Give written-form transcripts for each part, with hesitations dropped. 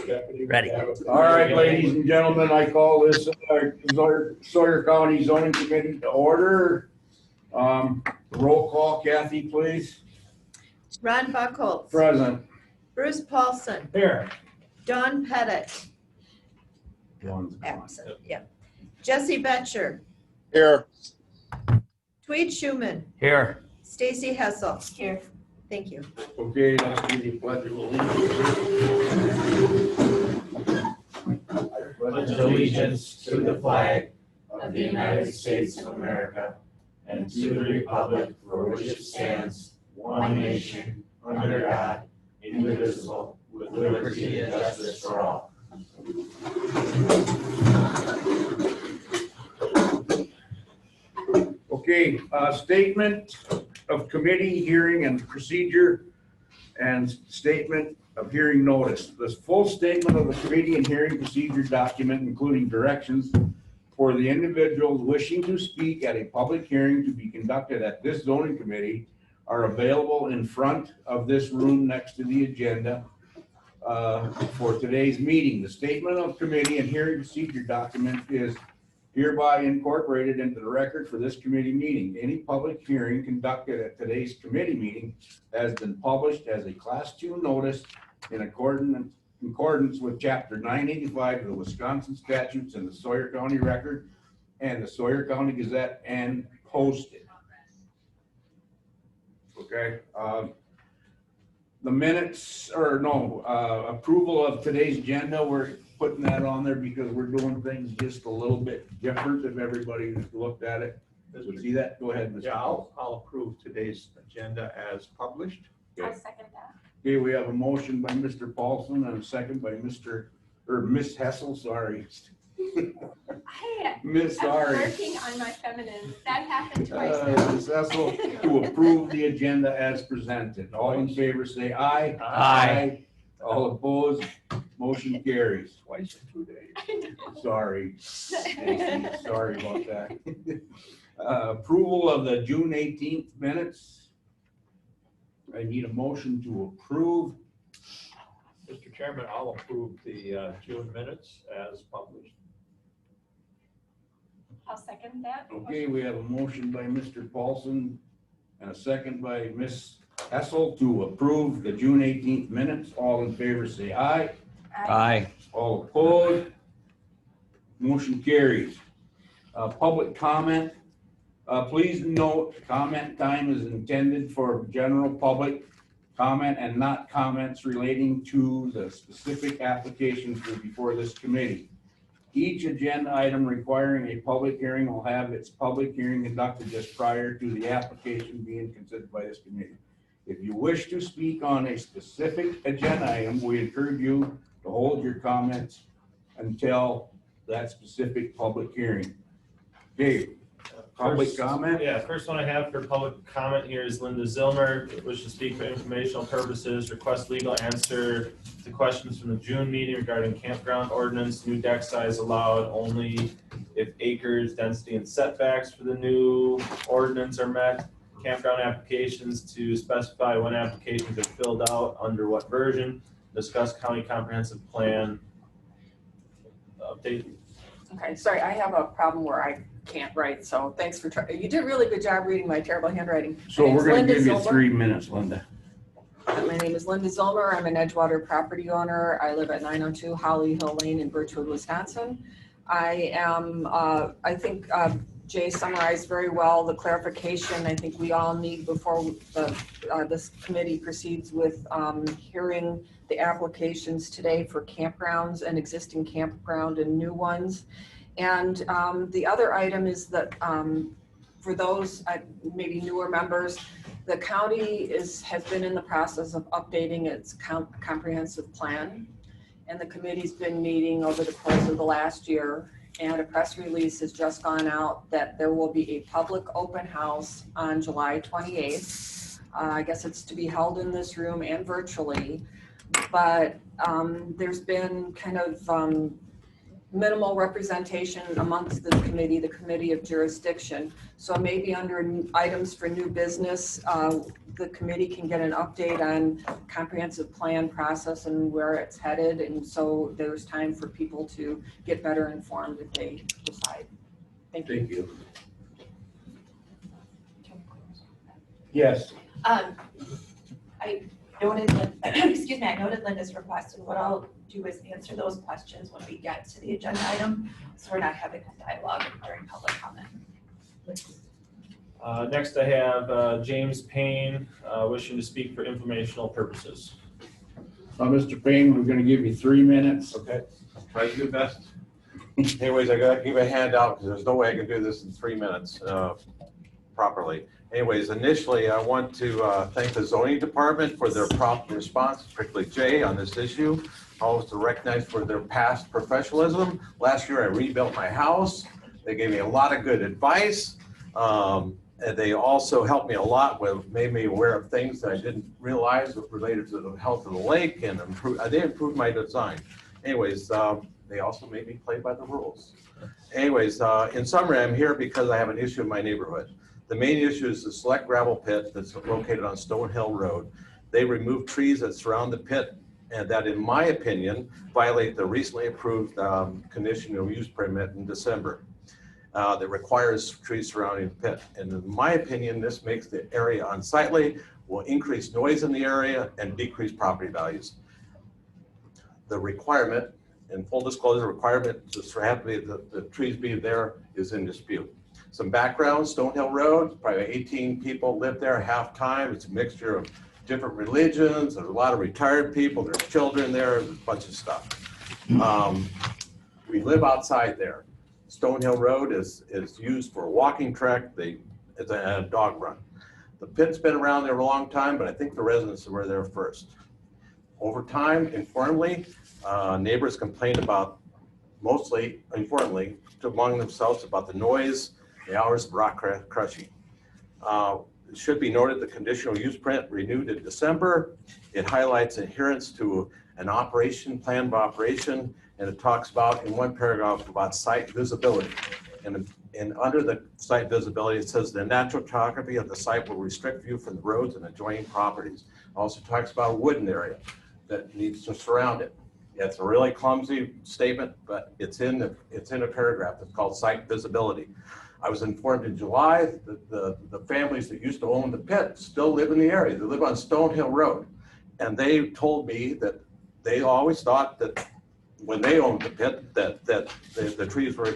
Ready. All right, ladies and gentlemen, I call this Sawyer County Zoning Committee to order. Roll call, Kathy, please. Ron Buckholz. Present. Bruce Paulson. Here. Don Pettit. One's gone. Absent. Yeah. Jesse Betcher. Here. Tweed Schuman. Here. Stacy Hessel. Here. Thank you. Okay, let's do the pledge of allegiance. Pledge allegiance to the flag of the United States of America and to the republic for which it stands, one nation, under God, indivisible, with liberty and justice for all. Okay, statement of committee hearing and procedure and statement of hearing notice. This full statement of the committee and hearing procedure document, including directions for the individuals wishing to speak at a public hearing to be conducted at this zoning committee, are available in front of this room next to the agenda for today's meeting. The statement of committee and hearing procedure document is hereby incorporated into the record for this committee meeting. Any public hearing conducted at today's committee meeting has been published as a Class 2 notice in accordance with Chapter 985 of the Wisconsin statutes in the Sawyer County Record and the Sawyer County Gazette, and posted. Okay. The minutes, or no, approval of today's agenda, we're putting that on there because we're doing things just a little bit different if everybody looked at it. Would see that? Go ahead, Mr. Yeah, I'll approve today's agenda as published. I'll second that. Okay, we have a motion by Mr. Paulson and a second by Miss Hessel, sorry. Miss, I'm sorry. working on my feminine. That happened twice now. Miss Hessel, to approve the agenda as presented. All in favor, say aye. Aye. All opposed, motion carries. Twice in 2 days. Sorry. Stacy, sorry about that. Approval of the June 18th minutes. I need a motion to approve. Mr. Chairman, I'll approve the June minutes as published. I'll second that. Okay, we have a motion by Mr. Paulson and a second by Ms. Hessel to approve the June 18th minutes. All in favor, say aye. Aye. All opposed, motion carries. Public comment. Please note, comment time is intended for general public comment and not comments relating to the specific applications before this committee. Each agenda item requiring a public hearing will have its public hearing conducted just prior to the application being considered by this committee. If you wish to speak on a specific agenda item, we encourage you to hold your comments until that specific public hearing. Dave, public comment? Yeah, first one I have for public comment here is Linda Zilmer, wishes to speak for informational purposes, request legal answer to questions from the June meeting regarding campground ordinance, new deck size allowed only if acres, density, and setbacks for the new ordinance are met. Campground applications to specify when applications are filled out under what version. Discuss county comprehensive plan update. Okay, sorry, I have a problem where I can't write, so thanks for trying. You did a really good job reading my terrible handwriting. So we're gonna Linda give you Zilmer. 3 minutes, Linda. My name is Linda Zilmer. I'm an Edgewater property owner. I live at 902 Holly Hill Lane in Birchwood, Wisconsin. I am, I think Jay summarized very well the clarification I think we all need before this committee proceeds with hearing the applications today for campgrounds and existing campground and new ones. And the other item is that for those maybe newer members, the county has been in the process of updating its comprehensive plan. And the committee's been meeting over the course of the last year. And a press release has just gone out that there will be a public open house on July 28th. I guess it's to be held in this room and virtually. But there's been kind of minimal representation amongst the committee of jurisdiction. So maybe under items for new business, the committee can get an update on comprehensive plan process and where it's headed. And so there's time for people to get better informed if they decide. Thank you. Thank you. Yes. I noted, excuse me, I noted Linda's request, and what I'll do is answer those questions when we get to the agenda item, so we're not having a dialogue during public comment. Next I have James Payne wishing to speak for informational purposes. Mr. Payne, we're gonna give you 3 minutes. Okay, try to do best. Anyways, I gotta give a handout because there's no way I can do this in 3 minutes properly. Anyways, initially, I want to thank the zoning department for their prompt response, particularly Jay on this issue. Also recognized for their past professionalism. Last year, I rebuilt my house. They gave me a lot of good advice. And they also helped me a lot with, made me aware of things that I didn't realize related to the health of the lake, and they improved my design. Anyways, they also made me play by the rules. Anyways, in summary, I'm here because I have an issue in my neighborhood. The main issue is the select gravel pit that's located on Stone Hill Road. They removed trees that surround the pit and that, in my opinion, violate the recently approved conditional use permit in December that requires trees surrounding the pit. And in my opinion, this makes the area unsightly, will increase noise in the area, and decrease property values. The requirement, in full disclosure, requirement to have the trees be there is in dispute. Some background, Stone Hill Road, probably 18 people live there half-time. It's a mixture of different religions. There's a lot of retired people. There's children there. There's a bunch of stuff. We live outside there. Stone Hill Road is used for a walking track. It's a dog run. The pit's been around there a long time, but I think the residents were there first. Over time, informally, neighbors complained about, mostly informally, among themselves about the noise, the hours of rock crushing. It should be noted the conditional use permit renewed in December. It highlights adherence to an operation, plan of operation, and it talks about, in one paragraph, about site visibility. And under the site visibility, it says the natural topography of the site will restrict view from the roads and adjoining properties. It also talks about a wooded area that needs to surround it. It's a really clumsy statement, but it's in a paragraph. It's called site visibility. I was informed in July that the families that used to own the pit still live in the area. They live on Stone Hill Road. And they told me that they always thought that when they owned the pit, that the trees were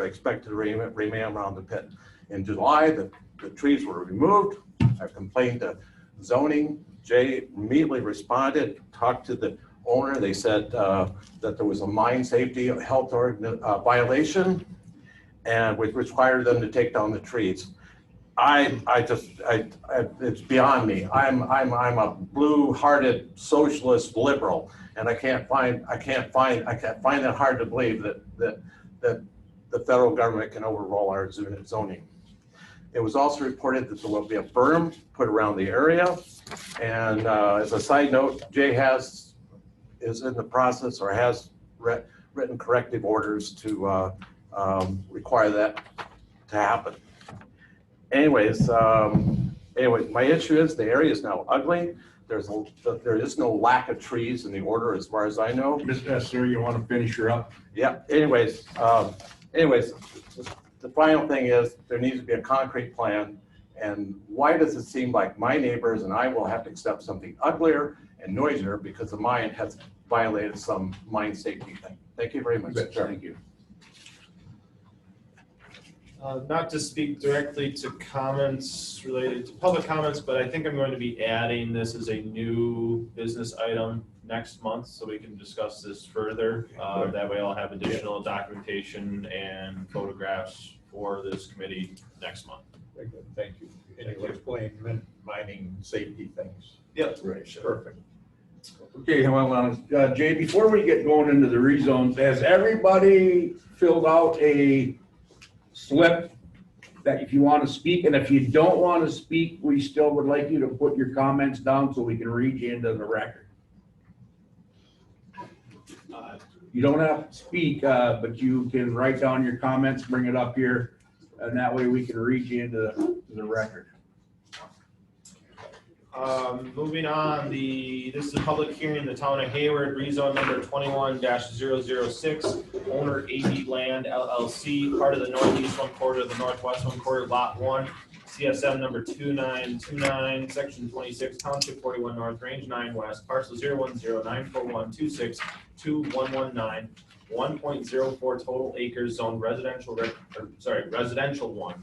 expected to remain around the pit. In July, the trees were removed. I complained to zoning. Jay immediately responded, talked to the owner. They said that there was a mine safety health violation, and which required them to take down the trees. It's beyond me. I'm a blue-hearted socialist liberal, and I can't find that hard to believe that the federal government can overrule our zoning. It was also reported that there will be a berm put around the area, and as a side note, Jay is in the process or has written corrective orders to require that to happen. Anyways, my issue is the area is now ugly. There is no lack of trees in the order as far as I know. Mr. Esser, you want to finish her up? Yeah, anyways, the final thing is there needs to be a concrete plan. And why does it seem like my neighbors and I will have to accept something uglier and noisier because the mine has violated some mine safety thing? Thank you very much. Thank you. Not to speak directly to comments related to public comments, but I think I'm going to be adding this as a new business item next month so we can discuss this further. That way I'll have additional documentation and photographs for this committee next month. Very good, thank you. And you explain mining safety things. Yep. Right, sure. Perfect. Okay, well, Jay, before we get going into the rezones, has everybody filled out a slip that if you want to speak, and if you don't want to speak, we still would like you to put your comments down so we can read you into the record. You don't have to speak, but you can write down your comments, bring it up here, and that way we can read you into the record. Moving on, this is a public hearing in the town of Hayward, rezone number 21-006, owner AD Land LLC, part of the northeast one quarter, the northwest one quarter, lot 1, CSM number 2929, section 26, township 41 north, range 9 west, parcel 010-941-262-2119, 1.04 total acres, zone residential, residential 1.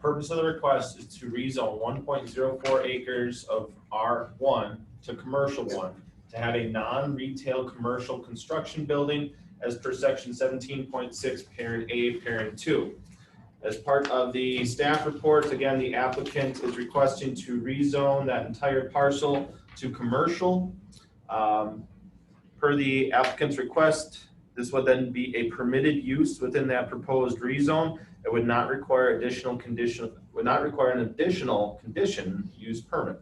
Purpose of the request is to rezone 1.04 acres of R1 to commercial 1 to have a non-retail commercial construction building as per section 17.6 parent A, parent 2. As part of the staff report, again, the applicant is requesting to rezone that entire parcel to commercial. Per the applicant's request, this would then be a permitted use within that proposed rezone. It would not require an additional condition use permit.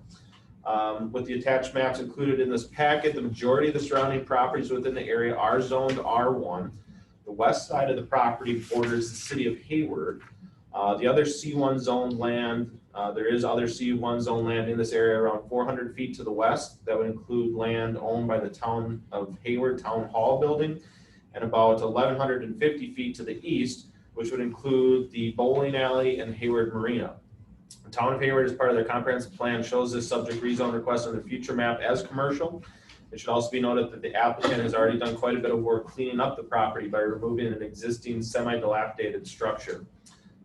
With the attached maps included in this packet, the majority of the surrounding properties within the area are zoned R1. The west side of the property borders the city of Hayward. The other C1 zone land, there is other C1 zone land in this area around 400 feet to the west. That would include land owned by the town of Hayward Town Hall building, and about 1,150 feet to the east, which would include the bowling alley and Hayward Marina. The town of Hayward, as part of their comprehensive plan, shows this subject rezone request on the future map as commercial. It should also be noted that the applicant has already done quite a bit of work cleaning up the property by removing an existing semi-dilapidated structure.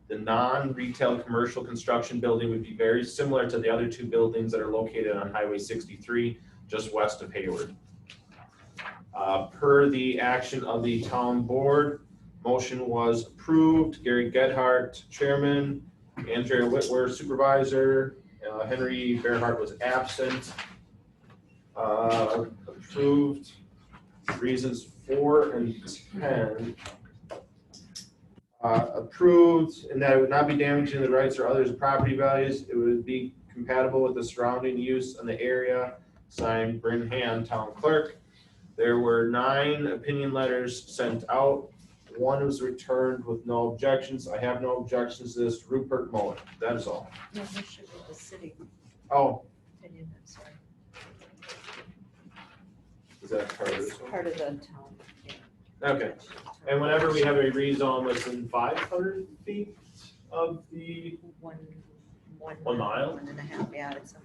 The non-retail commercial construction building would be very similar to the other two buildings that are located on Highway 63, just west of Hayward. Per the action of the town board, motion was approved. Gary Gedhart, chairman, Andrea Whitwer, supervisor, Henry Bearhart was absent. Approved. Reasons 4 and 10. Approved, and that it would not be damaging the rights or others' property values. It would be compatible with the surrounding use in the area. Signed, Bryn Hand, town clerk. There were 9 opinion letters sent out. 1 was returned with no objections. I have no objections to this. Rupert Mullen. That is all. No, this should be the city Oh, opinion, I'm sorry. is that part of It's this one? part of the town. Okay. And whenever we have a rezone within 500 feet of the, 1 mile? 1.5, yeah, it's a mile.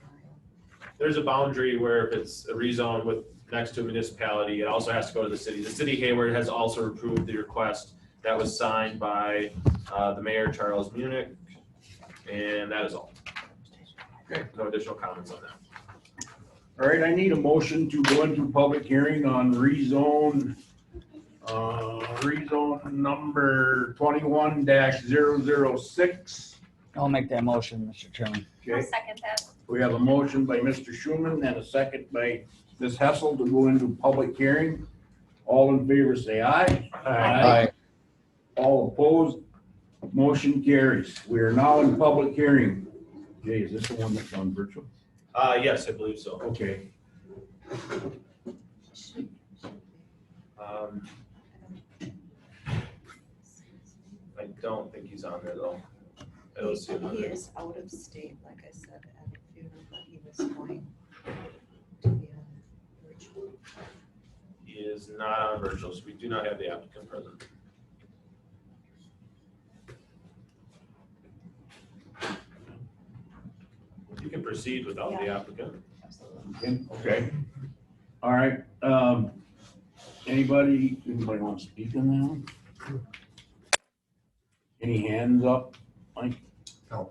there's a boundary where if it's a rezone with next to a municipality, it also has to go to the city. The city of Hayward has also approved the request that was signed by the mayor, Charles Munich, and that is all. Okay, no additional comments on that. All right, I need a motion to go into public hearing on rezone number 21-006. I'll make that motion, Mr. Chairman. I'll Okay, second that. we have a motion by Mr. Schuman and a second by Ms. Hessel to go into public hearing. All in favor, say aye. All opposed, motion carries. We are now in public hearing. Jay, is this the one that's on virtual? Yes, I believe so. Okay. I don't think he's on there though. I don't see him on He there. is out of state, like I said, at a funeral, but he was going to be on virtual. He is not on virtual, so we do not have the applicant present. You can proceed without the applicant. Okay. All right. Anybody want to speak on that one? Any hands up? Mike? No.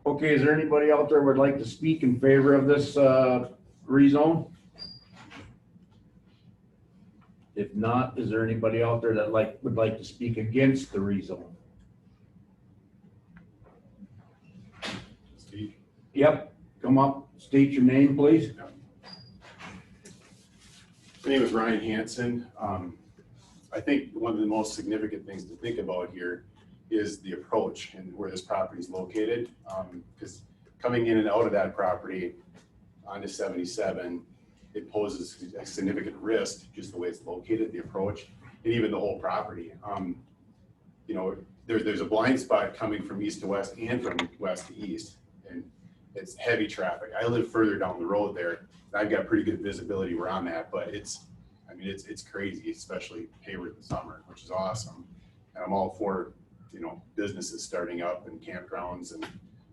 Okay, is there anybody out there would like to speak in favor of this rezone? If not, is there anybody out there that would like to speak against the rezone? Steve? Yep, come up, state your name, please. My name is Ryan Hansen. I think one of the most significant things to think about here is the approach and where this property is located. Because coming in and out of that property onto 77, it poses a significant risk, just the way it's located, the approach, and even the whole property. You know, there's a blind spot coming from east to west and from west to east, and it's heavy traffic. I live further down the road there. I've got pretty good visibility where I'm at, but it's crazy, especially Hayward in the summer, which is awesome. And I'm all for, you know, businesses starting up and campgrounds and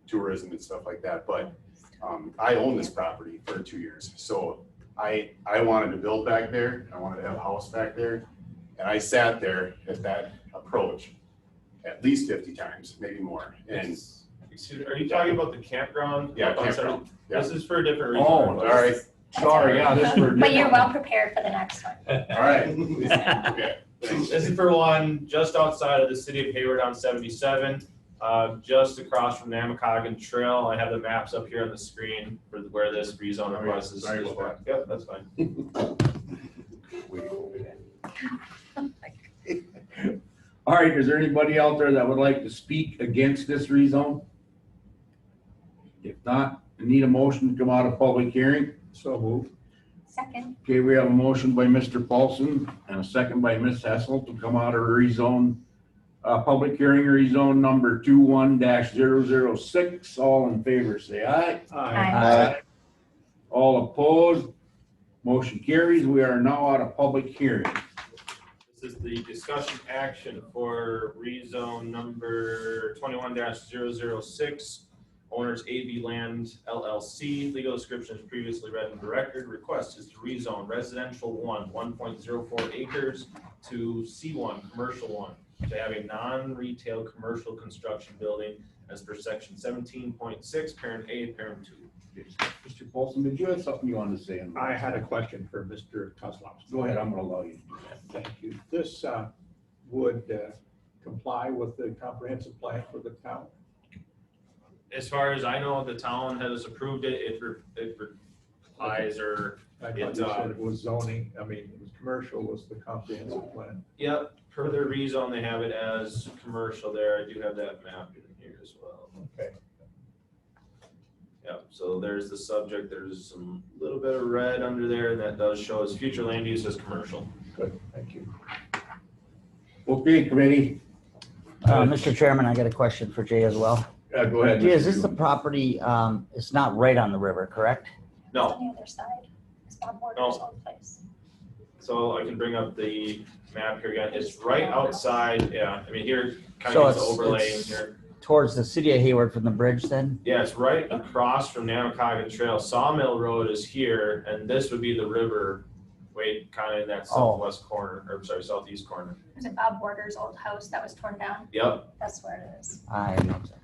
tourism and stuff like that. But I own this property for 2 years. So I wanted to build back there. I wanted to have a house back there. And I sat there at that approach at least 50 times, maybe more. And Are you talking about the campground? yeah, campground. Yeah. This is for a different reason. Oh, all right. Sorry, yeah, this for. But you're well prepared for the next one. All right. Okay. Thanks. This is for one just outside of the city of Hayward on 77, just across from the Namacoggin Trail. I have the maps up here on the screen for where this rezone request is. Sorry about Yep, that's fine. All right, is there anybody out there that would like to speak against this rezone? If not, I need a motion to come out of public hearing. So moved. Second. Okay, we have a motion by Mr. Paulson and a second by Ms. Hessel to come out of rezone, public hearing rezone number 21-006. All in favor, say aye. Aye. All opposed, motion carries. We are now out of public hearing. This is the discussion action for rezone number 21-006. Owners AB Land LLC. Legal description is previously read into record. Request is to rezone residential 1.04 acres to C1 commercial 1 to have a non-retail commercial construction building as per section 17.6 parent A parent 2. Mr. Paulson, did you have something you wanted to say? I had a question for Mr. Kozlowski. Go ahead, I'm gonna allow you to do that. Thank you. This would comply with the comprehensive plan for the town? As far as I know, the town has approved it. It applies or I thought you said it was zoning, I mean, it was commercial was the comprehensive plan. yep, per their rezone, they have it as commercial there. I do have that map in here as well. Okay. Yep, so there's the subject. There's some little bit of red under there, and that does show as future land use as commercial. Good, thank you. Okay, committee, Mr. Chairman, I got a question for Jay as well. go ahead. Jay, is Mr. this the Schuman. property, it's not right on the river, correct? No, On the other side. It's Bob Borders' No. old place. so I can bring up the map here again. It's right outside, yeah, I mean, here, kind So of gets it's- overlaying it's- here. Towards the city of Hayward from the bridge then? Yeah, it's right across from Namacoggin Trail. Sawmill Road is here, and this would be the river, kind of in that southwest corner, or sorry, southeast corner. There's a Bob Borders' old house that was torn down. Yep, That's where it is. I know exactly.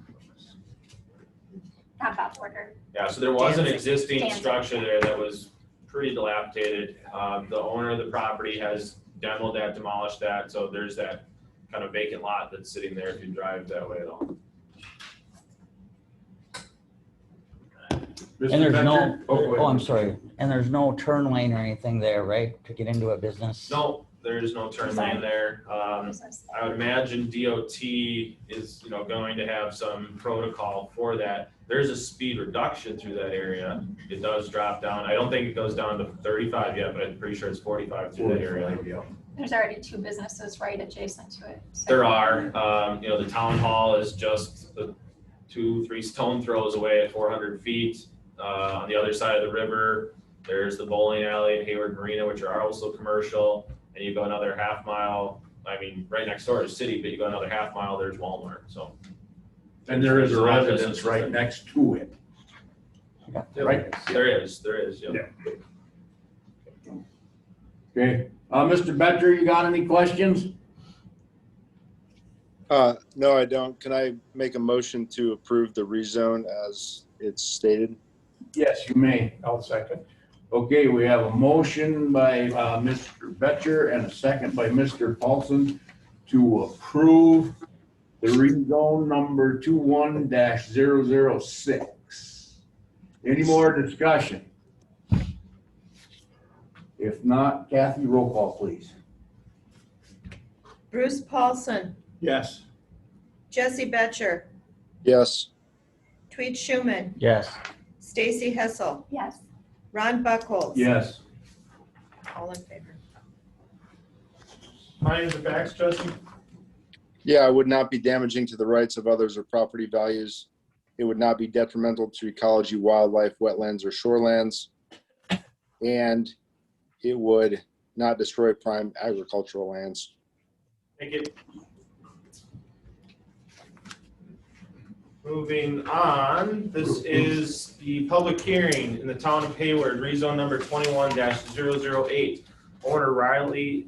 Not Bob Border. yeah, so there was an Danzig. existing Danzig. structure there that was pretty dilapidated. The owner of the property has demoed that, demolished that, so there's that kind of vacant lot that's sitting there if you drive that way at all. Mr. And there's no, Becker? Go ahead. oh, I'm sorry, and there's no turn lane or anything there, right, to get into a business? No, there is no turn lane there. Business. I would imagine DOT is, going to have some protocol for that. There's a speed reduction through that area. It does drop down. I don't think it goes down to 35 yet, but I'm pretty sure it's 45 through that area. Yeah. There's already two businesses right adjacent to it. so- There are, the town hall is just 2-3 stone throws away at 400 feet. On the other side of the river, there's the bowling alley at Hayward Marina, which are also commercial. And you go another half mile, right next door is city, but you go another half mile, there's Walmart, so. And there is a residence right next to it, right? There is, yeah. Yeah. Okay, Mr. Becker, you got any questions? No, I don't. Can I make a motion to approve the rezone as it's stated? Yes, you may. I'll second. Okay, we have a motion by Mr. Betcher and a second by Mr. Paulson to approve the rezone number 21-006. Any more discussion? If not, Kathy, roll call, please. Bruce Paulson, Yes. Jesse Betcher, Yes. Tweet Schuman, Yes, Stacy Hessel, Yes. Ron Buckholz. Yes. All in favor? Findings of facts, Justin? Yeah, it would not be damaging to the rights of others or property values. It would not be detrimental to ecology, wildlife, wetlands, or shorelands. And it would not destroy prime agricultural lands. Thank you. Moving on, this is the public hearing in the town of Hayward, rezone number 21-008. Owner Riley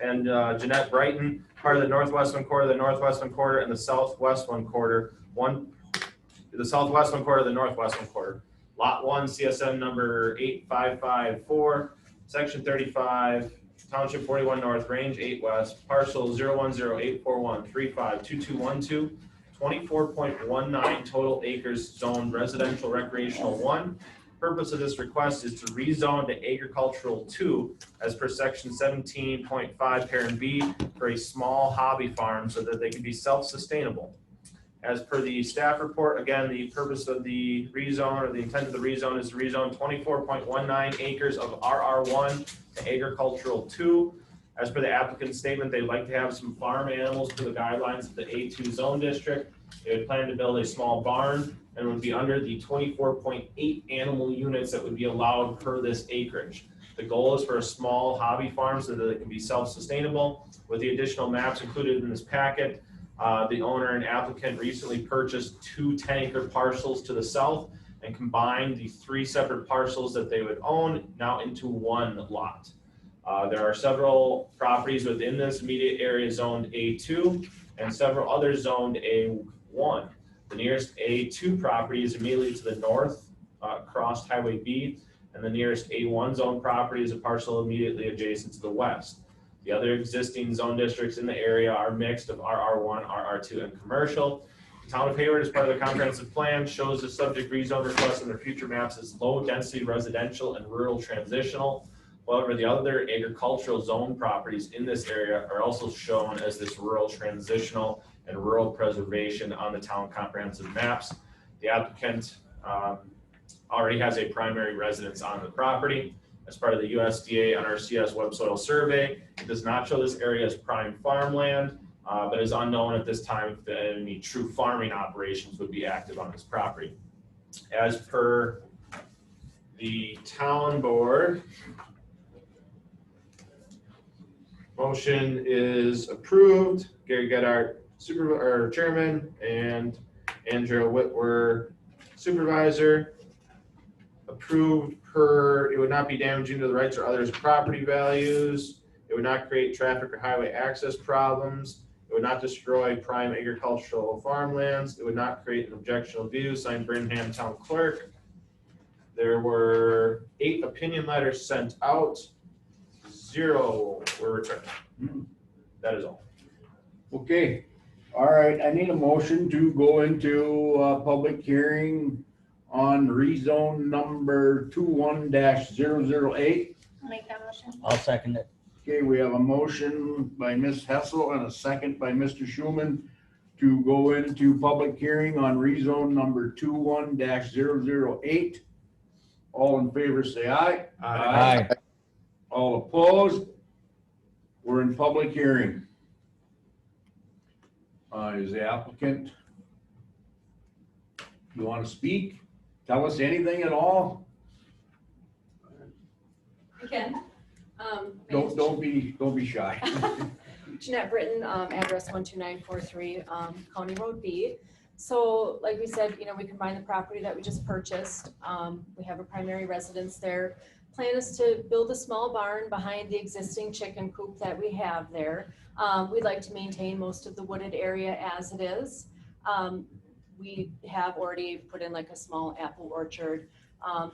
and Jeanette Brighton, part of the northwest one quarter, the northwest one quarter, and the southwest one quarter. The southwest one quarter, the northwest one quarter. Lot 1, CSM number 8554, section 35, township 41 north, range 8 west, parcel 0108413522212. 24.19 total acres zoned residential recreational 1. Purpose of this request is to rezone to agricultural 2 as per section 17.5 parent B for a small hobby farm so that they can be self-sustainable. As per the staff report, again, the purpose of the rezone or the intent of the rezone is to rezone 24.19 acres of RR1 to agricultural 2. As per the applicant's statement, they'd like to have some farm animals per the guidelines of the A2 zone district. They would plan to build a small barn and would be under the 24.8 animal units that would be allowed per this acreage. The goal is for a small hobby farm so that it can be self-sustainable. With the additional maps included in this packet, the owner and applicant recently purchased 2 10-acre parcels to the south and combined the 3 separate parcels that they would own now into one lot. There are several properties within this immediate area zoned A2 and several others zoned A1. The nearest A2 property is immediately to the north, across Highway B, and the nearest A1 zone property is a parcel immediately adjacent to the west. The other existing zone districts in the area are mixed of RR1, RR2, and commercial. The town of Hayward, as part of the comprehensive plan, shows the subject rezone request in their future maps as low-density residential and rural transitional. However, the other agricultural zone properties in this area are also shown as this rural transitional and rural preservation on the town comprehensive maps. The applicant already has a primary residence on the property. As part of the USDA NRCS web soil survey, it does not show this area as prime farmland, but is unknown at this time if any true farming operations would be active on this property. As per the town board, motion is approved. Gary Gedart, chairman, and Andrea Whitwer, supervisor. Approved per, it would not be damaging to the rights or others' property values. It would not create traffic or highway access problems. It would not destroy prime agricultural farmlands. It would not create an objectionable view. Signed, Brittingham Town Clerk. There were 8 opinion letters sent out. 0 were returned. That is all. Okay, all right, I need a motion to go into public hearing on rezone number 21-008. I'll make that motion. I'll second it. Okay, we have a motion by Ms. Hessel and a second by Mr. Schulman to go into public hearing on rezone number 21-008. All in favor, say aye. Aye. All opposed? We're in public hearing. Is the applicant, you want to speak? Tell us anything at all? Again. Don't be shy. Jeanette Britton, address 12943 County Road B. So like we said, we combined the property that we just purchased. We have a primary residence there. Plan is to build a small barn behind the existing chicken coop that we have there. We'd like to maintain most of the wooded area as it is. We have already put in like a small apple orchard.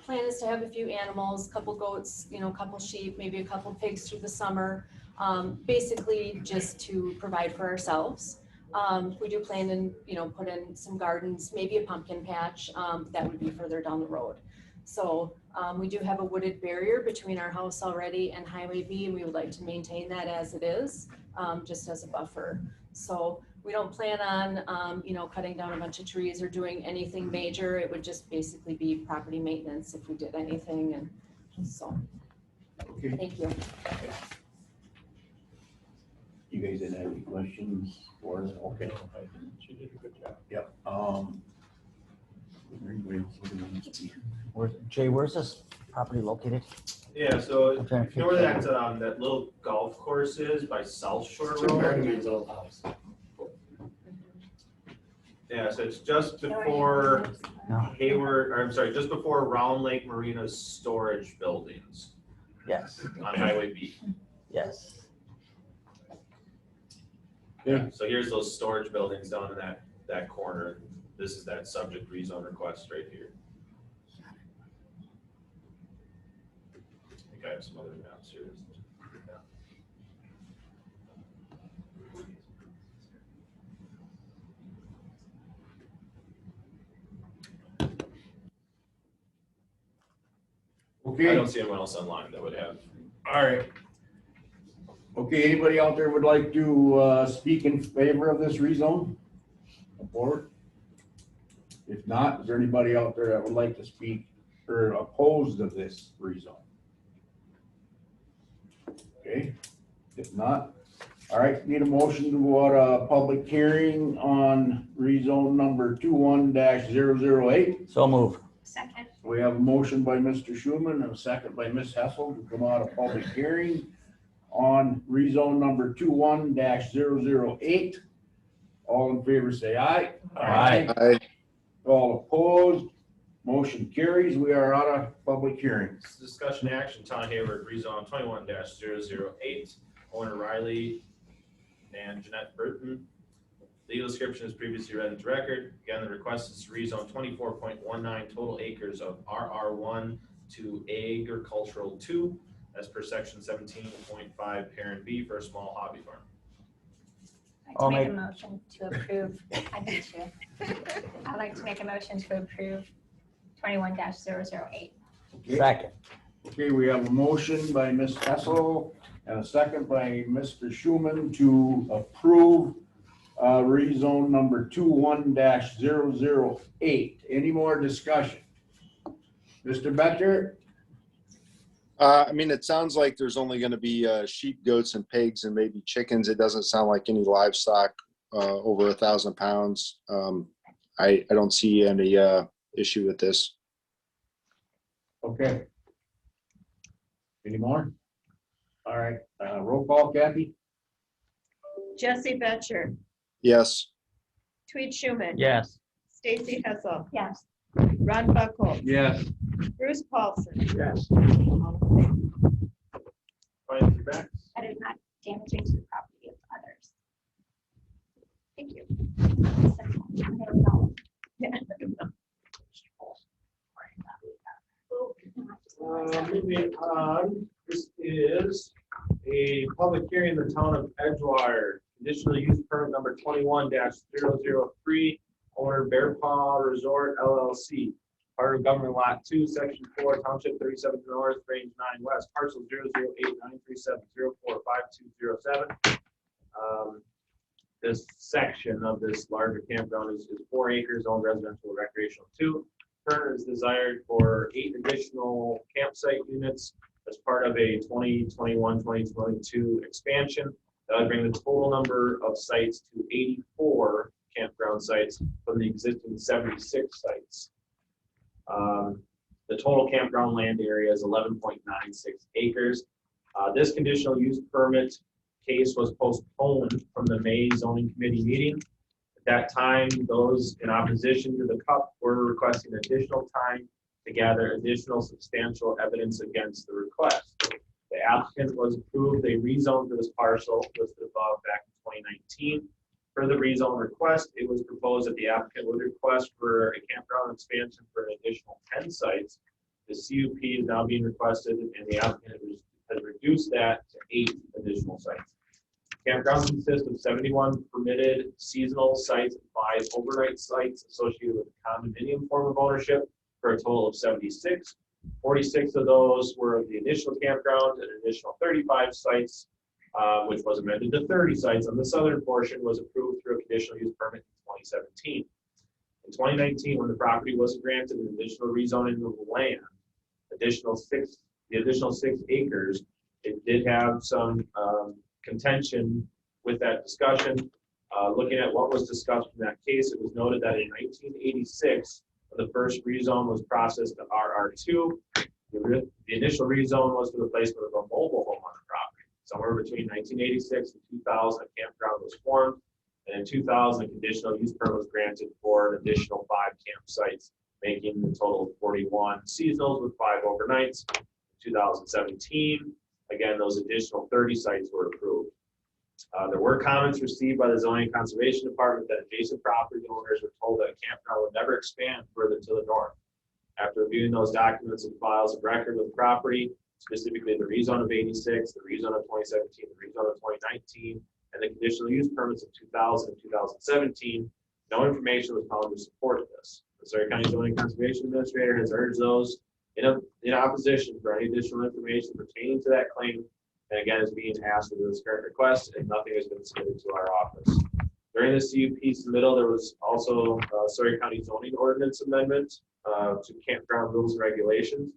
Plan is to have a few animals, couple goats, couple sheep, maybe a couple pigs through the summer. Basically just to provide for ourselves. We do plan and put in some gardens, maybe a pumpkin patch, that would be further down the road. So we do have a wooded barrier between our house already and Highway B, and we would like to maintain that as it is, just as a buffer. So we don't plan on, cutting down a bunch of trees or doing anything major. It would just basically be property maintenance if we did anything, and so. Okay. Thank you. You guys didn't have any questions for us? Okay. She did a good job. Yep. Jay, where's this property located? Yeah, so I'm trying to you know where figure that little golf course is by South Shore Road? old house. Yeah, so it's just before No. Hayward, or I'm sorry, just before Round Lake Marina's storage buildings Yes, on Highway B. yes. Yeah. So here's those storage buildings down in that corner. This is that subject rezone request right here. I think I have some other maps here. I Okay, don't see anyone else online that would have. all right. Okay, anybody out there would like to speak in favor of this rezone? Support? If not, is there anybody out there that would like to speak or opposed of this rezone? Okay, if not, all right, need a motion to go out a public hearing on rezone number 21-008. So move. Second. We have a motion by Mr. Schuman and a second by Ms. Hessel to come out of public hearing on rezone number 21-008. All in favor, say aye. Aye. Aye. All opposed, motion carries. We are out of public hearing. Discussion action, Town of Hayward rezone 21-008, owner Riley and Jeanette Burton. Legal description is previously read into record. Again, the request is to rezone 24.19 total acres of RR1 to agricultural 2 as per section 17.5 parent B for a small hobby farm. I'd I'll like to make make- a motion to approve. I beat you. I'd like to make a motion to approve 21-008. Okay. Second. Okay, we have a motion by Ms. Hessel and a second by Mr. Schuman to approve rezone number 21-008. Any more discussion? Mr. Becker? I mean, it sounds like there's only gonna be sheep, goats, and pigs, and maybe chickens. It doesn't sound like any livestock over 1,000 pounds. I don't see any issue with this. Okay. Any more? All right, roll call, Kathy? Jesse Betcher, Yes. Tweed Schuman. Yes. Stacy Hessel, Yes. Ron Buckholz, Yes. Bruce Paulson. Yes. Fine, you're back. That is not damaging to the property of others. Thank you. Moving on, this is a public hearing in the town of Edgewater. Conditional use permit number 21-003, owner Bear Paw Resort LLC. Part of government lot 2, section 4, township 37 north, range 9 west, parcel 0089370452207. This section of this larger campground is 4 acres, owned residential and recreational 2. Permit is desired for 8 additional campsite units as part of a 2021-2022 expansion. That would bring the total number of sites to 84 campground sites from the existing 76 sites. The total campground land area is 11.96 acres. This conditional use permit case was postponed from the May zoning committee meeting. At that time, those in opposition to the CUP were requesting additional time to gather additional substantial evidence against the request. The applicant was approved a rezone for this parcel listed above back in 2019. For the rezone request, it was proposed that the applicant would request for a campground expansion for an additional 10 sites. The CUP is now being requested and the applicant has reduced that to 8 additional sites. Campgrounds consist of 71 permitted seasonal sites and 5 overnight sites associated with a condominium form of ownership for a total of 76. 46 of those were of the initial campground, an additional 35 sites, which was amended to 30 sites on the southern portion, was approved through a conditional use permit in 2017. In 2019, when the property was granted an additional rezoning of the land, the the additional 6 acres, it did have some contention with that discussion. Looking at what was discussed in that case, it was noted that in 1986, when the first rezone was processed to RR2, the initial rezone was for the placement of a mobile home on the property. Somewhere between 1986 and 2000, a campground was formed, and in 2000, a conditional use permit was granted for an additional 5 campsites, making the total of 41 seasonals with 5 overnights. In 2017, again, those additional 30 sites were approved. There were comments received by the Zoning and Conservation Department that adjacent property owners were told that a campground would never expand further to the north. After reviewing those documents and files of record of the property, specifically the rezone of 86, the rezone of 2017, the rezone of 2019, and the conditional use permits of 2000 and 2017, no information was found to support this. The Surrey County Zoning and Conservation Administrator has urged those in opposition for any additional information pertaining to that claim, and again is being asked for this current request, and nothing has been submitted to our office. During the CUP submittal, there was also a Surrey County zoning ordinance amendment to campground rules and regulations.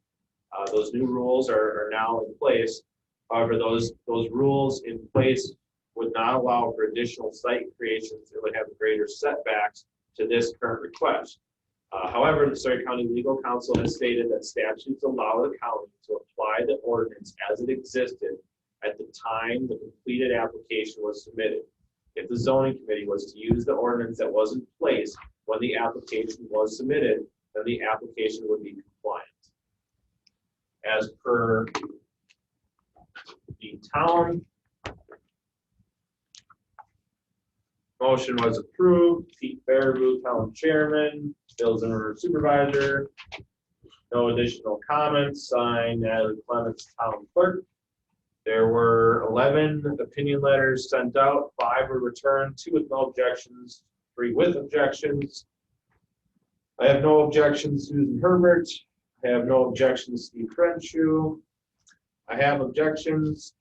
Those new rules are now in place. However, those rules in place would not allow for additional site creations. It would have greater setbacks to this current request. However, the Surrey County Legal Counsel has stated that statutes allow the county to apply the ordinance as it existed at the time the completed application was submitted. If the zoning committee was to use the ordinance that was in place when the application was submitted, then the application would be compliant. As per the town, motion was approved. Pete Baraboo, town chairman, Bill Zimmer, supervisor. No additional comments. Signed, Natalie Clements, town clerk. There were 11 opinion letters sent out. 5 were returned, 2 with no objections, 3 with objections. I have no objections, Susan Herbert. I have no objections, Steve Crenshaw. I have objections.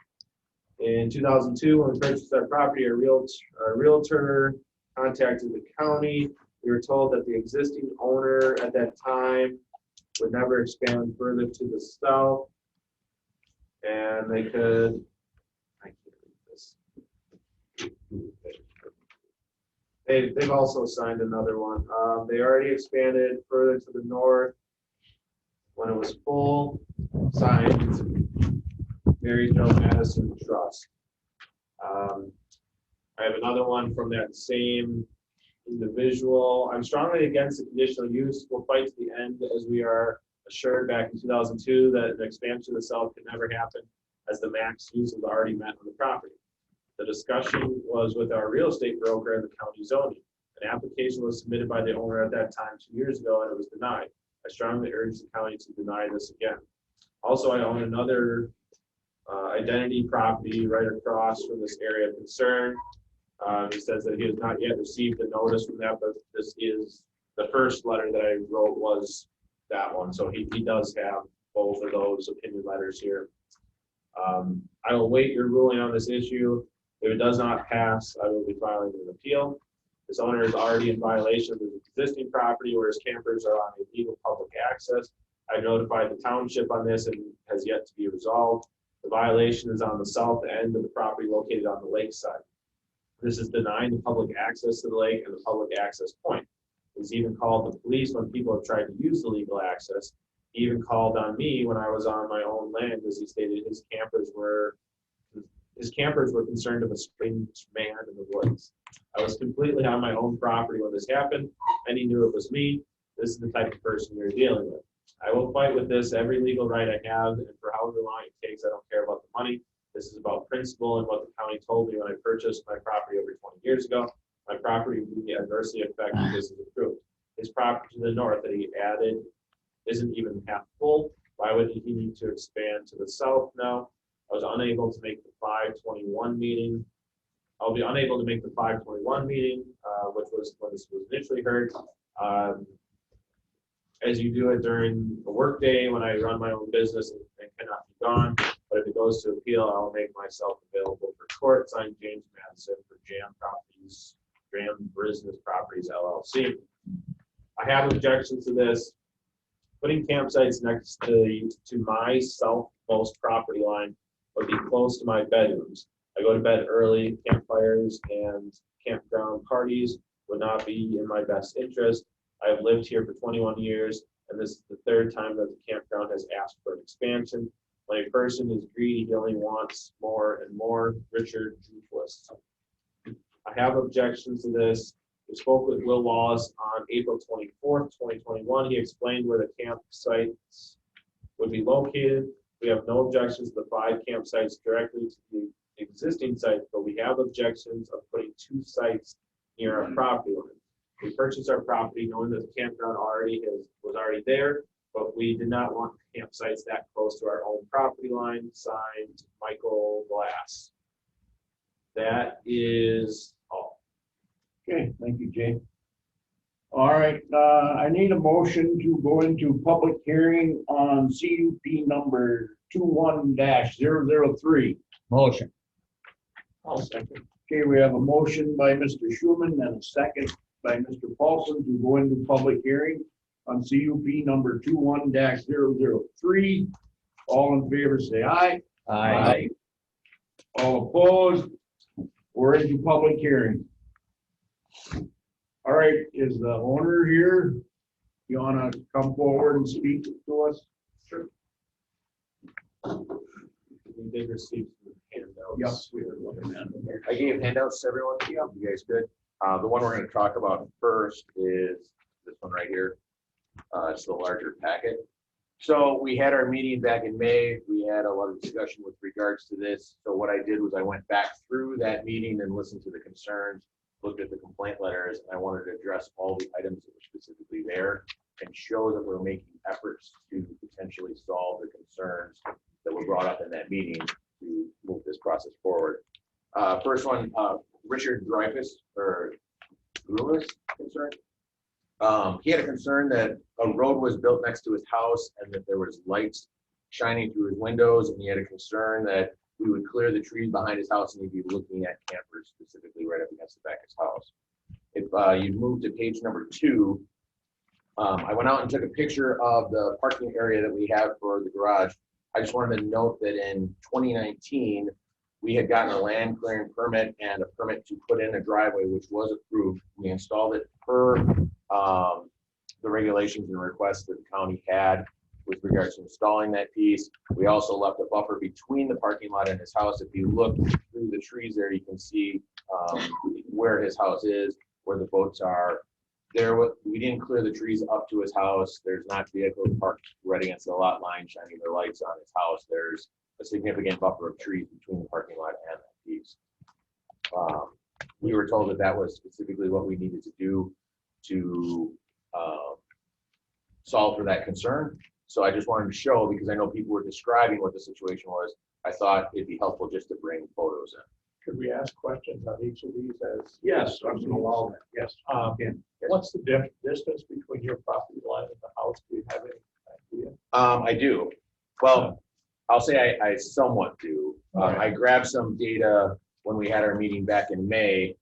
In 2002, when we purchased our property, our realtor contacted the county. We were told that the existing owner at that time would never expand further to the south. And they could, I can't read this. They've also signed another one. They already expanded further to the north when it was full. Signed Mary Jo Madison Trust. I have another one from that same individual. I'm strongly against the conditional use. We'll fight to the end, as we are assured back in 2002 that an expansion of the south could never happen, as the max use is already met on the property. The discussion was with our real estate broker and the county zoning. An application was submitted by the owner at that time 2 years ago, and it was denied. I strongly urge the county to deny this again. Also, I own another identity property right across from this area of concern. He says that he has not yet received a notice from that, but this is the first letter that I wrote was that one. So he does have both of those opinion letters here. I will wait your ruling on this issue. If it does not pass, I will be filing an appeal. This owner is already in violation of his existing property where his campers are on illegal public access. I notified the township on this and has yet to be resolved. The violation is on the south end of the property located on the lake side. This is denying the public access to the lake and the public access point. He's even called the police when people have tried to use the legal access. He even called on me when I was on my own land, as he stated his campers were concerned of a strange man in the woods. I was completely on my own property when this happened, and he knew it was me. This is the type of person you're dealing with. I will fight with this every legal right I have, and for however long it takes. I don't care about the money. This is about principle and what the county told me when I purchased my property over 20 years ago. My property will be adversely affected if this is approved. His property to the north that he added isn't even half full. Why would he need to expand to the south now? I was unable to make the 5/21 meeting. I'll be unable to make the 5/21 meeting, which was when this was initially heard. As you do it during a work day when I run my own business and cannot be gone. But if it goes to appeal, I'll make myself available for court. Signed, James Madison for Jam Business Properties LLC. I have objections to this. Putting campsites next to my southmost property line would be close to my bedrooms. I go to bed early, campfires and campground parties would not be in my best interest. I have lived here for 21 years, and this is the third time that the campground has asked for an expansion. When a person is greedy, he only wants more and more. Richard Jufelis. I have objections to this. We spoke with Will Laws on April 24th, 2021. He explained where the campsites would be located. We have no objections to the 5 campsites directly to the existing sites, but we have objections of putting 2 sites near our property line. We purchased our property knowing that the campground was already there, but we did not want campsites that close to our own property line. Signed, Michael Glass. That is all. Okay, thank you, Jay. All right, I need a motion to go into public hearing on CUP number 21-003. Motion. I'll second. Okay, we have a motion by Mr. Schuman and a second by Mr. Paulson to go into public hearing on CUP number 21-003. All in favor, say aye. Aye. All opposed? We're into public hearing. All right, is the owner here? You wanna come forward and speak to us? Sure. We did receive some handouts. Yes, we are looking at them. I gave handouts to everyone. You guys good? The one we're going to talk about first is this one right here. It's the larger packet. So we had our meeting back in May. We had a lot of discussion with regards to this. So what I did was I went back through that meeting and listened to the concerns, looked at the complaint letters, and I wanted to address all the items that were specifically there and show that we're making efforts to potentially solve the concerns that were brought up in that meeting to move this process forward. First one, Richard Dreyfus or Lewis concern. He had a concern that a road was built next to his house and that there was lights shining through his windows, and he had a concern that we would clear the trees behind his house and he'd be looking at campers specifically right up against the back of his house. If you move to page number 2, I went out and took a picture of the parking area that we have for the garage. I just wanted to note that in 2019, we had gotten a land clearing permit and a permit to put in a driveway, which was approved. We installed it per the regulations and requests that the county had with regards to installing that piece. We also left a buffer between the parking lot and his house. If you look through the trees there, you can see where his house is, where the boats are. We didn't clear the trees up to his house. There's not vehicles parked right against the lot line shining their lights on his house. There's a significant buffer of trees between the parking lot and that piece. We were told that that was specifically what we needed to do to solve for that concern. So I just wanted to show, because I know people were describing what the situation was, I thought it'd be helpful just to bring photos in. Could we ask questions on each of these as? Yes, I'm gonna allow that, yes. What's the distance between your property line and the house? Do you have any idea? I do. Well, I'll say I somewhat do. I grabbed some data when we had our meeting back in May.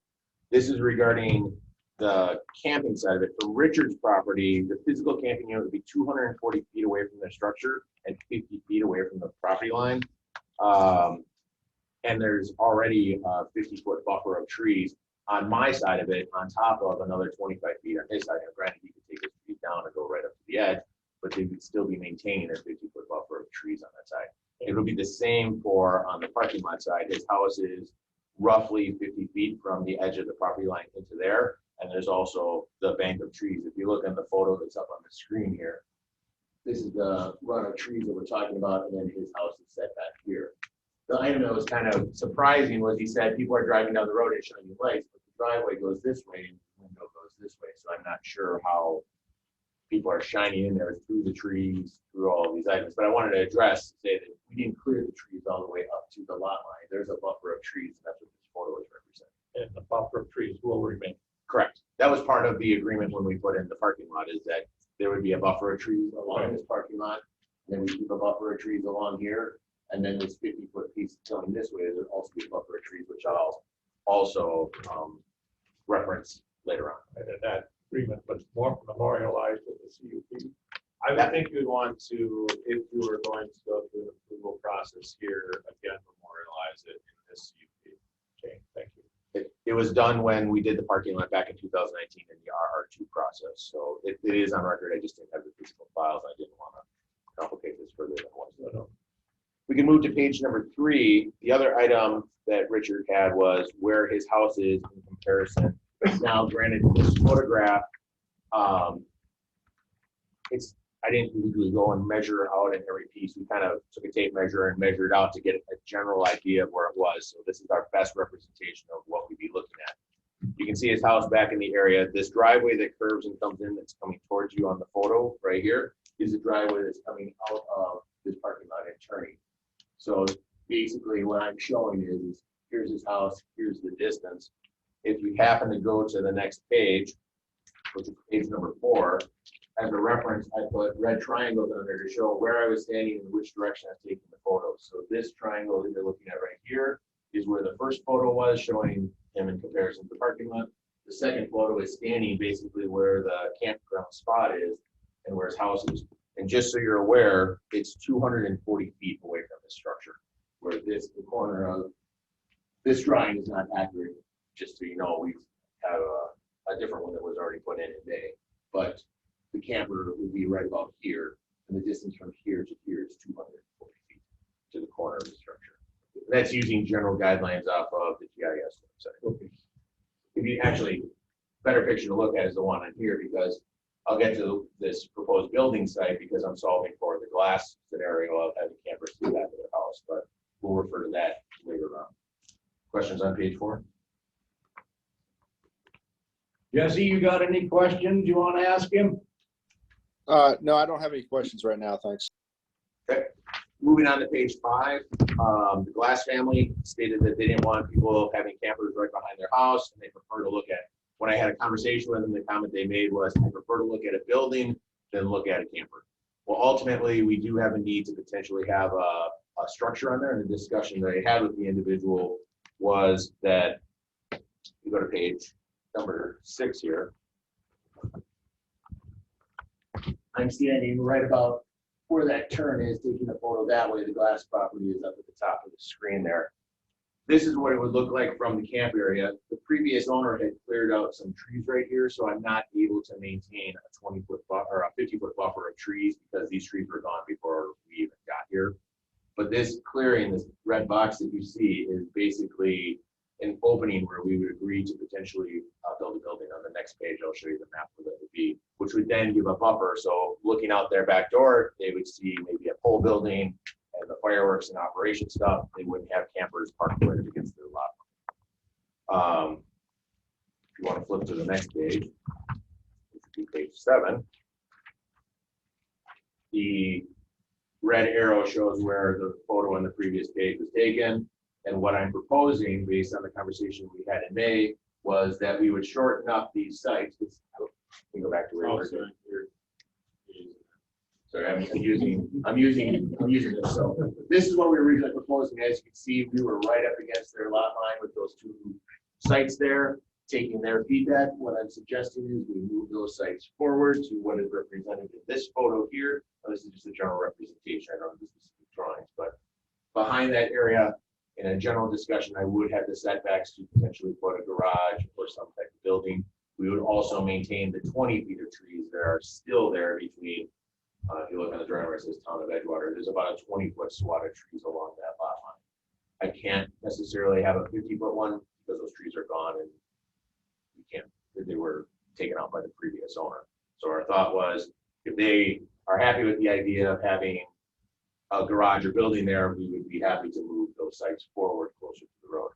This is regarding the camping side of it. From Richard's property, the physical camping unit would be 240 feet away from the structure and 50 feet away from the property line. And there's already a 50-foot buffer of trees on my side of it, on top of another 25 feet on his side. Now, granted, he could take his feet down and go right up to the edge, but they would still be maintaining a 50-foot buffer of trees on that side. It would be the same for on the parking lot side. His house is roughly 50 feet from the edge of the property line into there. And there's also the bank of trees. If you look on the photo that's up on the screen here, this is the run of trees that we're talking about, and then his house is set back here. The item that was kind of surprising was he said people are driving down the road and shining lights, but the driveway goes this way and the window goes this way. So I'm not sure how people are shining in there through the trees, through all of these items. But I wanted to address, say that we didn't clear the trees all the way up to the lot line. There's a buffer of trees, and that's what this photo is representing. And the buffer of trees will remain. Correct. That was part of the agreement when we put in the parking lot, is that there would be a buffer of trees along this parking lot. Then we keep a buffer of trees along here. And then this 50-foot piece going this way, there'll also be a buffer of trees, which I'll also reference later on. And then that agreement was more memorialized with the CUP. I would think you'd want to, if you were going to go through an approval process here, again, memorialize it in this CUP. Okay, thank you. It was done when we did the parking lot back in 2019 in the RR2 process, so it is on record. I just didn't have the physical files. I didn't want to complicate this further than it was. We can move to page number 3. The other item that Richard had was where his house is in comparison. Now, granted, this photograph, I didn't legally go and measure out in every piece. We kind of took a tape measure and measured out to get a general idea of where it was. So this is our best representation of what we'd be looking at. You can see his house back in the area. This driveway that curves and comes in that's coming towards you on the photo right here is the driveway that's coming out of this parking lot and turning. So basically what I'm showing is here's his house, here's the distance. If you happen to go to the next page, which is page number 4, as a reference, I put red triangles on there to show where I was standing and which direction I was taking the photos. So this triangle that you're looking at right here is where the first photo was, showing him in comparison to the parking lot. The second photo is standing basically where the campground spot is and where his house is. And just so you're aware, it's 240 feet away from the structure, where the corner of this drawing is not accurate. Just so you know, we have a different one that was already put in May, but the camper would be right about here, and the distance from here to here is 240 feet to the corner of the structure. That's using general guidelines off of the GIS website. Okay. If you actually, better picture to look at is the one on here, because I'll get to this proposed building site because I'm solving for the glass scenario of having campers do that to their house, but we'll refer to that later on. Questions on page 4? Jesse, you got any questions you want to ask him? No, I don't have any questions right now, thanks. Okay, moving on to page 5. The Glass family stated that they didn't want people having campers right behind their house, and they prefer to look at, when I had a conversation with them, the comment they made was, I prefer to look at a building than look at a camper. Well, ultimately, we do have a need to potentially have a structure on there, and the discussion that I had with the individual was that, you go to page number 6 here. I'm standing right about where that turn is, taking a photo that way. The Glass property is up at the top of the screen there. This is what it would look like from the camp area. The previous owner had cleared out some trees right here, so I'm not able to maintain a 20-foot buffer or a 50-foot buffer of trees because these trees were gone before we even got here. But this clearing, this red box that you see, is basically an opening where we would agree to potentially build a building. On the next page, I'll show you the map where that would be, which would then give a buffer. So looking out their back door, they would see maybe a pole building and the fireworks and operation stuff. They wouldn't have campers parked right up against their lot. If you want to flip to the next page, which would be page 7, the red arrow shows where the photo on the previous page was taken. And what I'm proposing, based on the conversation we had in May, was that we would shorten up these sites. We can go back to where we're doing. Sorry, I'm using this. So this is what we were originally proposing. As you can see, we were right up against their lot line with those 2 sites there, taking their feedback. What I'm suggesting is we move those sites forward to what is represented in this photo here. This is just a general representation. I don't have the specific drawings, but behind that area, in a general discussion, I would have the setbacks to potentially put a garage or some type of building. We would also maintain the 20 feet of trees that are still there between, if you look on the drawing where it says Town of Edgewater, there's about a 20-foot swat of trees along that lot line. I can't necessarily have a 50-foot one because those trees are gone and they were taken out by the previous owner. So our thought was, if they are happy with the idea of having a garage or building there, we would be happy to move those sites forward closer to the road.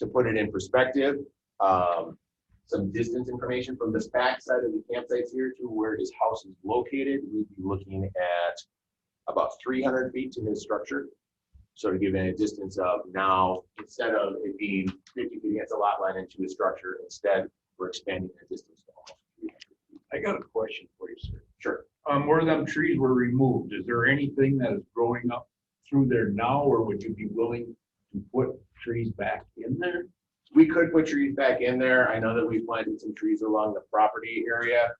To put it in perspective, some distance information from this back side of the campsites here to where his house is located, we'd be looking at about 300 feet to his structure. So to give it a distance of now, instead of it being 50 feet against the lot line into his structure, instead we're expanding that distance to almost 300 feet. I got a question for you, sir. Sure. Where them trees were removed, is there anything that is growing up through there now, or would you be willing to put trees back in there? We could put trees back in there. I know that we planted some trees along the property area.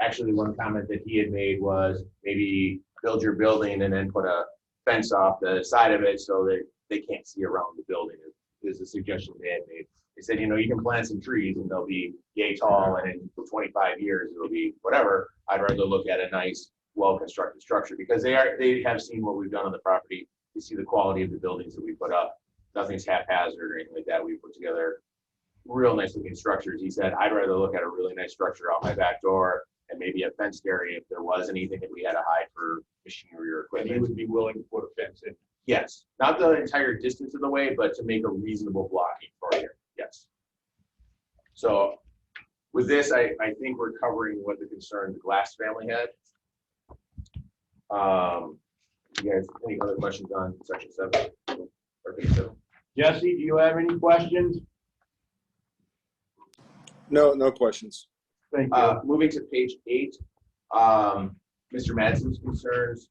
Actually, one comment that he had made was maybe build your building and then put a fence off the side of it so that they can't see around the building, is a suggestion they had made. They said, you know, you can plant some trees and they'll be yay tall, and in 25 years, it'll be whatever. I'd rather look at a nice, well-constructed structure, because they have seen what we've done on the property. You see the quality of the buildings that we put up. Nothing's haphazard or anything like that. We put together real nice looking structures. He said, I'd rather look at a really nice structure out my back door and maybe a fenced area if there was anything that we had to hide for machinery or And equipment. you would be willing to put a fence in. Yes, not the entire distance of the way, but to make a reasonable blocking for you. Yes. So with this, I think we're covering what the concern the Glass family had. You guys, any other questions on section 7? Or page 7? Jesse, do you have any questions? No questions. Thank you. Moving to page 8, Mr. Madsen's concerns.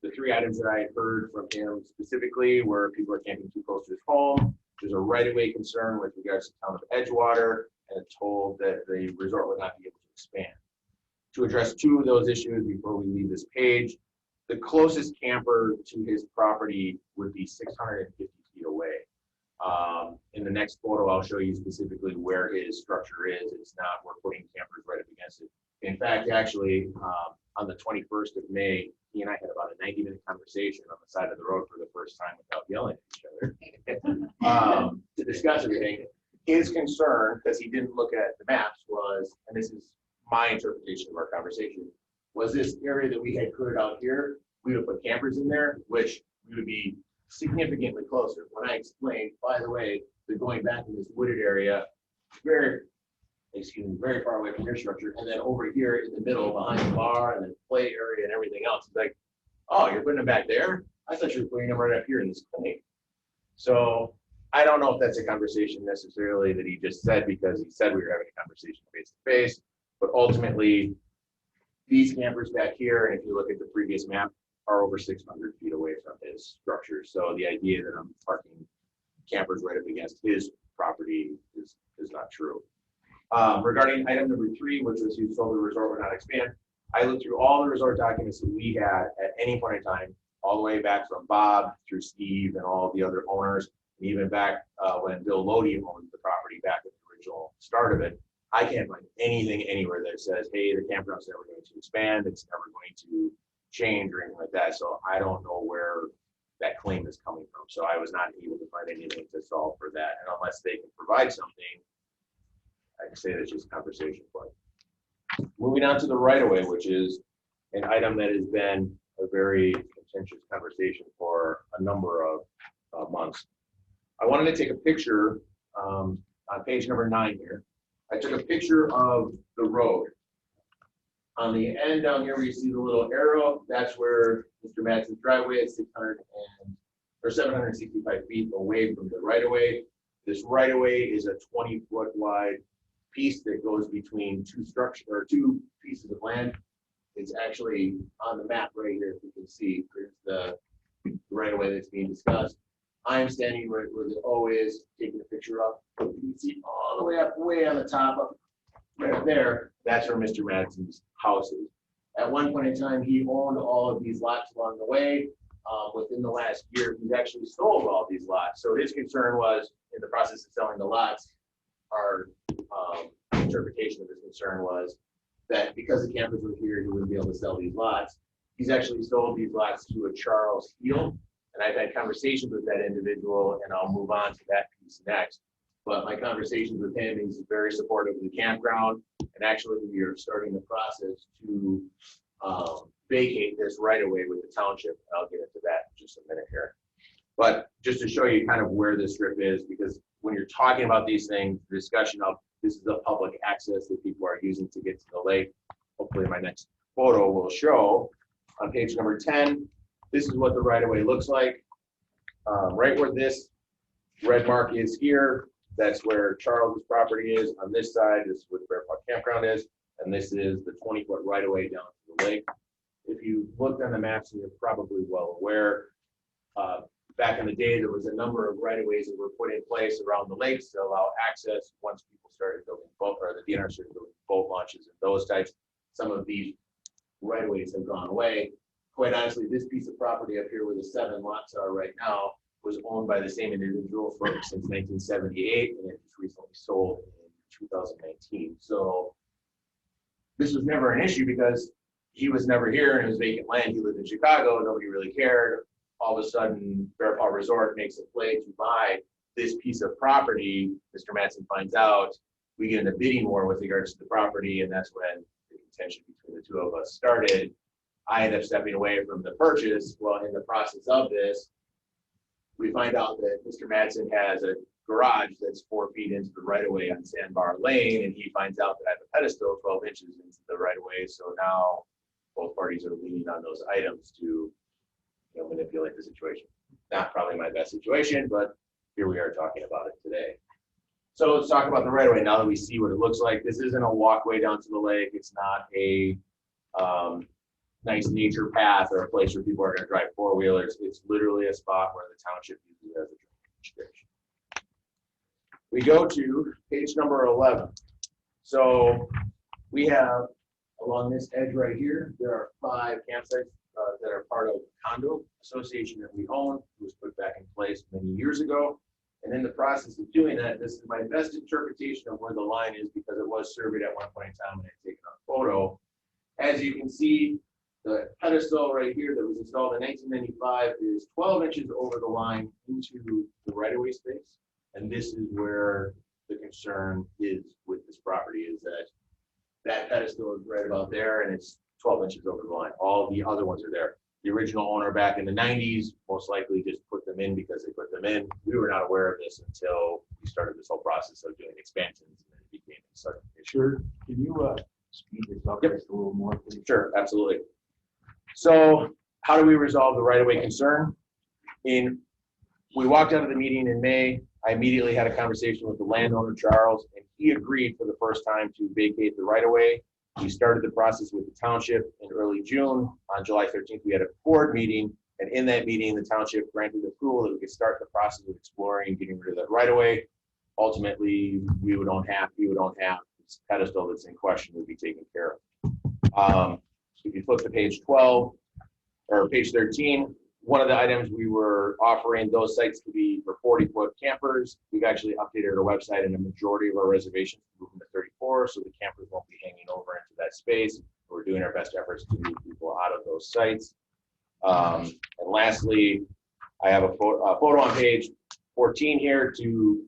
The 3 items that I heard from him specifically were people are camping too close to his home. There's a right-of-way concern with regards to the town of Edgewater, and told that the resort would not be able to expand. To address 2 of those issues before we leave this page, the closest camper to his property would be 650 feet away. In the next photo, I'll show you specifically where his structure is. It's not, we're putting campers right up against it. In fact, actually, on the 21st of May, he and I had about a 90-minute conversation on the side of the road for the first time without yelling at each other to discuss everything. His concern, because he didn't look at the maps, was, and this is my interpretation of our conversation, was this area that we had cleared out here, we would put campers in there, which we would be significantly closer. When I explained, by the way, that going back in this wooded area, very far away from your structure, and then over here in the middle behind the bar and the play area and everything else, it's like, oh, you're putting them back there? I thought you were putting them right up here in this clinic. So I don't know if that's a conversation necessarily that he just said because he said we were having a conversation face to face, but ultimately these campers back here, and if you look at the previous map, are over 600 feet away from his structure. So the idea that I'm parking campers right up against his property is not true. Regarding item number 3, which was you told the resort would not expand, I looked through all the resort documents that we had at any point in time, all the way back from Bob through Steve and all the other owners, and even back when Bill Lodi owned the property back at the original start of it. I can't find anything anywhere that says, hey, the campground's never going to expand, it's never going to change or anything like that. So I don't know where that claim is coming from. So I was not able to find anything to solve for that. And unless they can provide something, I can say that's just conversation point. Moving on to the right-of-way, which is an item that has been a very contentious conversation for a number of months. I wanted to take a picture on page number 9 here. I took a picture of the road. On the end down here where you see the little arrow, that's where Mr. Madsen's driveway is 765 feet away from the right-of-way. This right-of-way is a 20-foot wide piece that goes between 2 pieces of land. It's actually on the map right here. If you can see, there's the right-of-way that's being discussed. I'm standing right where the O is, taking a picture up. You can see all the way up, way on the top, up right up there. That's where Mr. Madsen's house is. At one point in time, he owned all of these lots along the way. Within the last year, he's actually sold all of these lots. So his concern was, in the process of selling the lots, our interpretation of his concern was that because the campers were here, he wouldn't be able to sell these lots. He's actually sold these lots to a Charles Heal, and I've had conversations with that individual, and I'll move on to that piece next. But my conversations with him, he's very supportive of the campground, and actually we are starting the process to vacate this right away with the township. I'll get into that in just a minute here. But just to show you kind of where this strip is, because when you're talking about these things, the discussion of this is the public access that people are using to get to the lake. Hopefully my next photo will show on page number 10, this is what the right-of-way looks like. Right where this red mark is here, that's where Charles's property is. On this side, this is where the Bear Park Campground is, and this is the 20-foot right-of-way down to the lake. If you looked on the maps, and you're probably well aware, back in the day, there was a number of right-of-ways that were put in place around the lakes to allow access once people started building boat, or the DNR started building boat launches and those types. some of these right-of-ways have gone away. Quite honestly, this piece of property up here where the 7 lots are right now was owned by the same individual since 1978, and it just recently sold in 2019. So this was never an issue because he was never here and it was vacant land. He lived in Chicago. Nobody really cared. All of a sudden, Bear Paw Resort makes a play to buy this piece of property. Mr. Mattson finds out. We get in a bidding war with regards to the property, and that's when the contention between the two of us started. I end up stepping away from the purchase. Well, in the process of this, we find out that Mr. Mattson has a garage that's 4 feet into the right of way on Sandbar Lane, and he finds out that I have a pedestal 12 inches into the right of way. So now both parties are leaning on those items to, manipulate the situation. Not probably my best situation, but here we are talking about it today. So let's talk about the right of way now that we see what it looks like. This isn't a walkway down to the lake. It's not a nice nature path or a place where people are going to drive 4-wheelers. It's literally a spot where the township uses it as a drainage ditch. We go to page number 11. So we have along this edge right here, there are 5 campsites that are part of a condo association that we own. It was put back in place many years ago. And in the process of doing that, this is my best interpretation of where the line is because it was surveyed at one point in time and I taken a photo. As you can see, the pedestal right here that was installed in 1995 is 12 inches over the line into the right-of-way space. And this is where the concern is with this property is that pedestal is right about there and it's 12 inches over the line. All the other ones are there. The original owner back in the 90s most likely just put them in because they put them in. We were not aware of this until we started this whole process of doing expansions and then it became a sudden issue. Sure. Can you speed this up just a little more, please? Sure, absolutely. So how do we resolve the right-of-way concern? We walked out of the meeting in May. I immediately had a conversation with the landowner, Charles, and he agreed for the first time to vacate the right-of-way. We started the process with the township in early June. On July 13th, we had a board meeting, and in that meeting, the township granted approval that we could start the process of exploring and getting rid of that right-of-way. Ultimately, we would own half, he would own half. This pedestal that's in question would be taken care of. If you flip to page 12 or page 13, one of the items we were offering those sites to be for 40-foot campers. We've actually updated our website and a majority of our reservations move them to 34, so the campers won't be hanging over into that space. We're doing our best efforts to move people out of those sites. And lastly, I have a photo on page 14 here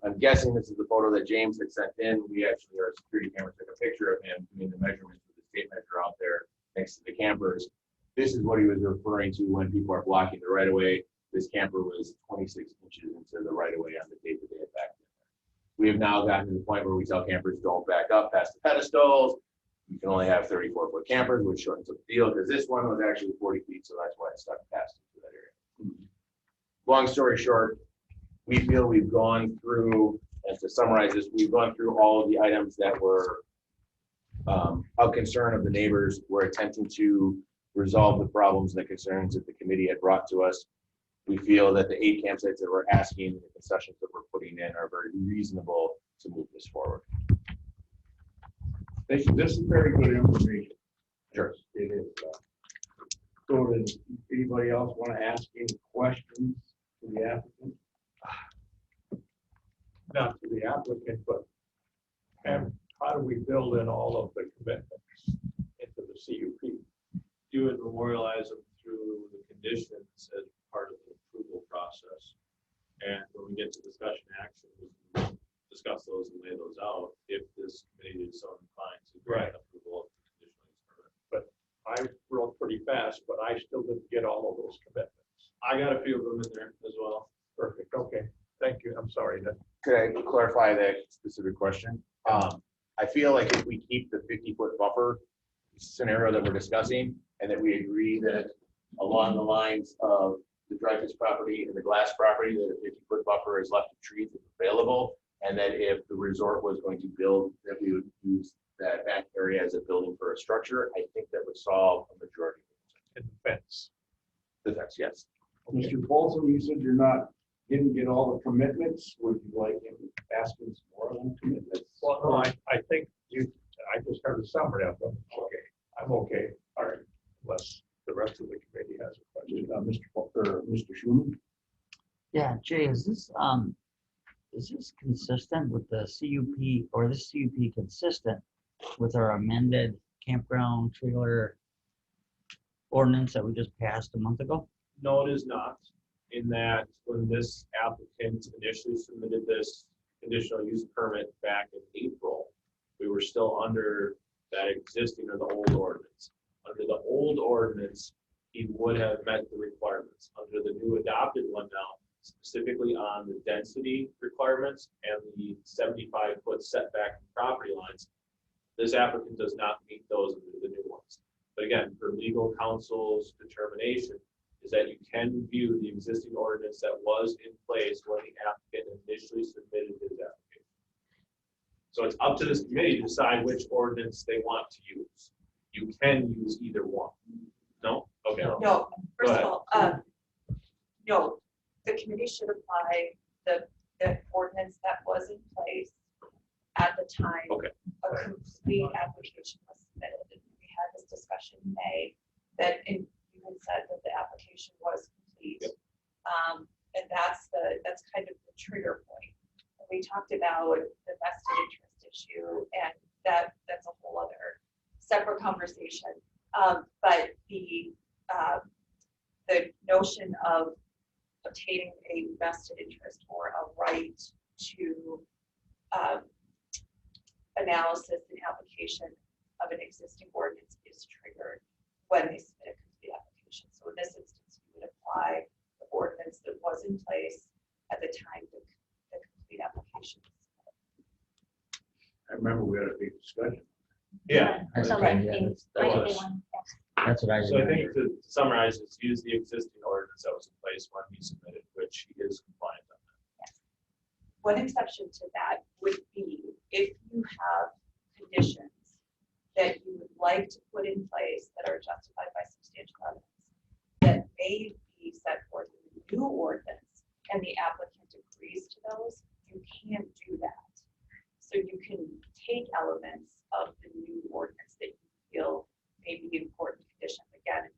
I'm guessing this is the photo that James had sent in. Our security camera took a picture of him doing the measurements with the tape measure out there next to the campers. This is what he was referring to when people are blocking the right of way. This camper was 26 inches into the right of way on the date that they had backed in. We have now gotten to the point where we tell campers don't back up past the pedestals. You can only have 34-foot campers, which shortens up the deal because this one was actually 40 feet, so that's why it stuck past into that area. Long story short, we feel we've gone through, and to summarize this, we've gone through all of the items that were of concern of the neighbors. We're attempting to resolve the problems and the concerns that the committee had brought to us. We feel that the 8 campsites that we're asking, the concessions that we're putting in are very reasonable to move this forward. This is very good information. Sure. It is. So does anybody else want to ask any questions to the applicant? Not to the applicant, but how do we build in all of the commitments into the CUP? You would memorialize them through the conditions as part of the approval process. And when we get to discussion action, we can discuss those and lay those out if this committee is so inclined to grant approval of the conditional use permit. But I wrote pretty fast, but I still didn't get all of those commitments. I got a few of them in there as well. Perfect, okay. Thank you, I'm sorry. Could I clarify that specific question? I feel like if we keep the 50-foot buffer scenario that we're discussing, and that we agree that along the lines of the Dreyfus property and the Glass property, that a 50-foot buffer is left of trees if available, and that if the resort was going to build, that we would use that back area as a building for a structure, I think that would solve a majority of the fence. The fence, yes. Mr. Folsom, you said didn't get all the commitments. Would you like him asking some more on commitments? Well, no, I think I just heard a summary of them. Okay. I I'm okay, all right, unless the rest of the committee has a question. Mr. Schuman? Yeah, Jay, is this consistent with the CUP, or this CUP consistent with our amended campground trailer ordinance that we just passed a month ago? No, it is not, in that when this applicant initially submitted this conditional use permit back in April, we were still under that existing or the old ordinance. Under the old ordinance, he would have met the requirements. Under the new adopted one now, specifically on the density requirements and the 75-foot setback from property lines, this applicant does not meet those under the new ones. But again, for legal counsel's determination is that you can view the existing ordinance that was in place when the applicant initially submitted his application. So it's up to this committee to decide which ordinance they want to use. You can use either one. No? Okay. No, first ahead. of all, no, the committee should apply the ordinance that was in place at the time Okay. a complete application was submitted. And we had this discussion in May that you had said that the application was complete. Yep. And that's kind of the trigger point. We talked about the vested interest issue, and that's a whole other separate conversation. But the notion of obtaining a vested interest or a right to analysis and application of an existing ordinance is triggered when they submit a complete application. So in this instance, you would apply the ordinance that was in place at the time the complete application was submitted. I remember we had a big discussion. Yeah. So Okay, like, yeah, in- that like was- one, yes. That's what I So I remember. think to summarize, is use the existing ordinance that was in place when he submitted, which he is compliant on that. One exception to that would be if you have conditions that you would like to put in place that are justified by substantial evidence that may be set forth in the new ordinance and the applicant agrees to those, you can do that. So you can take elements of the new ordinance that you feel may be important conditions, again, if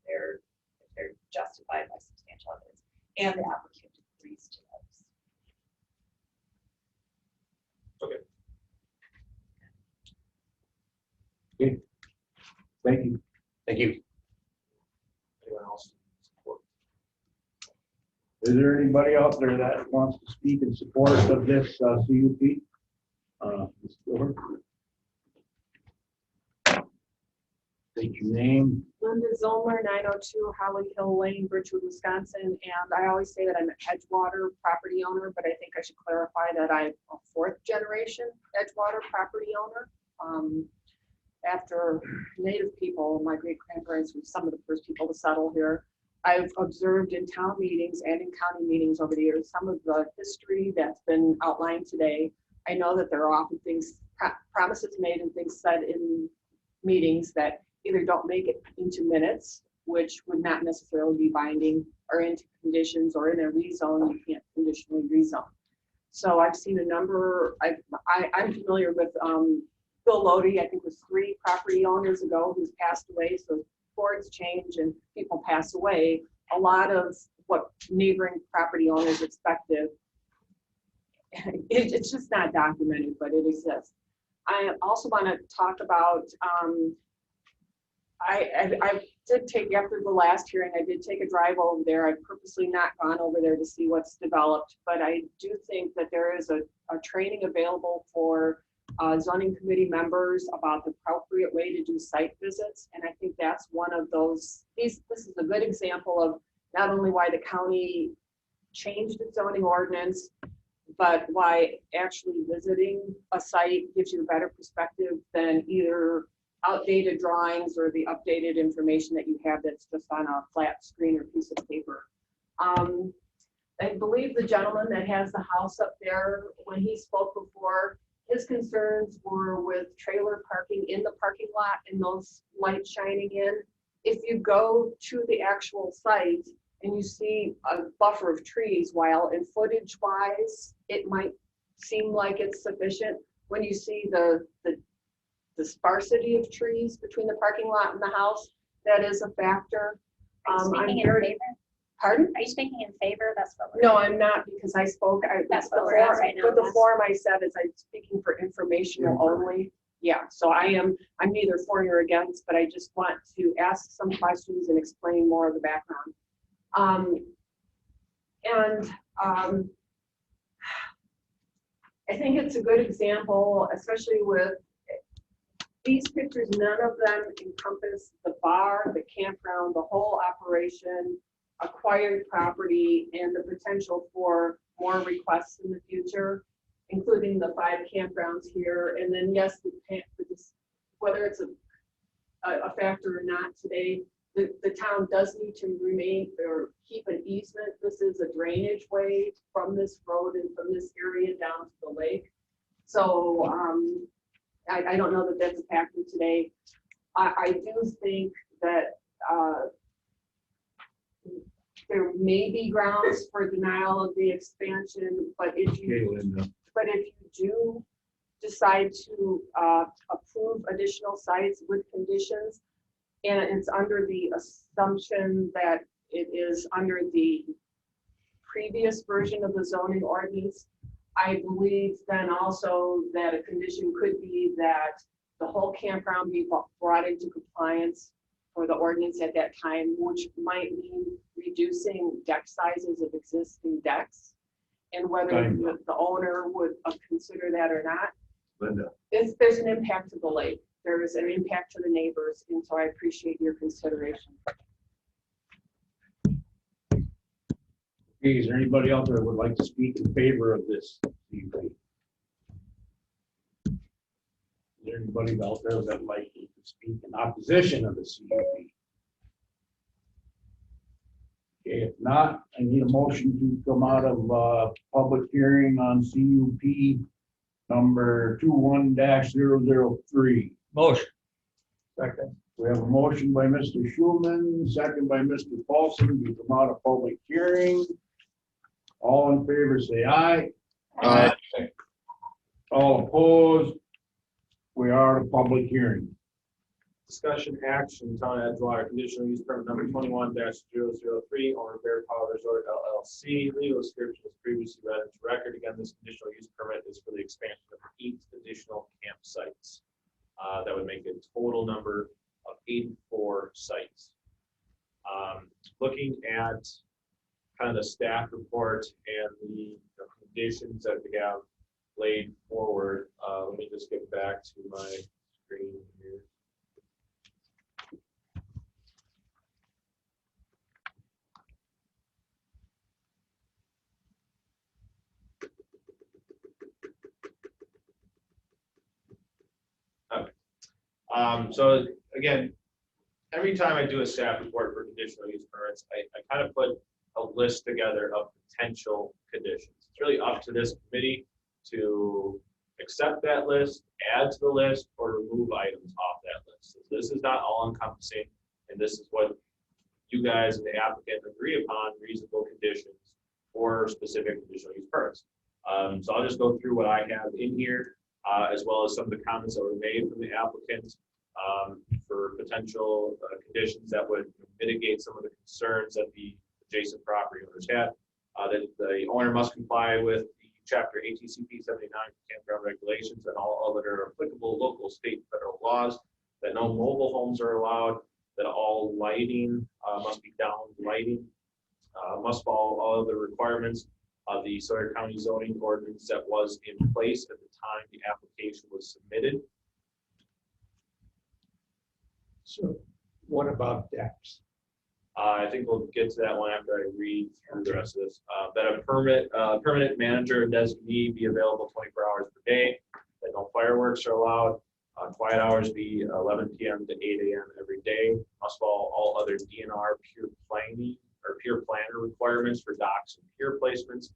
they're justified by substantial evidence, and the applicant agrees to those. Thank you. Thank you. Anyone else? Support? Is there anybody out there that wants to speak in support of this CUP? Ms. Gilbert? State your name. Linda Zolmer, 902 Holly Hill Lane, Birchwood, Wisconsin. And I always say that I'm an Edgewater property owner, but I think I should clarify that I'm a fourth generation Edgewater property owner. After Native people, my great grandparents were some of the first people to settle here. I've observed in town meetings and in county meetings over the years, some of the history that's been outlined today. I know that there are often things, promises made and things said in meetings that either don't make it into minutes, which would not necessarily be binding, or into conditions, or in a rezone, you can't conditionally rezone. So I've seen a number, I'm familiar with Bill Lodi, I think was 3 property owners ago, who's passed away. So boards change and people pass away. A lot of what neighboring property owners expected, it's just not documented, but it exists. I also want to talk about, I did take, after the last hearing, I did take a drive over there. I've purposely not gone over there to see what's developed, but I do think that there is a training available for zoning committee members about the appropriate way to do site visits. And I think that's one of those, this is a good example of not only why the county changed its zoning ordinance, but why actually visiting a site gives you a better perspective than either outdated drawings or the updated information that you have that's just on a flat screen or piece of paper. I believe the gentleman that has the house up there, when he spoke before, his concerns were with trailer parking in the parking lot and those lights shining in. If you go to the actual site and you see a buffer of trees, while in footage wise, it might seem like it's sufficient, when you see the the sparsity of trees between the parking lot and the house, that is a factor. Are you I'm speaking in very- favor? Pardon? Are you speaking in favor? That's what we're. No, I'm not, because I spoke, That's the what we're at form- right now, But the yes. form I said is I'm speaking for informational only. Yeah, so I'm neither for nor against, but I just want to ask some questions and explain more of the background. I think it's a good example, especially with these pictures, none of them encompass the bar, the campground, the whole operation, acquired property, and the potential for more requests in the future, including the 5 campgrounds here. And then, yes, whether it's a factor or not today, the town does need to remain or keep an easement. This is a drainage way from this road and from this area down to the lake. So I don't know that that's a factor today. I do think that there may be grounds for denial of the expansion, but if you do decide to approve additional sites with conditions, and it's under the assumption that it is under the previous version of the zoning ordinance, I believe then also that a condition could be that the whole campground be brought into compliance for the ordinance at that time, which might mean reducing deck sizes of existing decks. And whether the owner would consider that or not, Linda. there's an impact to the lake. There is an impact to the neighbors, and so I appreciate your consideration. Okay, is there anybody out there that would like to speak in favor of this CUP? Is there anybody out there that would like to speak in opposition of the CUP? Okay, if not, I need a motion to come out of public hearing on CUP number 21-003. Motion. Second. We have a motion by Mr. Schulman, second by Mr. Paulson to come out of public hearing. All in favor, say aye. Aye. All opposed? We are at a public hearing. Discussion action, Town of Edgewater, conditional use permit number 21-003, owner Bear Paw Resort LLC. Legal description is previously read into record. Again, this conditional use permit is for the expansion of 8 additional campsites. That would make a total number of 84 sites. Looking at kind of the staff report and the conditions that we have laid forward, let me just get back to my screen here. Okay. So again, every time I do a staff report for conditional use permits, I kind of put a list together of potential conditions. It's really up to this committee to accept that list, add to the list, or remove items off that list. So this is not all encompassing, and this is what you guys and the applicant agree upon reasonable conditions for specific conditional use permits. So I'll just go through what I have in here, as well as some of the comments that were made from the applicant for potential conditions that would mitigate some of the concerns that the adjacent property owners had. That the owner must comply with the Chapter ATCP 79 campground regulations and all other applicable local, state, federal laws. That no mobile homes are allowed. That all lighting must be down lighting. Must follow all of the requirements of the Sawyer County zoning ordinance that was in place at the time the application was submitted. So what about decks? I think we'll get to that one after I read through the rest of this. That a permanent manager and designee be available 24 hours per day. That no fireworks are allowed. Quiet hours be 11 p.m. to 8 a.m. every day. Must follow all other DNR pure planner requirements for docks and pier placements.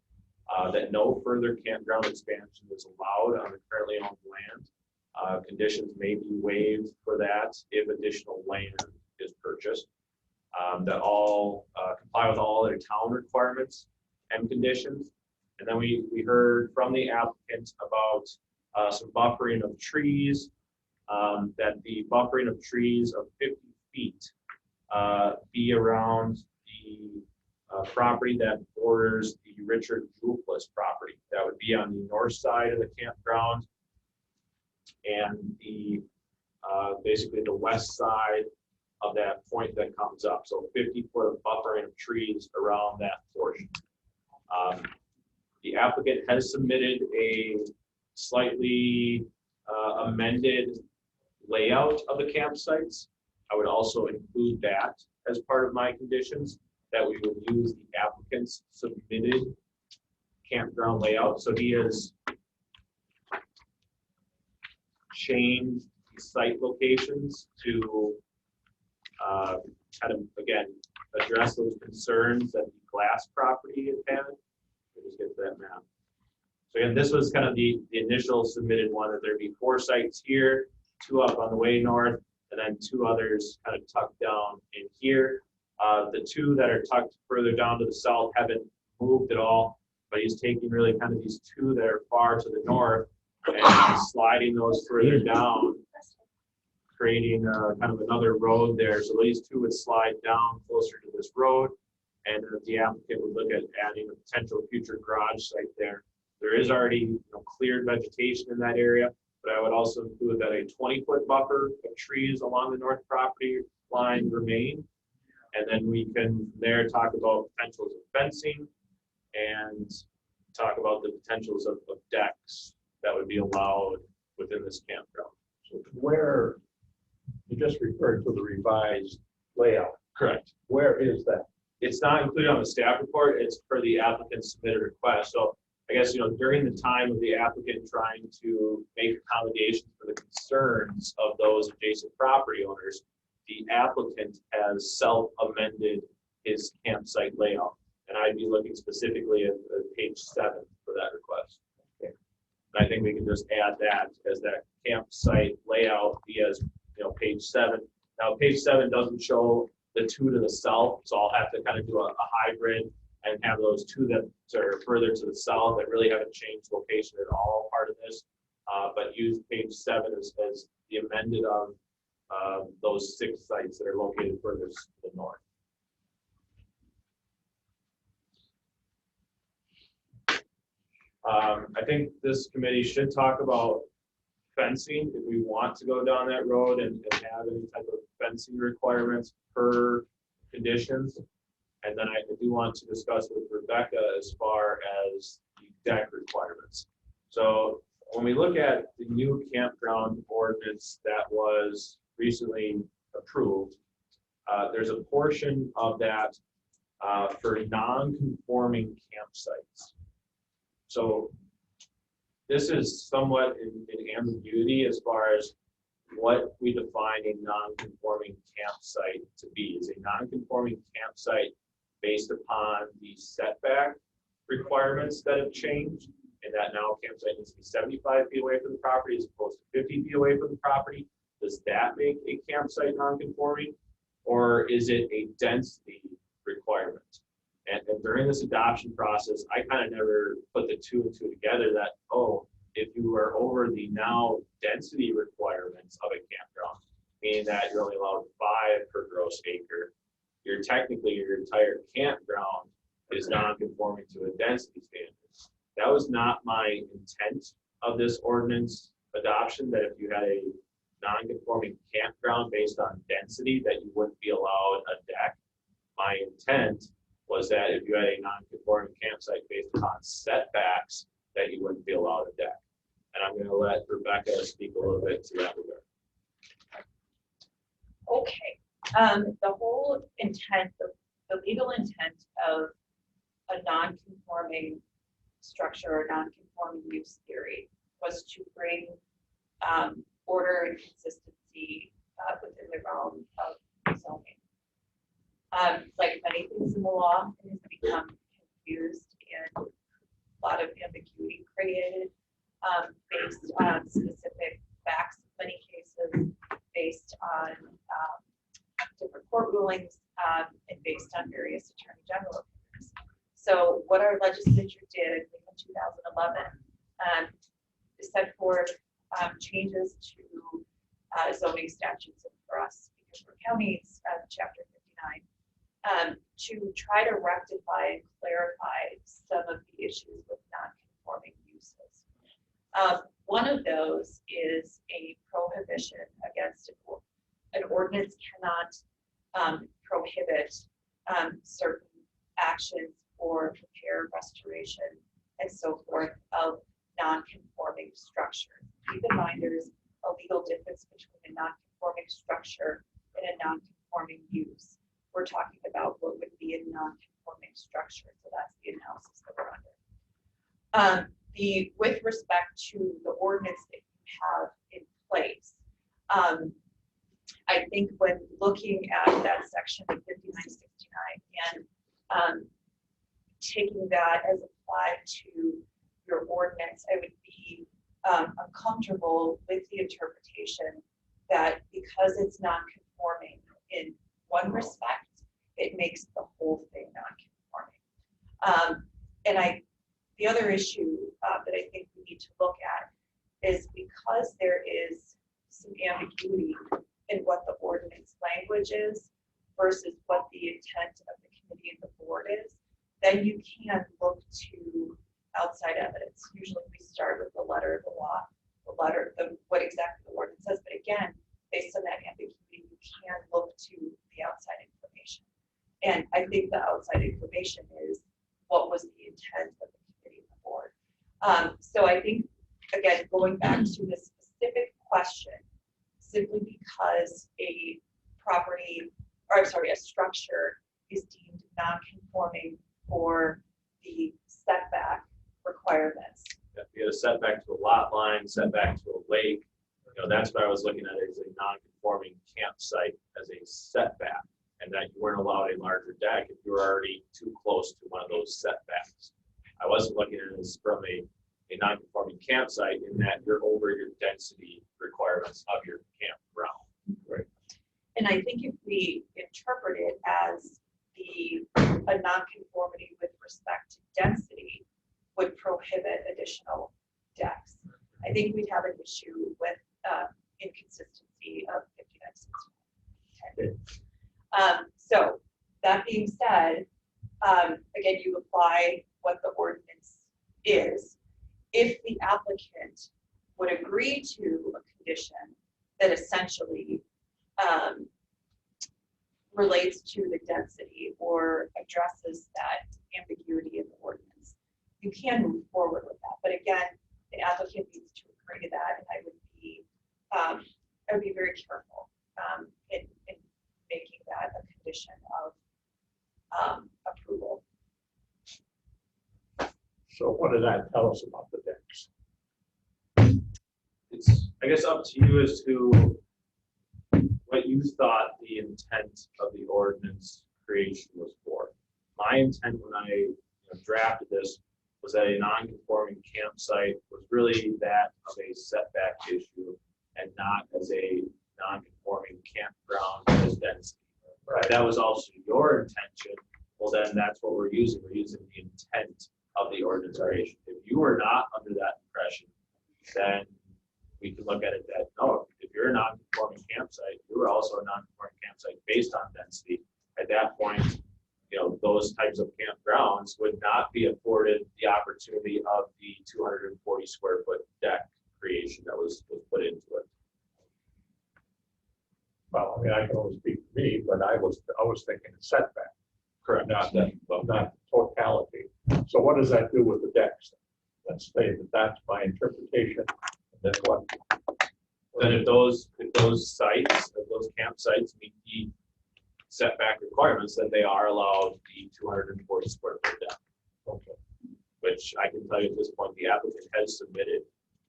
That no further campground expansion is allowed on the currently owned land. Conditions may be waived for that if additional land is purchased. That all comply with all other town requirements and conditions. And then we heard from the applicant about some buffering of trees that the buffering of trees of 50 feet be around the property that borders the Richard Juleplus property. That would be on the north side of the campground and the basically the west side of that point that comes up. So 50-foot of buffering of trees around that portion. The applicant has submitted a slightly amended layout of the campsites. I would also include that as part of my conditions, that we would use the applicant's submitted campground layout. So he has changed the site locations to kind of, again, address those concerns that the Glass property had. Let me just get to that map. So again, this was kind of the initial submitted one, that there'd be 4 sites here, 2 up on the way north, and then 2 others kind of tucked down in here. The 2 that are tucked further down to the south haven't moved at all, but he's taking really kind of these 2 that are far to the north and sliding those further down, creating kind of another road there. So these 2 would slide down closer to this road, and the applicant would look at adding a potential future garage site there. There is already cleared vegetation in that area, but I would also include that a 20-foot buffer of trees along the north property line remain. And then we can there talk about potentials of fencing and talk about the potentials of decks that would be allowed within this campground. So where, you just referred to the revised layout. Correct. Where is that? It's not included on the staff report. It's per the applicant's submitted request. So I guess, during the time of the applicant trying to make accommodations for the concerns of those adjacent property owners, the applicant has self-amended his campsite layout. And I'd be looking specifically at page 7 for that request. Okay. And I think we can just add that as that campsite layout be as, page 7. Now, page 7 doesn't show the 2 to the south, so I'll have to kind of do a hybrid and have those 2 that are further to the south that really haven't changed location at all part of this, but use page 7 as the amended of those 6 sites that are located furthest to the north. I think this committee should talk about fencing if we want to go down that road and have any type of fencing requirements per conditions. And then I do want to discuss with Rebecca as far as the deck requirements. So when we look at the new campground ordinance that was recently approved, there's a portion of that for non-conforming campsites. So this is somewhat in ambiguity as far as what we define a non-conforming campsite to be. Is a non-conforming campsite based upon the setback requirements that have changed, and that now campsite needs to be 75 feet away from the property as opposed to 50 feet away from the property? Does that make a campsite non-conforming, or is it a density requirement? And during this adoption process, I kind of never put the 2 and 2 together that, oh, if you are over the now density requirements of a campground, meaning that you're only allowed 5 per gross acre, you're technically, your entire campground is non-conforming to a density standard. That was not my intent of this ordinance adoption, that if you had a non-conforming campground based on density, that you wouldn't be allowed a deck. My intent was that if you had a non-conforming campsite based upon setbacks, that you wouldn't be allowed a deck. And I'm going to let Rebecca speak a little bit to that regard. Okay. The whole intent, the legal intent of a non-conforming structure or non-conforming use theory was to bring order and consistency within the realm of zoning. Like many things in the law, it has become confused and a lot of ambiguity created based on specific facts in many cases, based on different court rulings, and based on various attorney general opinions. So what our legislature did in 2011 is set forth changes to zoning statutes and for us, because we're counties, chapter 59, to try to rectify and clarify some of the issues with non-conforming uses. One of those is a prohibition against an ordinance cannot prohibit certain actions or repair, restoration, and so forth of non-conforming structures. Keep in mind there's a legal difference between a non-conforming structure and a non-conforming use. We're talking about what would be a non-conforming structure, so that's the analysis that we're under. With respect to the ordinance that you have in place, I think when looking at that section of 5969 and taking that as applied to your ordinance, I would be uncomfortable with the interpretation that because it's non-conforming in one respect, it makes the whole thing non-conforming. The other issue that I think we need to look at is because there is some ambiguity in what the ordinance language is versus what the intent of the committee and the board is, then you can look to outside evidence. Usually we start with the letter of the law, what exactly the ordinance says, but again, based on that ambiguity, you can look to the outside information. And I think the outside information is what was the intent of the committee and the board. So I think, again, going back to the specific question, simply because a structure is deemed non-conforming for the setback requirements. If you get a setback to a lot line, setback to a lake, that's what I was looking at as a non-conforming campsite as a setback, and that you weren't allowed a larger deck if you were already too close to one of those setbacks. I wasn't looking at it as from a non-conforming campsite in that you're over your density requirements of your campground. Right. And I think if we interpret it as a non-conformity with respect to density would prohibit additional decks, I think we'd have an issue with inconsistency of 5969. So that being said, again, you apply what the ordinance is. If the applicant would agree to a condition that essentially relates to the density or addresses that ambiguity in the ordinance, you can move forward with that. But again, the applicant needs to agree to that, and I would be very careful in making that a condition of approval. So what does that tell us about the decks? It's, I guess, up to you as to what you thought the intent of the ordinance creation was for. My intent when I drafted this was that a non-conforming campsite was really that of a setback issue and not as a non-conforming campground as density. Right. That was also your intention. Well, then that's what we're using. We're using the intent of the ordinance creation. If you were not under that impression, then we can look at it that, no, if you're a non-conforming campsite, you were also a non-conforming campsite based on density. At that point, those types of campgrounds would not be afforded the opportunity of the 240 square foot deck creation that was put into it. Well, I mean, I can only speak for me, but I was thinking setback. Correct. Not totality. So what does that do with the decks? Let's say that that's my interpretation. Then what? Then if those sites, if those campsites meet the setback requirements, then they are allowed the 240 square foot deck. Okay. Which I can tell you at this point, the applicant has submitted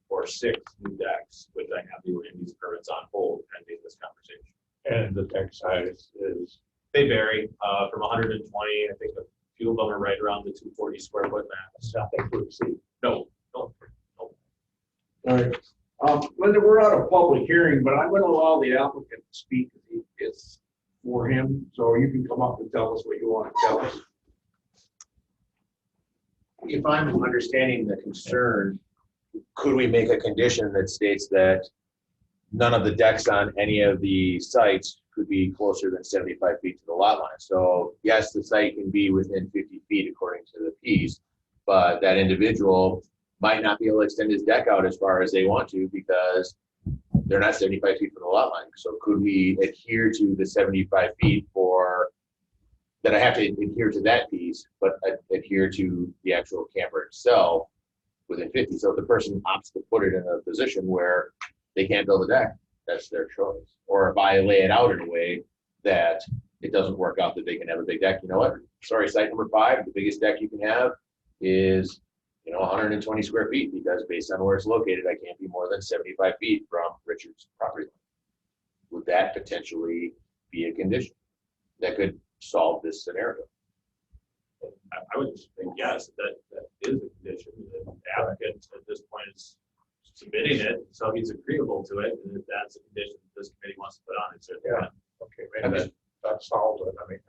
for 6 new decks, which I have the land use permits on hold pending this conversation. And the deck size is? They vary from 120. I think a few of them are right around the 240 square foot max. Nothing to exceed. No. All right. Linda, we're at a public hearing, but I'm going to allow the applicant to speak. It's for him, so you can come up and tell us what you want to tell us. If I'm understanding the concern, could we make a condition that states that none of the decks on any of the sites could be closer than 75 feet to the lot line. So yes, the site can be within 50 feet according to the piece, but that individual might not be able to extend his deck out as far as they want to because they're not 75 feet from the lot line. So could we adhere to the 75 feet for, that I have to adhere to that piece, but adhere to the actual camper itself within 50. So if the person opts to put it in a position where they can't build a deck, that's their choice. Or if I lay it out in a way that it doesn't work out that they can have a big deck, you know what? Sorry, site number 5, the biggest deck you can have is 120 square feet because based on where it's located, I can't be more than 75 feet from Richard's property line. Would that potentially be a condition that could solve this scenario? I would think yes, that is a condition. The applicant at this point is submitting it, so he's agreeable to it, and if that's a condition this committee wants to put on, it's certainly. Yeah. Okay, maybe that solves it. I mean,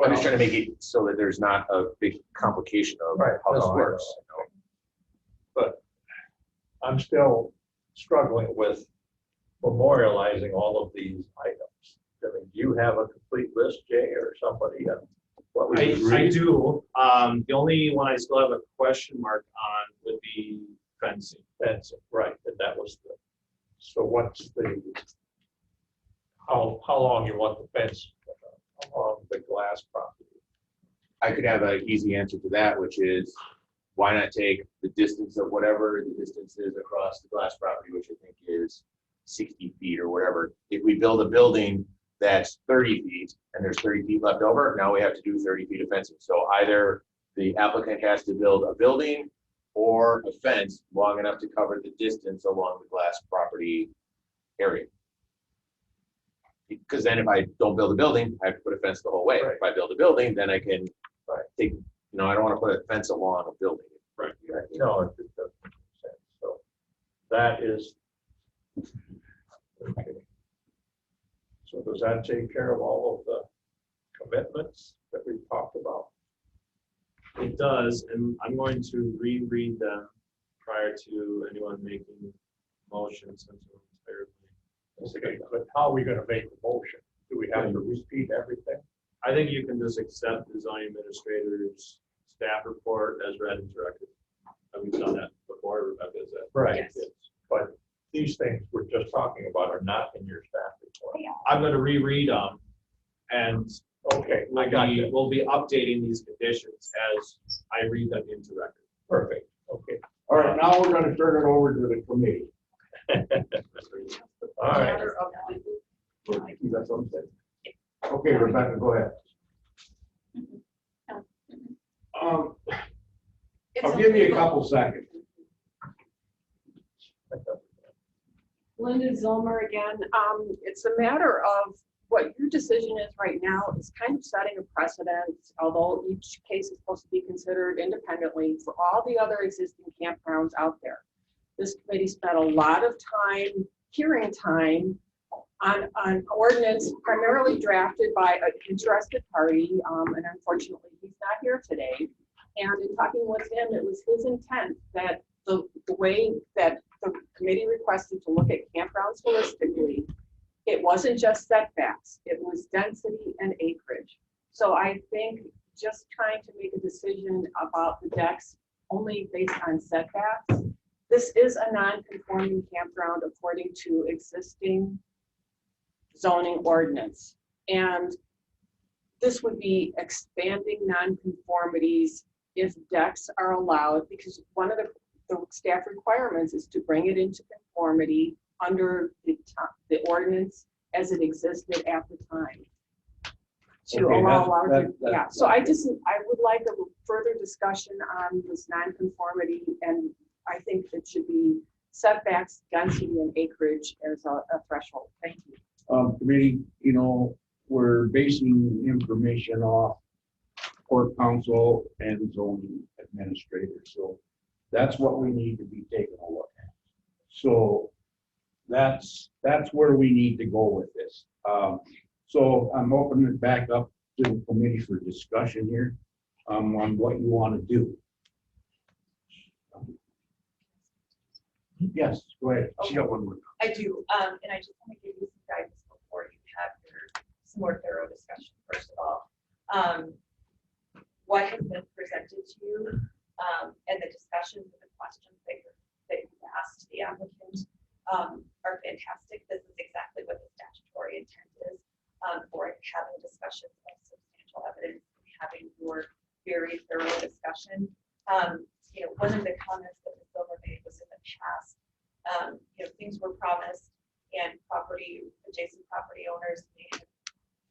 I'm just trying to make it so that there's not a big complication of how this works. But I'm still struggling with memorializing all of these items. I mean, do you have a complete list, Jay, or somebody? What would you I do. The only one I still have a question mark on would be fencing. Fencing, right, and that was the, so what's the, how long you want the fence along the glass property? I could have an easy answer to that, which is why not take the distance of whatever the distance is across the glass property, which I think is 60 feet or whatever. If we build a building that's 30 feet and there's 30 feet left over, now we have to do 30 feet of fencing. So either the applicant has to build a building or a fence long enough to cover the distance along the glass property area. Because then if I don't build a building, I have to put a fence the whole way. Right. If I build a building, then I can take, I don't want to put a fence along a building. Right. No, it just doesn't make sense. So that is, okay. So does that take care of all of the commitments that we've talked about? It does, and I'm going to reread them prior to anyone making motions. Okay, but how are we going to make the motion? Do we have to repeat everything? I think you can just accept the zoning administrator's staff report as read into record. We've done that before, Rebecca, is that? Right. Yes. But these things we're just talking about are not in your staff report. I'm going to reread them, and okay, I got you. We'll be updating these conditions as I read them into record. Perfect. Okay. All right, now we're going to turn it over to the committee. All right. That's what I'm saying. Okay, Rebecca, go ahead. I'll give you a couple seconds. Linda Zilmer again. It's a matter of what your decision is right now is kind of setting a precedent, although each case is supposed to be considered independently for all the other existing campgrounds out there. This committee spent a lot of time, hearing time, on ordinance primarily drafted by an interested party, and unfortunately he's not here today. And in talking with him, it was his intent that the way that the committee requested to look at campgrounds holistically, it wasn't just setbacks, it was density and acreage. So I think just trying to make a decision about the decks only based on setbacks, this is a non-conforming campground according to existing zoning ordinance. And this would be expanding non-conformities if decks are allowed, because one of the staff requirements is to bring it into conformity under the ordinance as it existed at the time. To Okay, allow larger, yeah. So I would like a further discussion on this non-conformity, and I think it should be setbacks, density, and acreage as a threshold. Thank you. Committee, we're basing information off court counsel and zoning administrator. So that's what we need to be taking a look at. So that's where we need to go with this. So I'm opening it back up to the committee for discussion here on what you want to do. Yes, go ahead. She got one more. I do, and I just want to give you some guidance before you have some more thorough discussion, first of all. What has been presented to you, and the discussions and the questions that you've asked the applicant, are fantastic. This is exactly what the statutory intent is, for having discussions of substantial evidence, having your very thorough discussion. One of the comments that Ms. Silver made was in the past, things were promised and adjacent property owners may have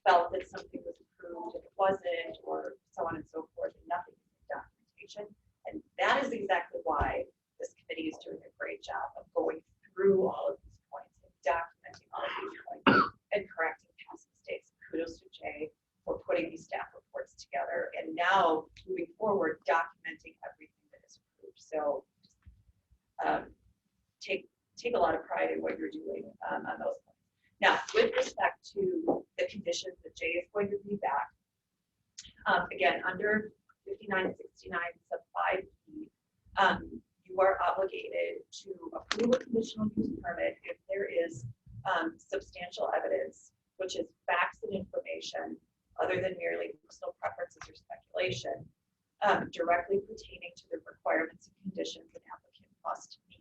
felt that something was approved and it wasn't, or so on and so forth, and nothing is in documentation. And that is exactly why this committee is doing a great job of going through all of these points and documenting all of these points and correcting past mistakes. Kudos to Jay for putting these staff reports together and now moving forward, documenting everything that is approved. So take a lot of pride in what you're doing on those points. Now, with respect to the conditions that Jay is going to read back, again, under 5969 sub 5E, you are obligated to approve a conditional use permit if there is substantial evidence, which is facts and information other than merely personal preferences or speculation, directly pertaining to the requirements and conditions an applicant must meet.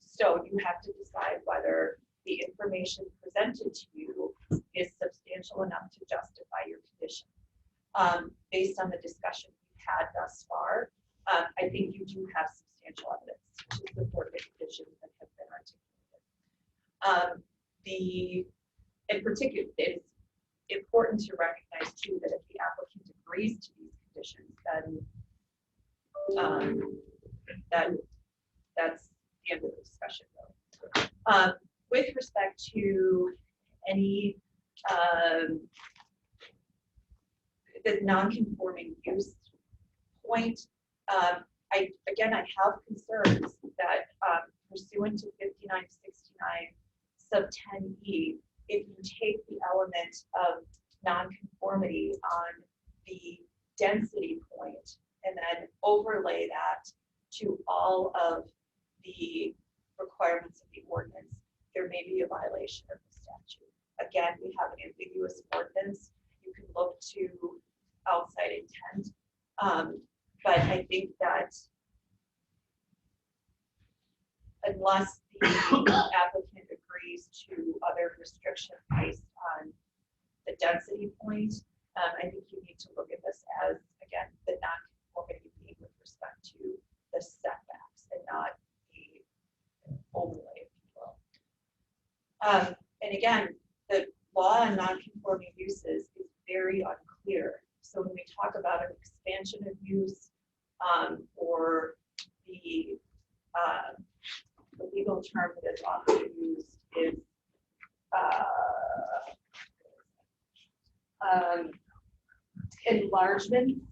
So you have to decide whether the information presented to you is substantial enough to justify your condition. Based on the discussion we've had thus far, I think you do have substantial evidence to support the conditions that have been articulated. In particular, it's important to recognize too that if the applicant agrees to these conditions, then that's the end of the discussion. With respect to any the non-conforming use point, I have concerns that pursuant to 5969 sub 10E, if you take the element of non-conformity on the density point and then overlay that to all of the requirements of the ordinance, there may be a violation of the statute. Again, we have an ambiguous ordinance. You can look to outside intent, but I think that unless the applicant agrees to other restrictions based on the density point, I think you need to look at this as, again, the non-conformity being with respect to the setbacks and not the overlay, if you will. And again, the law on non-conforming uses is very unclear. So when we talk about an expansion of use, or the legal term that is often used is enlargement.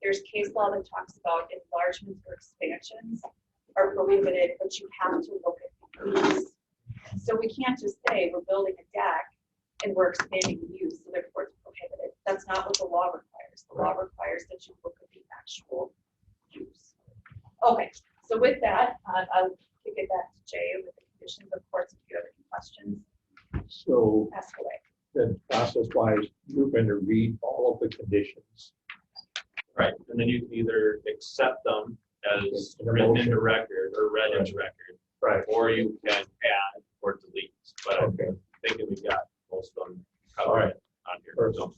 There's case law that talks about enlargements or expansions are prohibited, but you have to look at the use. So we can't just say we're building a deck and we're expanding the use, so therefore it's prohibited. That's not what the law requires. The law requires that you look at the actual use. Okay, so with that, I'll kick it back to Jay with the conditions. Of course, if you have any questions, So ask away. then process-wise, you're going to read all of the conditions. Right, and then you can either accept them as In a written motion. into record or read into record, Right. or you can add or delete. But I'm Okay. thinking we got most of them All covered right. on here. Perfect. So,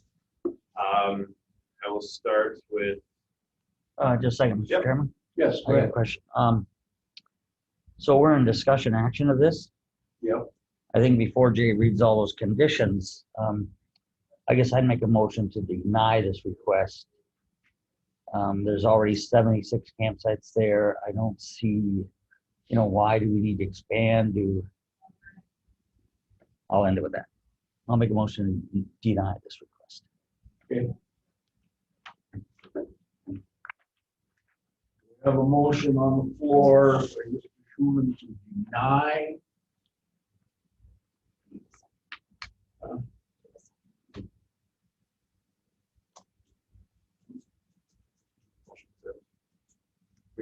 I will start with, Just a second, Mr. Yep. Chairman. Yes, I go got a ahead. question. So we're in discussion action of this. Yep. I think before Jay reads all those conditions, I guess I'd make a motion to deny this request. There's already 76 campsites there. I don't see, why do we need to expand? I'll end it with that. I'll make a motion to deny this request. Okay. We have a motion on the floor for Mr. Schuman to deny.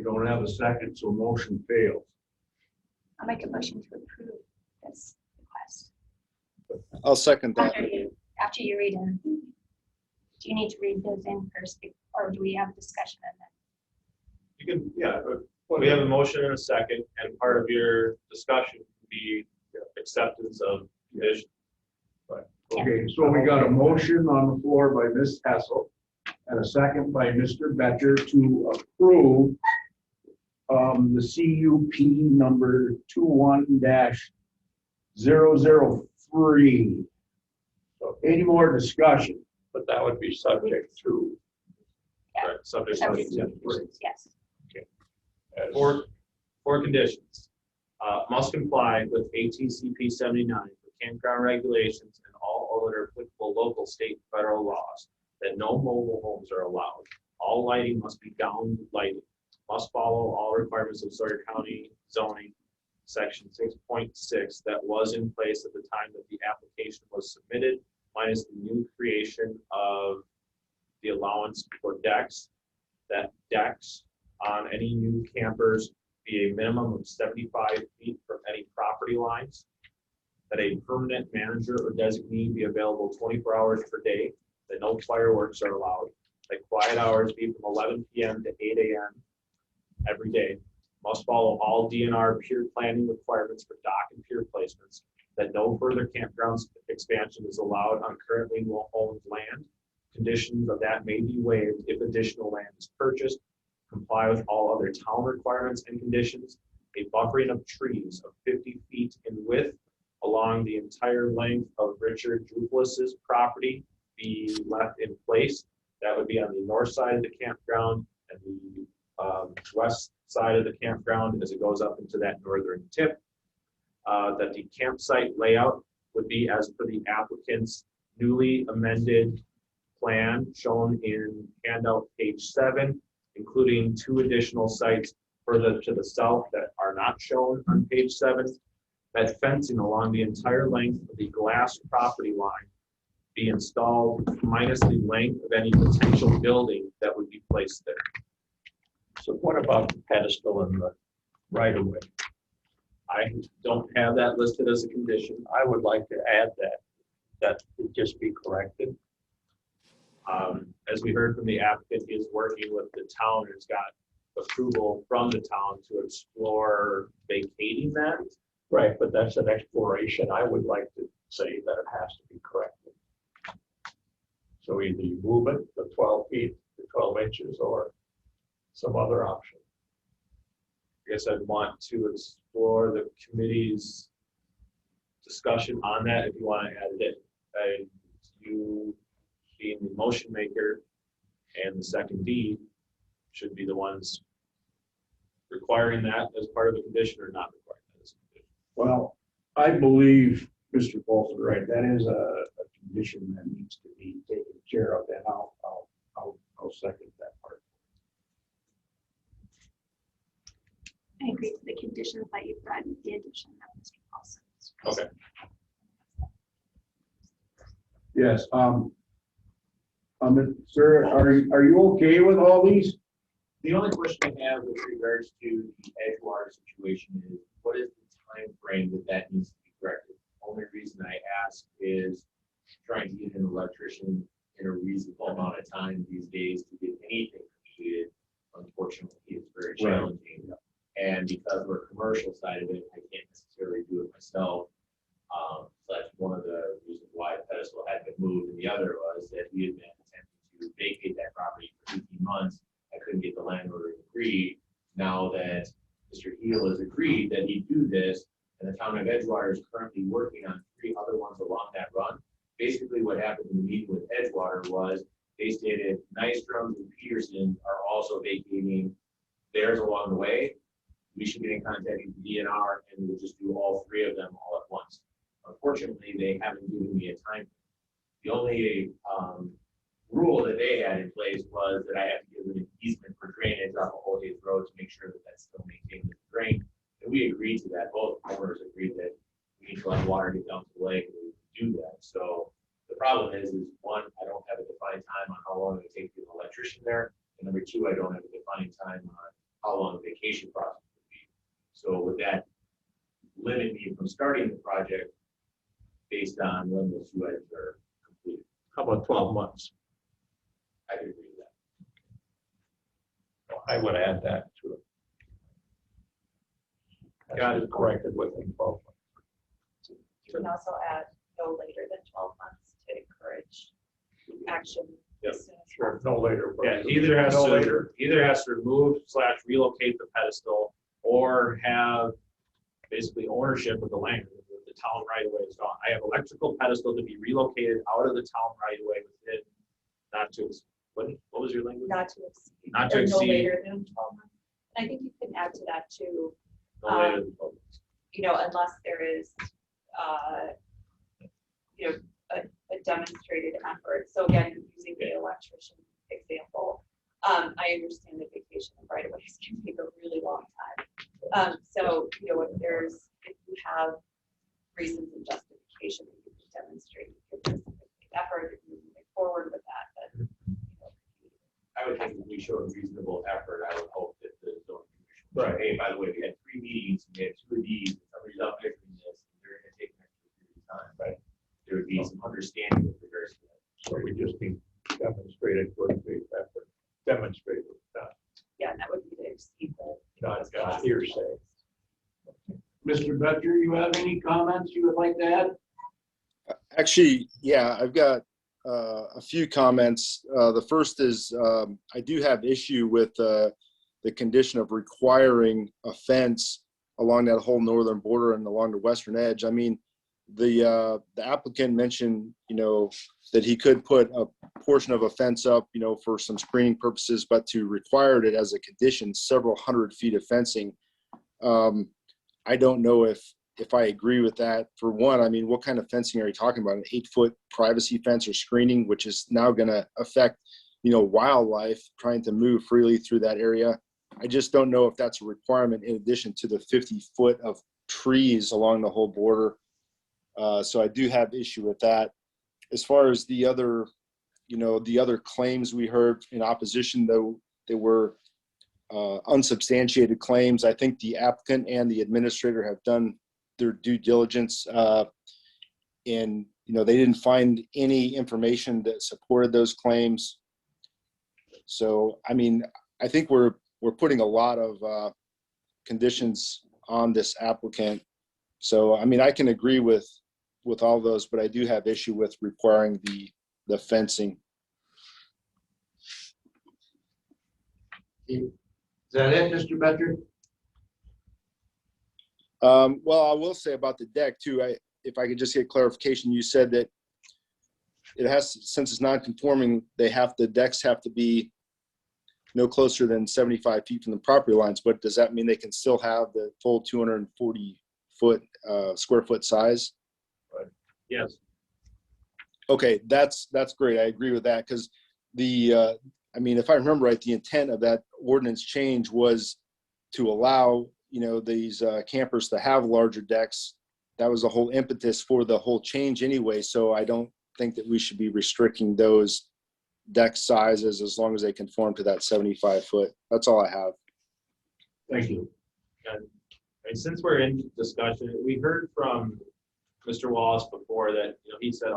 don't have a second, so motion fails. I'll make a motion to approve this request. I'll second that. After you read them. Do you need to read those in first, or do we have a discussion on that? You can, yeah, we have a motion and a second, and part of your discussion would be acceptance of condition. Okay, so we got a motion on the floor by Ms. Hessel and a second by Mr. Betcher to approve the CUP number 21-003. So any more discussion? But that would be subject to. Right, subject That to was- Yes. Four conditions. Must comply with ATCP 79 for campground regulations and all other applicable local, state, and federal laws, that no mobile homes are allowed. All lighting must be down lighting. Must follow all requirements of Sawyer County zoning, section 6.6 that was in place at the time that the application was submitted, minus the new creation of the allowance for decks. That decks on any new campers be a minimum of 75 feet from any property lines. That a permanent manager or designee be available 24 hours per day. That no fireworks are allowed. That quiet hours be from 11 p.m. to 8 a.m. every day. Must follow all DNR pier planning requirements for dock and pier placements. That no further campgrounds expansion is allowed on currently owned land. Conditions of that may be waived if additional land is purchased. Comply with all other town requirements and conditions. A buffering of trees of 50 feet in width along the entire length of Richard Dupless's property be left in place. That would be on the north side of the campground and the west side of the campground as it goes up into that northern tip. That the campsite layout would be as per the applicant's newly amended plan shown in handout page 7, including 2 additional sites further to the south that are not shown on page 7. That fencing along the entire length of the glass property line be installed minus the length of any potential building that would be placed there. So what about the pedestal and the right of way? I don't have that listed as a condition. I would like to add that would just be corrected. As we heard from the applicant, he is working with the town and has got approval from the town to explore vacating that. Right, but that's an exploration. I would like to say that it has to be corrected. So either you move it to 12 feet to 12 inches or some other option. I guess I'd want to explore the committee's discussion on that if you want to add it in. You being the motion maker and the second D should be the ones requiring that as part of the condition or not requiring that as a condition. Well, I believe Mr. Paulson, right, that is a condition that needs to be taken care of, and I'll second that part. I agree with the conditions that you've read, the addition of Mr. Paulson. Okay. Yes, sir, are you okay with all these? The only question I have with regards to the Edgewater situation is, what is the time frame that needs to be corrected? Only reason I ask is trying to get an electrician in a reasonable amount of time these days to get anything completed. Unfortunately, it's very challenging. Right. And because we're a commercial side of it, I can't necessarily do it myself. So that's one of the reasons why the pedestal had been moved. And the other was that we had been attempting to vacate that property for 18 months. I couldn't get the landlord to agree. Now that Mr. Heel has agreed that he'd do this, and the town of Edgewater is currently working on 3 other ones along that run. Basically what happened in the meeting with Edgewater was they stated Nystrom and Peterson are also vacating theirs along the way. We should get in contact with the DNR and we'll just do all 3 of them all at once. Unfortunately, they haven't given me a time. The only rule that they had in place was that I have to give them an easement for drainage off of Old Hayes Road to make sure that that's still maintained as drain. And we agreed to that. Both owners agreed that we need to let water get down to the lake and we do that. So the problem is one, I don't have a defined time on how long it takes to get an electrician there. And number 2, I don't have a defined time on how long the vacation process would be. So would that limit me from starting the project based on when those two items are completed? How about 12 months? I could agree with that. I would add that to it. Got it. That's corrected within 12 months. You can also add no later than 12 months to encourage action Yep. as soon as Sure, possible. no later. Yeah, either has No to, later. either has to remove / relocate the pedestal or have basically ownership of the land. The town right of way is gone. I have electrical pedestal to be relocated out of the town right of way within not to, what was your language? Not to exceed. Not to or no exceed. later than 12 months. And I think you can add to that too, No later than 12 months. unless there is, a demonstrated effort. So again, using the electrician example, I understand that vacation right of ways can take a really long time. So, if you have reasons and justification that you can demonstrate, you give this effort, if you're moving forward with that, then, I would think if we showed reasonable effort, I would hope that the zoning commission. would say, Right. Hey, by the way, we had 3 meetings, we had 2 of these, and somebody's out measuring this, and they're gonna take an extra period of time. Right. There would be some understanding with regards to that. So we just need demonstrated good faith effort, demonstrated, yeah, and that would be to exceed the. not hearsay. Mr. Becker, you have any comments you would like to add? Actually, yeah, I've got a few comments. The first is I do have issue with the condition of requiring a fence along that whole northern border and along the western edge. I mean, the applicant mentioned, that he could put a portion of a fence up, for some screening purposes, but to require it as a condition, several hundred feet of fencing. I don't know if I agree with that. For one, I mean, what kind of fencing are you talking about? An 8-foot privacy fence or screening, which is now going to affect, wildlife trying to move freely through that area. I just don't know if that's a requirement in addition to the 50-foot of trees along the whole border. So I do have issue with that. As far as the other claims we heard in opposition, though, they were unsubstantiated claims. I think the applicant and the administrator have done their due diligence, and they didn't find any information that supported those claims. So, I mean, I think we're putting a lot of conditions on this applicant. So, I mean, I can agree with all those, but I do have issue with requiring the fencing. Is that it, Mr. Becker? Well, I will say about the deck too, if I could just get clarification, you said that since it's non-conforming, the decks have to be no closer than 75 feet from the property lines, but does that mean they can still have the full 240 square foot size? Yes. Okay, that's great. I agree with that because I mean, if I remember right, the intent of that ordinance change was to allow, these campers to have larger decks. That was the whole impetus for the whole change anyway. So I don't think that we should be restricting those deck sizes as long as they conform to that 75-foot. That's all I have. Thank you. And since we're in discussion, we heard from Mr. Wallace before that, he said,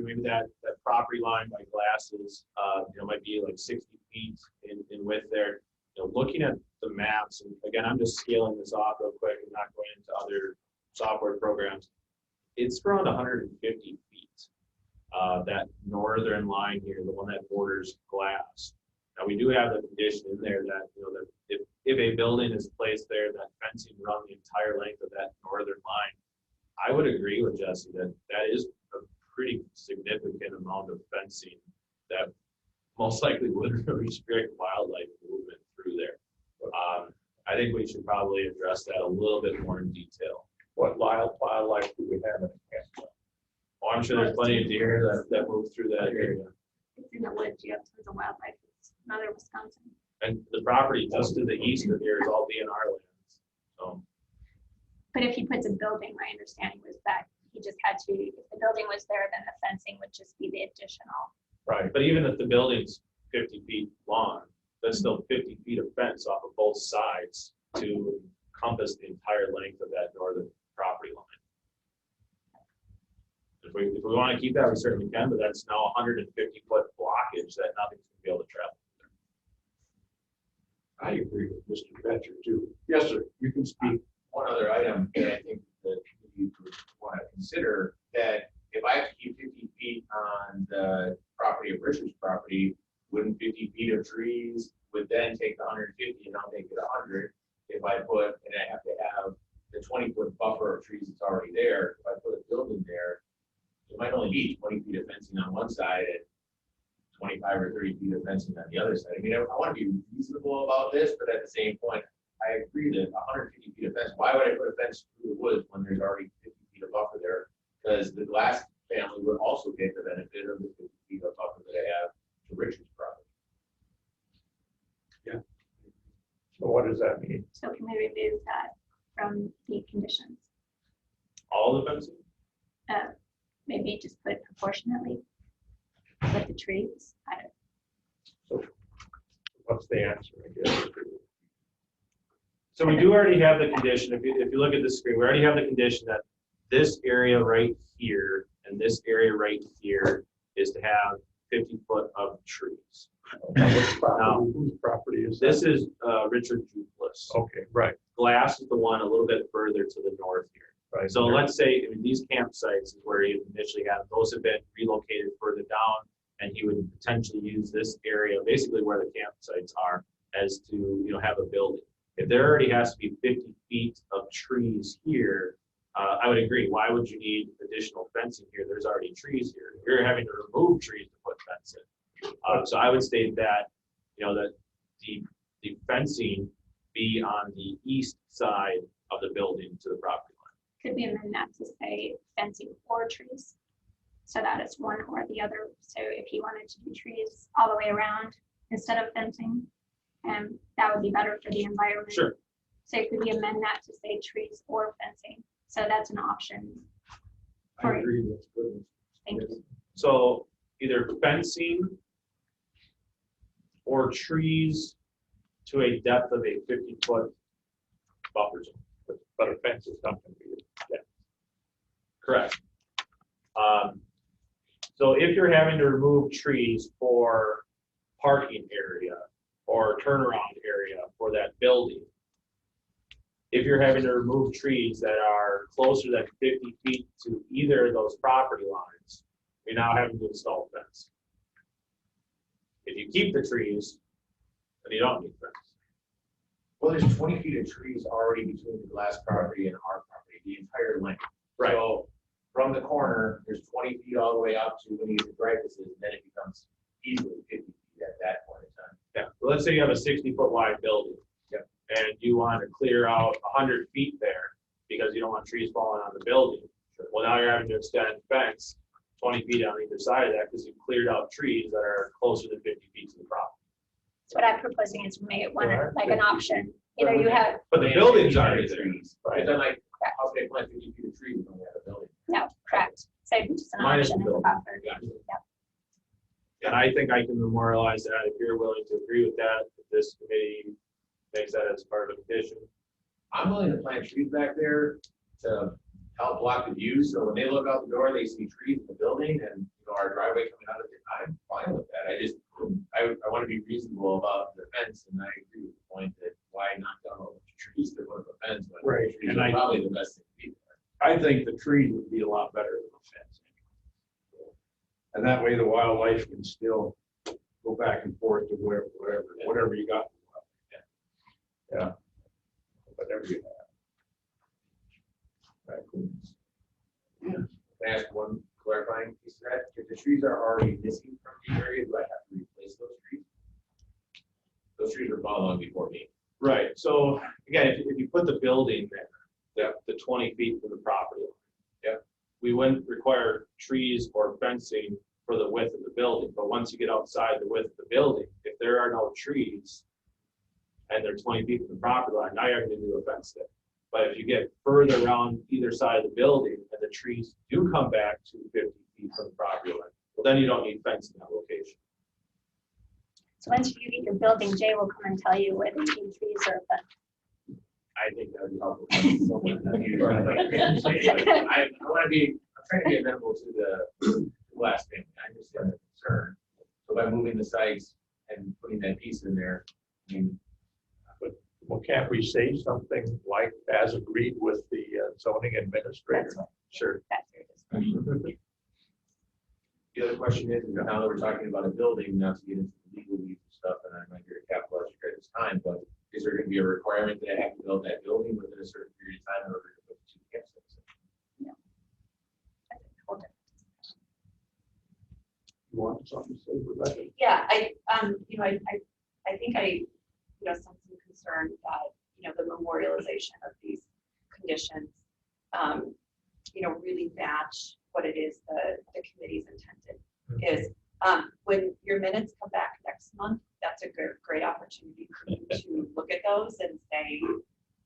maybe that property line by Glasses, might be like 60 feet in width there. Looking at the maps, and again, I'm just scaling this off real quick and not going into other software programs. It's around 150 feet. That northern line here, the one that borders Glass. Now, we do have the condition in there that, that if a building is placed there, that fencing around the entire length of that northern line. I would agree with Jesse that is a pretty significant amount of fencing that most likely would restrict wildlife movement through there. I think we should probably address that a little bit more in detail. What wildlife do we have in the campground? Oh, I'm sure there's plenty of deer that move through that area. It's in the woods, you have tons of wildlife, it's another Wisconsin. And the property just to the east of here is all DNR lands. So, But if he puts a building, my understanding was that he just had to, if the building was there, then the fencing would just be the additional. right, but even if the building's 50 feet long, that's still 50 feet of fence off of both sides to encompass the entire length of that northern property line. If we want to keep that, we certainly can, but that's now 150-foot blockage that nothing's going to be able to travel. I agree with Mr. Vetcher too. Yes, sir, you can speak. One other item that I think the community would want to consider, that if I have to keep 50 feet on the property of Richard's property, wouldn't 50 feet of trees would then take the 150 and I'll make it 100 if I put, and I have to have the 20-foot buffer of trees that's already there. If I put a building there, it might only be 20 feet of fencing on one side and 25 or 30 feet of fencing on the other side. I mean, I want to be reasonable about this, but at the same point, I agree that 150 feet of fence, why would I put a fence through the woods when there's already 50 feet of buffer there? Because the Glass family would also get the benefit of the 50 feet of buffer that I have to Richard's property. Yeah. So what does that mean? So can we remove that from the conditions? All the fencing? Maybe just put proportionately with the trees. I don't. So what's the answer, I guess? So we do already have the condition, if you look at the screen, we already have the condition that this area right here and this area right here is to have 50 foot of trees. Now, Whose property is this that? is Richard Dupless. Okay, right, Glass is the one a little bit further to the north here. right. So let's say, I mean, these campsites is where you initially have, those have been relocated further down, and he would potentially use this area, basically where the campsites are, as to, you know, have a building. If there already has to be 50 feet of trees here, I would agree. Why would you need additional fencing here? There's already trees here. You're having to remove trees to put fence in. So I would state that, you know, that the fencing be on the east side of the building to the property line. Could we amend that to say fencing or trees? So that it's one or the other. So if you wanted to do trees all the way around instead of fencing, that would be better for the environment. Sure. So could we amend that to say trees or fencing? So that's an option. I agree, that's good. Thank you. So either fencing or trees to a depth of a 50-foot buffer zone. But a fence is not going to be, yeah. Correct. So if you're having to remove trees for parking area or turnaround area for that building, if you're having to remove trees that are closer than 50 feet to either of those property lines, you're now having to install a fence. If you keep the trees, then you don't need fence. Well, there's 20 feet of trees already between the Glass property and our property, the entire length. Right. So from the corner, there's 20 feet all the way up to when you get to Dreyfus, and then it becomes easily 50 feet at that point in time. Yeah, well, let's say you have a 60-foot wide building. Yep. And you want to clear out 100 feet there because you don't want trees falling on the building. Well, now you're having to extend fence 20 feet on either side of that because you've cleared out trees that are closer than 50 feet to the property. So what I'm proposing is make it one, like an option. Either you have, But the building's already there. Trees. Right, then like, how can I plant 50 feet of trees when we have a building? no, correct. So just an Minus option the in the building. buffer. Gotcha. Yep. And I think I can memorialize that if you're willing to agree with that, if this committee makes that as part of the condition. I'm willing to plant trees back there to help block the view, so when they look out the door, they see trees in the building and, you know, our driveway coming out of it. I'm fine with that. I want to be reasonable about the fence, and I agree with the point that why knock down all the trees to put up a fence when Right, trees and are I- probably the best thing to be there. I think the trees would be a lot better than a fence. And that way the wildlife can still go back and forth to whatever you got. Yeah. Whatever you have. Raccoons. Can I ask one clarifying piece of that? If the trees are already missing from the area, do I have to replace those trees? Those trees were gone long before me. Right, so again, if you put the building there, the 20 feet from the property line. Yep. We wouldn't require trees or fencing for the width of the building, but once you get outside the width of the building, if there are no trees and they're 20 feet from the property line, now you're gonna do a fence there. But if you get further around either side of the building and the trees do come back to 50 feet from the property line, well, then you don't need fence in that location. So once you get your building, Jay will come and tell you whether you need trees or a fence. I think that would be helpful. I want to be, I'm trying to be amenable to the glass thing. I understand the concern. So by moving the sites and putting that piece in there, I mean, Well, can't we say something like as agreed with the zoning administrator? sure. That's your discretion. The other question is, now that we're talking about a building, not to get into the legal weeds and stuff, and I'm not here to capitalize your guys' time, but is there gonna be a requirement that I have to build that building within a certain period of time in order to put the two campsites in? You want something to say, Rebecca? Yeah, I think I sense some concern that, the memorialization of these conditions, really match what it is the committee's intended is. When your minutes come back next month, that's a great opportunity for you to look at those and say,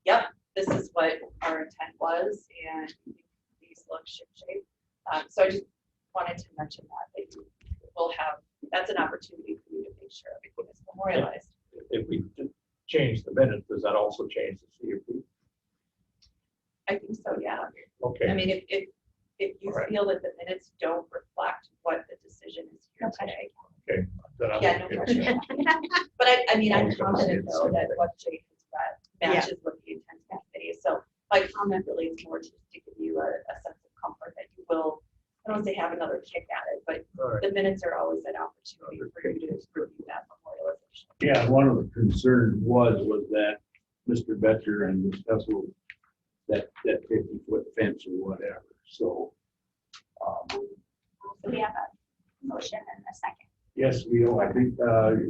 yep, this is what our intent was, and these look shipshape. So I just wanted to mention that you will have, that's an opportunity for you to make sure everything is memorialized. If we change the minutes, does that also change the CUP? I think so, yeah. Okay. I mean, if you All right. feel that the minutes don't reflect what the decision is here today. Okay. Then I'm Yeah, no okay. pressure. But I'm I was gonna confident say though that something. what Jake has read matches what the intent of the committee is. So my comment really is more to give you a sense of comfort that you will, I don't want to say have another kick at it, but All right. the minutes are always an opportunity for you to review that memorialization. Yeah, one of the concerns was that Mr. Betcher and Ms. Hessel, that 50-foot fence or whatever, so. So we have a motion and a second. Yes, I think,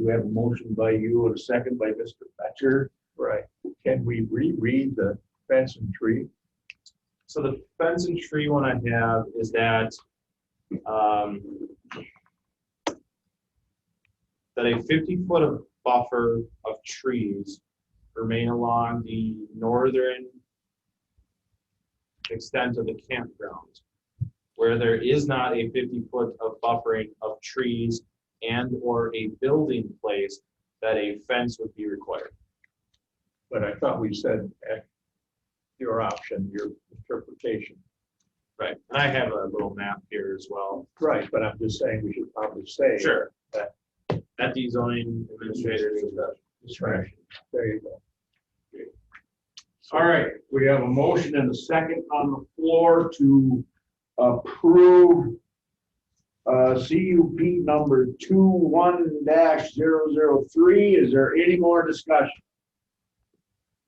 we have a motion by you and a second by Mr. Betcher. Right. Can we reread the fence and tree? So the fence and tree one I have is that that a 50-foot of buffer of trees remain along the northern extent of the campground, where there is not a 50-foot of buffering of trees and or a building place, that a fence would be required. But I thought we said your option, your interpretation. Right, and I have a little map here as well. Right, but I'm just saying we should probably say. Sure. That At the zoning administrator's discretion. There you go. All right, we have a motion and a second on the floor to approve CUP number 21-003. Is there any more discussion?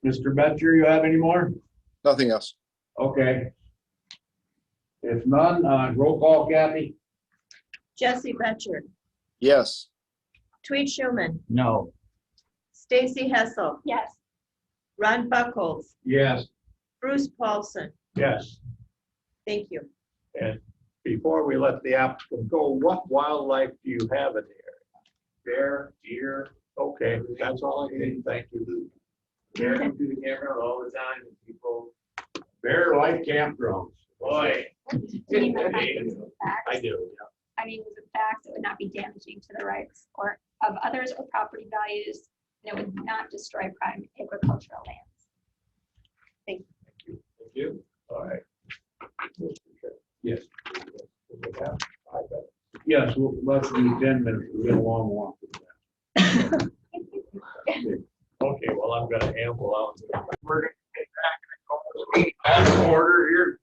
Mr. Betcher, you have any more? Nothing else. Okay. If none, roll call, Kathy? Jesse Betcher, Yes. Tweet Schuman, No. Stacy Hessel, Yes. Ron Buckles, Yes. Bruce Paulson. Yes. Thank you. And before we let the applicant go, what wildlife do you have in the area? Bear, deer? Okay, that's all I need. Thank you. Bear come through the camera all the time, and people, Bear Life Campgrounds. boy. Do you mean by findings of facts? I do, yeah. Findings of facts, it would not be damaging to the rights or of others or property values, and it would not destroy prime agricultural lands. Thank you. All right. Yes. Yes, well, let's do 10 minutes. We've got a long walk. Okay, well, I'm gonna amble out. We're gonna get back and go order here.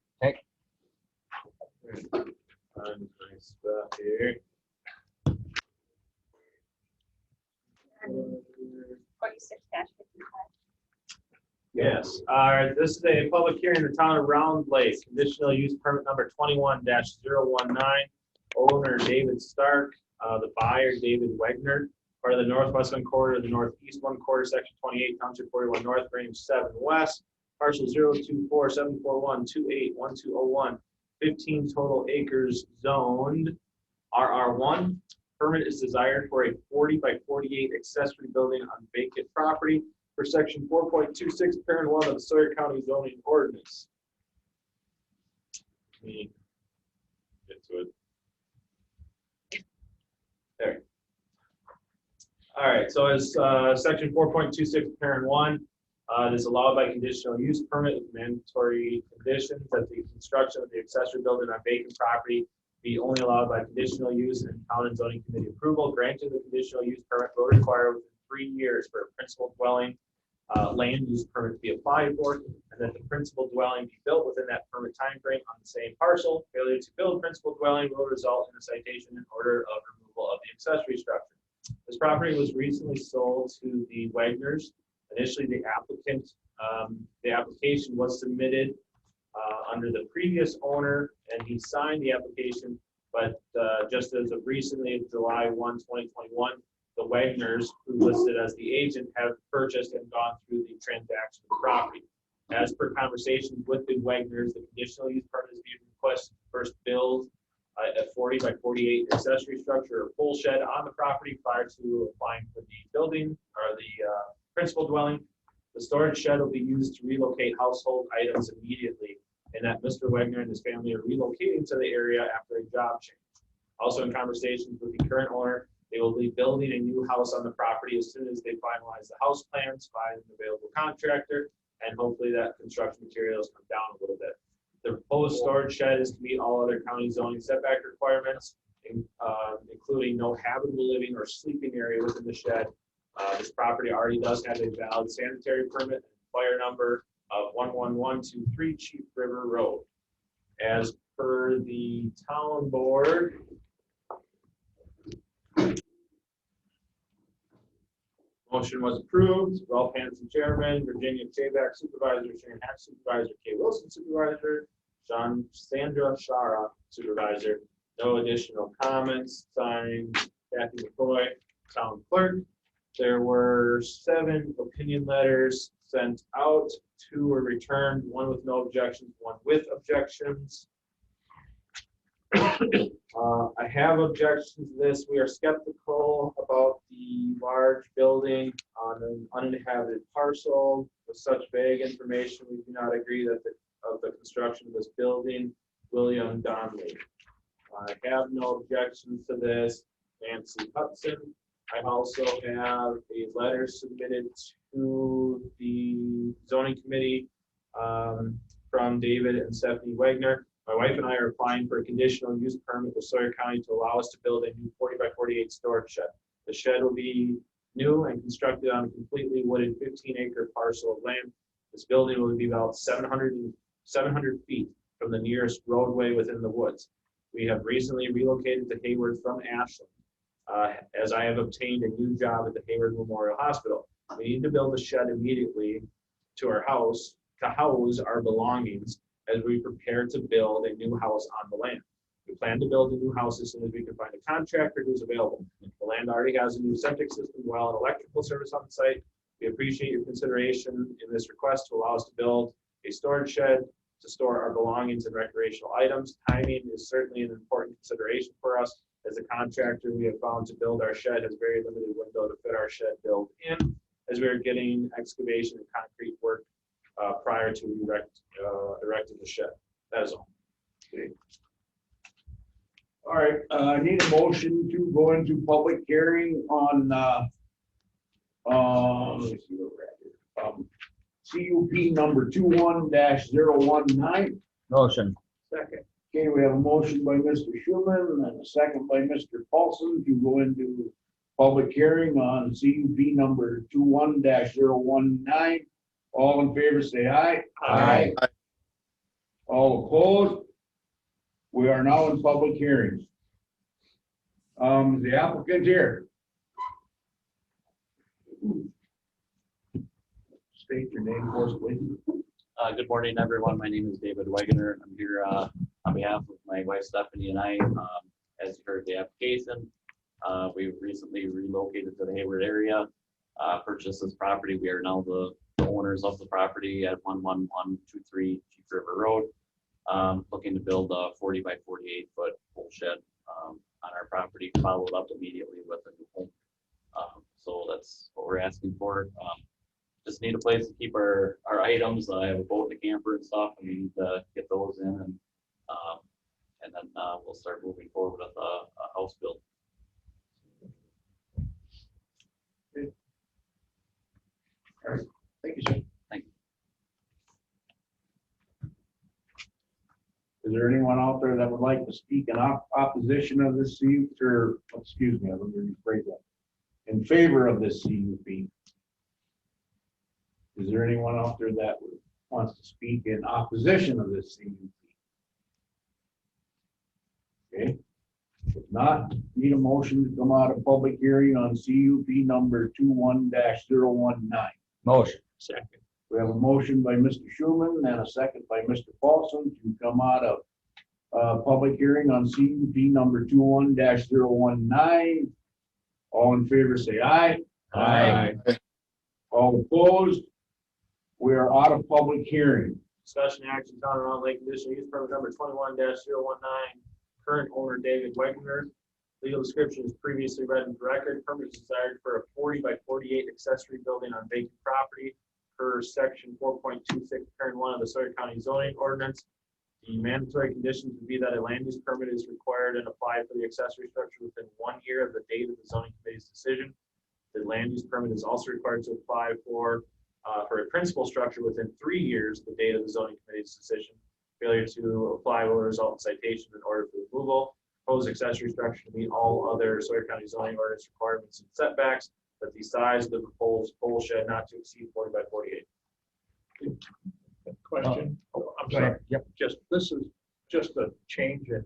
Nice stuff here. 46-55. Yes, all right, this is a public hearing in the town of Round Lake, conditional use permit number 21-019. Owner David Stark, the buyer David Wegner, part of the northwest one quarter, the northeast one quarter, section 28, township 41 north, range 7 west, parcel 024-741-281201, 15 total acres zoned RR1. Permit is desired for a 40 by 48 accessory building on vacant property for section 4.26, parent 1 of the Sawyer County zoning ordinance. Let me get to it. There. All right, so as section 4.26, parent 1, it is allowed by conditional use permit with mandatory conditions that the construction of the accessory building on vacant property be only allowed by conditional use and town and zoning committee approval. Granting the conditional use permit will require within 3 years for a principal dwelling land use permit to be applied for, and that the principal dwelling be built within that permit timeframe on the same parcel. Failure to build principal dwelling will result in a citation in order of removal of the accessory structure. This property was recently sold to the Wagners. Initially, the application was submitted under the previous owner, and he signed the application, but just as of recently, July 1, 2021, the Wagners, who listed as the agent, have purchased and gone through the transaction of the property. As per conversations with the Wagners, the conditional use permit is being requested to first build a 40 by 48 accessory structure or full shed on the property prior to applying for the building or the principal dwelling. The storage shed will be used to relocate household items immediately, and that Mr. Wagner and his family are relocating to the area after a job change. Also, in conversations with the current owner, they will be building a new house on the property as soon as they finalize the house plans, find an available contractor, and hopefully that construction materials come down a little bit. The proposed storage shed is to meet all other county zoning setback requirements, including no habitable living or sleeping area within the shed. This property already does have a valid sanitary permit and fire number of 11123 Chief River Road. As per the town board, motion was approved. Ralph Hanson, Chairman, Virginia Tabak, Supervisor, Sharon Hack, Supervisor, Kay Wilson, Supervisor, Sandra Shara, Supervisor. No additional comments. Signed, Kathy McCoy, Town Clerk. There were 7 opinion letters sent out. 2 were returned, 1 with no objections, 1 with objections. I have objections to this. We are skeptical about the large building on an uninhabited parcel with such vague information. We do not agree that the construction of this building. William Donnelly. I have no objections to this. Nancy Hudson. I also have a letter submitted to the zoning committee from David and Stephanie Wagner. My wife and I are applying for a conditional use permit with Sawyer County to allow us to build a new 40 by 48 storage shed. The shed will be new and constructed on a completely wooded 15-acre parcel of land. This building will be about 700 feet from the nearest roadway within the woods. We have recently relocated to Hayward from Ashland, as I have obtained a new job at the Hayward Memorial Hospital. We need to build a shed immediately to our house to house our belongings as we prepare to build a new house on the land. We plan to build a new house as soon as we can find a contractor who's available. The land already has a new septic system, well, and electrical service on the site. We appreciate your consideration in this request to allow us to build a storage shed to store our belongings and recreational items. Timing is certainly an important consideration for us. As a contractor, we have found to build our shed has very limited window to fit our shed build in, as we are getting excavation and concrete work prior to erecting the shed. That is all. Okay. All right, I need a motion to go into public hearing on, let me see where we're at here. CUP number 21-019. Motion. Second. Okay, we have a motion by Mr. Schuman and a second by Mr. Paulson to go into public hearing on CUP number 21-019. All in favor, say aye. Aye. All opposed? We are now in public hearings. The applicant here. State your name for us, please. Good morning, everyone. My name is David Wegener. I'm here on behalf of my wife Stephanie and I. As you heard the application, we recently relocated to the Hayward area, purchased this property. We are now the owners of the property at 11123 Chief River Road. Looking to build a 40 by 48 foot full shed on our property, followed up immediately with a new home. So that's what we're asking for. Just need a place to keep our items. I have a boat and a camper and stuff, and we need to get those in, and then we'll start moving forward with a house build. Thank you, sir. Thank Is there anyone out there that would like to speak in opposition of this CUP, or, excuse me, I'm going to rephrase that, in favor of this CUP? Is there anyone out there that wants to speak in opposition of this CUP? Okay, if not, need a motion to come out of public hearing on CUP number 21-019. Motion. Second. We have a motion by Mr. Schuman and a second by Mr. Paulson to come out of public hearing on CUP number 21-019. All in favor, say aye. Aye. All opposed? We are out of public hearing. Discussion action on around Lake conditional use permit number 21-019. Current owner David Wegner. Legal description is previously read into record. Permit is desired for a 40 by 48 accessory building on vacant property per section 4.26 parent 1 of the Sawyer County zoning ordinance. The mandatory conditions would be that a land use permit is required and apply for the accessory structure within 1 year of the date of the zoning committee's decision. The land use permit is also required to apply for a principal structure within 3 years of the date of the zoning committee's decision. Failure to apply will result in citation in order for removal. Proposed accessory structure to meet all other Sawyer County zoning ordinance requirements and setbacks, but the size of the proposed pole shed not to exceed 40 by 48. Question. Oh, I'm Go ahead. sorry. Yep. Just, this is just a change in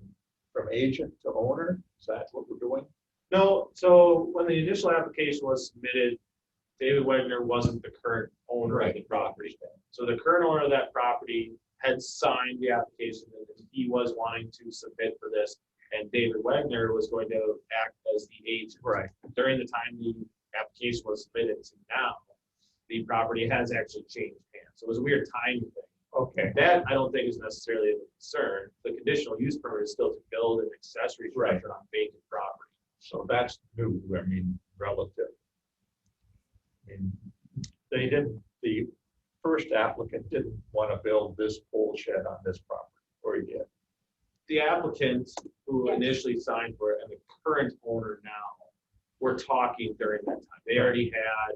from agent to owner? Is that what we're doing? No, so when the initial application was submitted, David Wegner wasn't the current owner of the property. So the current owner of that property had signed the application and he was wanting to submit for this. And David Wegner was going to act as the agent. Right. During the time the application was submitted to now, the property has actually changed hands. So it was a weird timing thing. Okay. That I don't think is necessarily a concern. The conditional use permit is still to build an accessory structure on vacant property. So that's new, I mean, relative. I mean, they didn't, the first applicant didn't want to build this pole shed on this property, or he did. The applicant who initially signed for it and the current owner now were talking during that time. They already had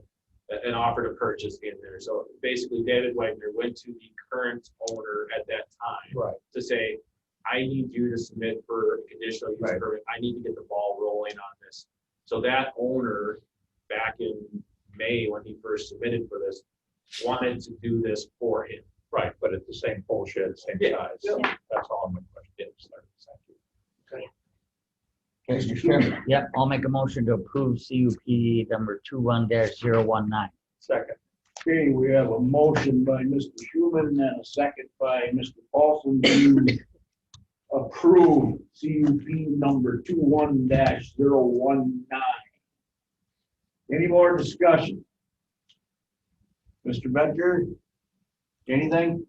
an offer to purchase in there. So basically David Wegner went to the current owner at that time Right. to say, I need you to submit for a conditional use Right. permit. I need to get the ball rolling on this. So that owner back in May, when he first submitted for this, wanted to do this for him. Right, but it's the same pole shed, same size. That's all my question is. Thank you. Mr. Chairman, yep, I'll make a motion to approve CUP number 21-019. Second. Okay, we have a motion by Mr. Schuman and a second by Mr. Paulson to approve CUP number 21-019. Any more discussion? Mr. Becker, anything?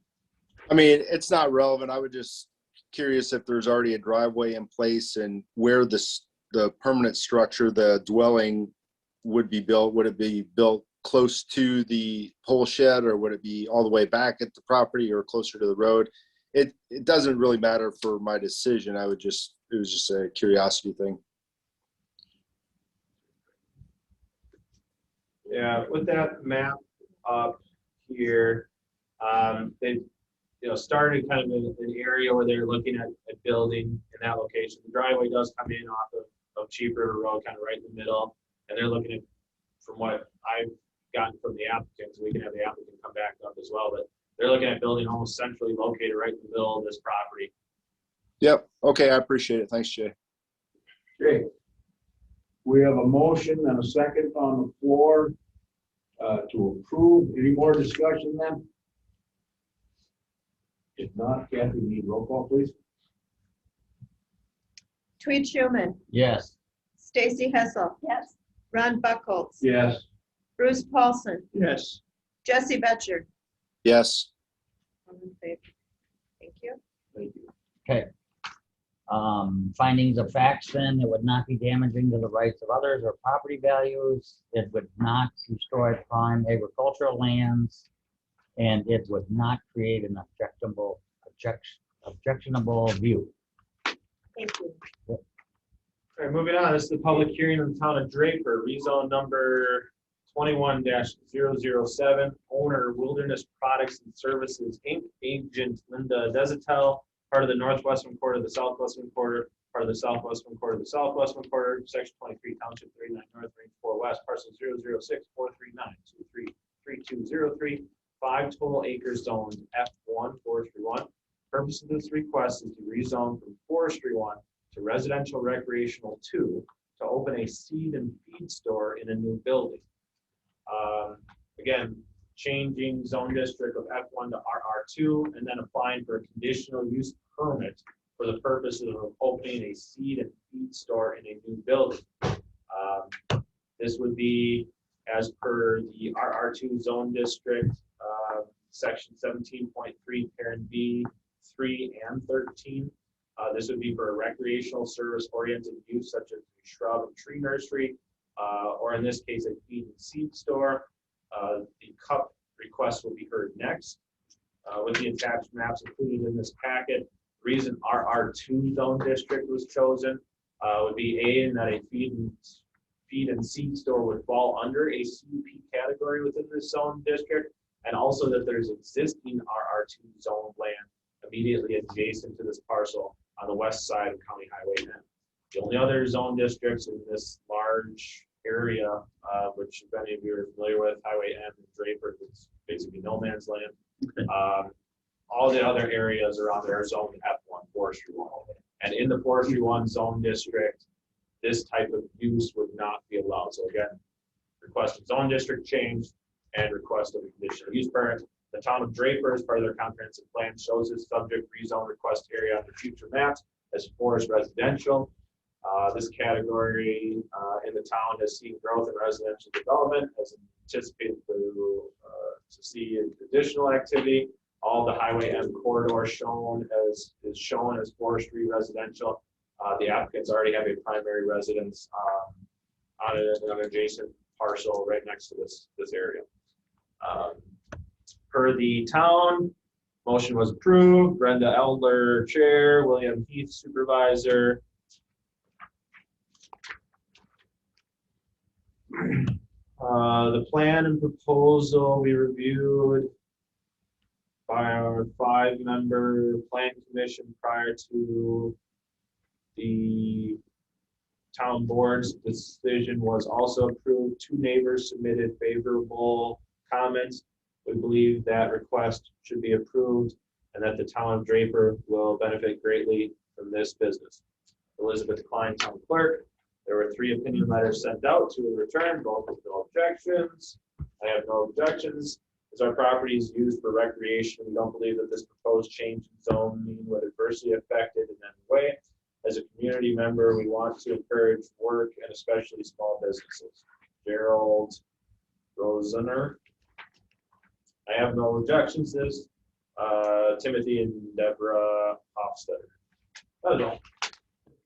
I mean, it's not relevant. I would just curious if there's already a driveway in place and where the permanent structure, the dwelling would be built. Would it be built close to the pole shed, or would it be all the way back at the property or closer to the road? It doesn't really matter for my decision. It was just a curiosity thing. Yeah, with that map up here, they started kind of in an area where they're looking at building in that location. The driveway does come in off of Chief River Road, kind of right in the middle, and they're looking at, from what I've gotten from the applicants, we can have the applicant come back up as well, but they're looking at building almost centrally located right in the middle of this property. Yep. Okay. I appreciate it. Thanks, Jay. Okay. We have a motion and a second on the floor to approve. Any more discussion then? If not, Kathy, we need roll call, please. Tweet Schuman, Yes. Stacy Hessel, Yes. Ron Buckholz, Yes. Bruce Paulson, Yes. Jesse Betcher. Yes. All in favor. Thank you. Thank you. Okay. Findings of facts then, it would not be damaging to the rights of others or property values. It would not destroy prime agricultural lands. And it would not create an objectionable view. Thank you. All right, moving on, this is the public hearing in the town of Draper, rezone number 21 007, owner Wilderness Products and Services, Inc., agent Linda Desatel, part of the northwestern quarter, the southwestern quarter, part of the southwestern quarter, the southwestern quarter, section 23, township 39 north, range 4 west, parcel 006-439-233203, 5 total acres zoned F1 forestry 1. Purpose of this request is to rezone from forestry 1 to residential recreational 2 to open a seed and feed store in a new building. Again, changing zone district of F1 to RR2 and then applying for a conditional use permit for the purpose of opening a seed and feed store in a new building. This would be as per the RR2 zone district, section 17.3, parent B, 3 and 13. This would be for a recreational service oriented use such as a shrub and tree nursery, or in this case, a feed and seed store. The CUP request will be heard next. With the attached maps included in this packet, the reason RR2 zone district was chosen would be A, in that a feed and seed store would fall under a CUP category within this zone district, and also that there's existing RR2 zone land immediately adjacent to this parcel on the west side of County Highway N. The only other zone districts in this large area, which if any of you are familiar with, Highway N and Draper, it's basically no man's land. All the other areas are on their zone F1 forestry 1. And in the forestry 1 zone district, this type of use would not be allowed. So again, request of zone district change and request of a conditional use permit. The town of Draper, as part of their comprehensive plan, shows its subject rezone request area on the future maps as forest residential. This category in the town has seen growth in residential development as anticipated to see additional activity. All the Highway M corridor shown is shown as forestry residential. The applicants already have a primary residence on an adjacent parcel right next to this area. Per the town, motion was approved. Brenda Eldler, chair, William Heath, supervisor. The plan and proposal we reviewed by our 5-member plan commission prior to the town board's decision was also approved. 2 neighbors submitted favorable comments. We believe that request should be approved and that the town of Draper will benefit greatly from this business. Elizabeth Klein, town clerk. There were 3 opinion letters sent out to return, both with no objections. I have no objections. As our property is used for recreation, we don't believe that this proposed change in zoning would adversely affect it in any way. As a community member, we want to encourage work and especially small businesses. Gerald Rosener. I have no objections to this. Timothy and Deborah Hofstadter. That is all.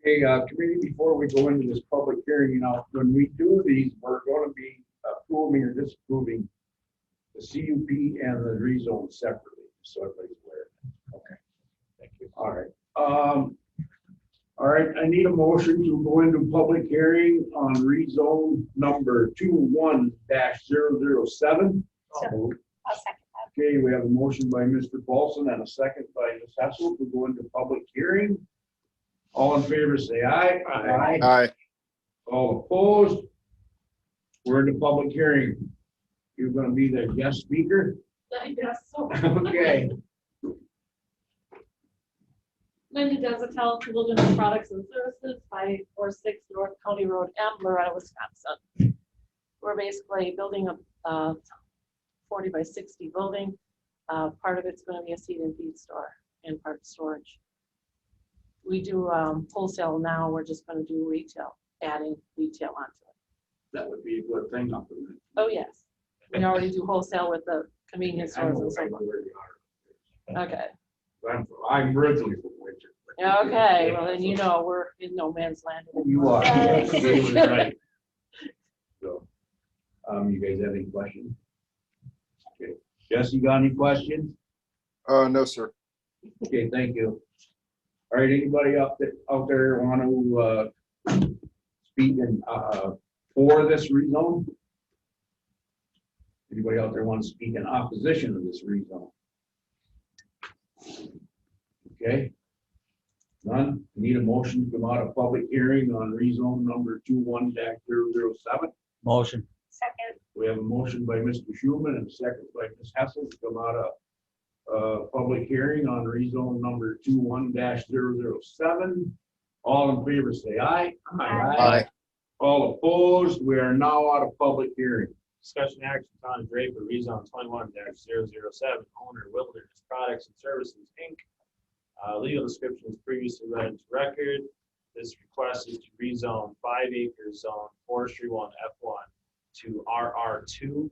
Okay, committee, before we go into this public hearing, when we do these, we're going to be approving or disapproving the CUP and the rezone separately, so everybody's aware. Okay. Thank you. All right. All right, I need a motion to go into public hearing on rezone number 21-007. I'll second that. Okay, we have a motion by Mr. Paulson and a second by Ms. Hessel to go into public hearing. All in favor, say aye. Aye. Aye. All opposed? We're in the public hearing. You're gonna be the guest speaker? I guess so. Okay. Linda Desatel, Wilderness Products and Services, 546 North County Road M, Loretta, Wisconsin. We're basically building a 40 by 60 building. Part of it's going to be a seed and feed store and part storage. We do wholesale now. We're just going to do retail, adding retail onto it. That would be a good thing up there. Oh, yes. We already do wholesale with the convenience I know stores and so right forth. where you are. Okay. I'm originally from Winter. Okay, well then we're in no man's land. You are. Yes. He was right. So, you guys have any questions? Okay. Jesse, got any questions? No, sir. Okay, thank you. All right, anybody out there want to speak in for this rezone? Anybody out there want to speak in opposition to this rezone? Okay. None. Need a motion to come out of public hearing on rezone number 21-007. Motion. Second. We have a motion by Mr. Schuman and a second by Ms. Hessel to come out of public hearing on rezone number 21-007. All in favor, say aye. Aye. All opposed, we are now out of public hearing. Discussion action on Draper rezone 21-007, owner Wilderness Products and Services, Inc. Legal description is previously read into record. This request is to rezone 5 acre zone forestry 1 F1 to RR2,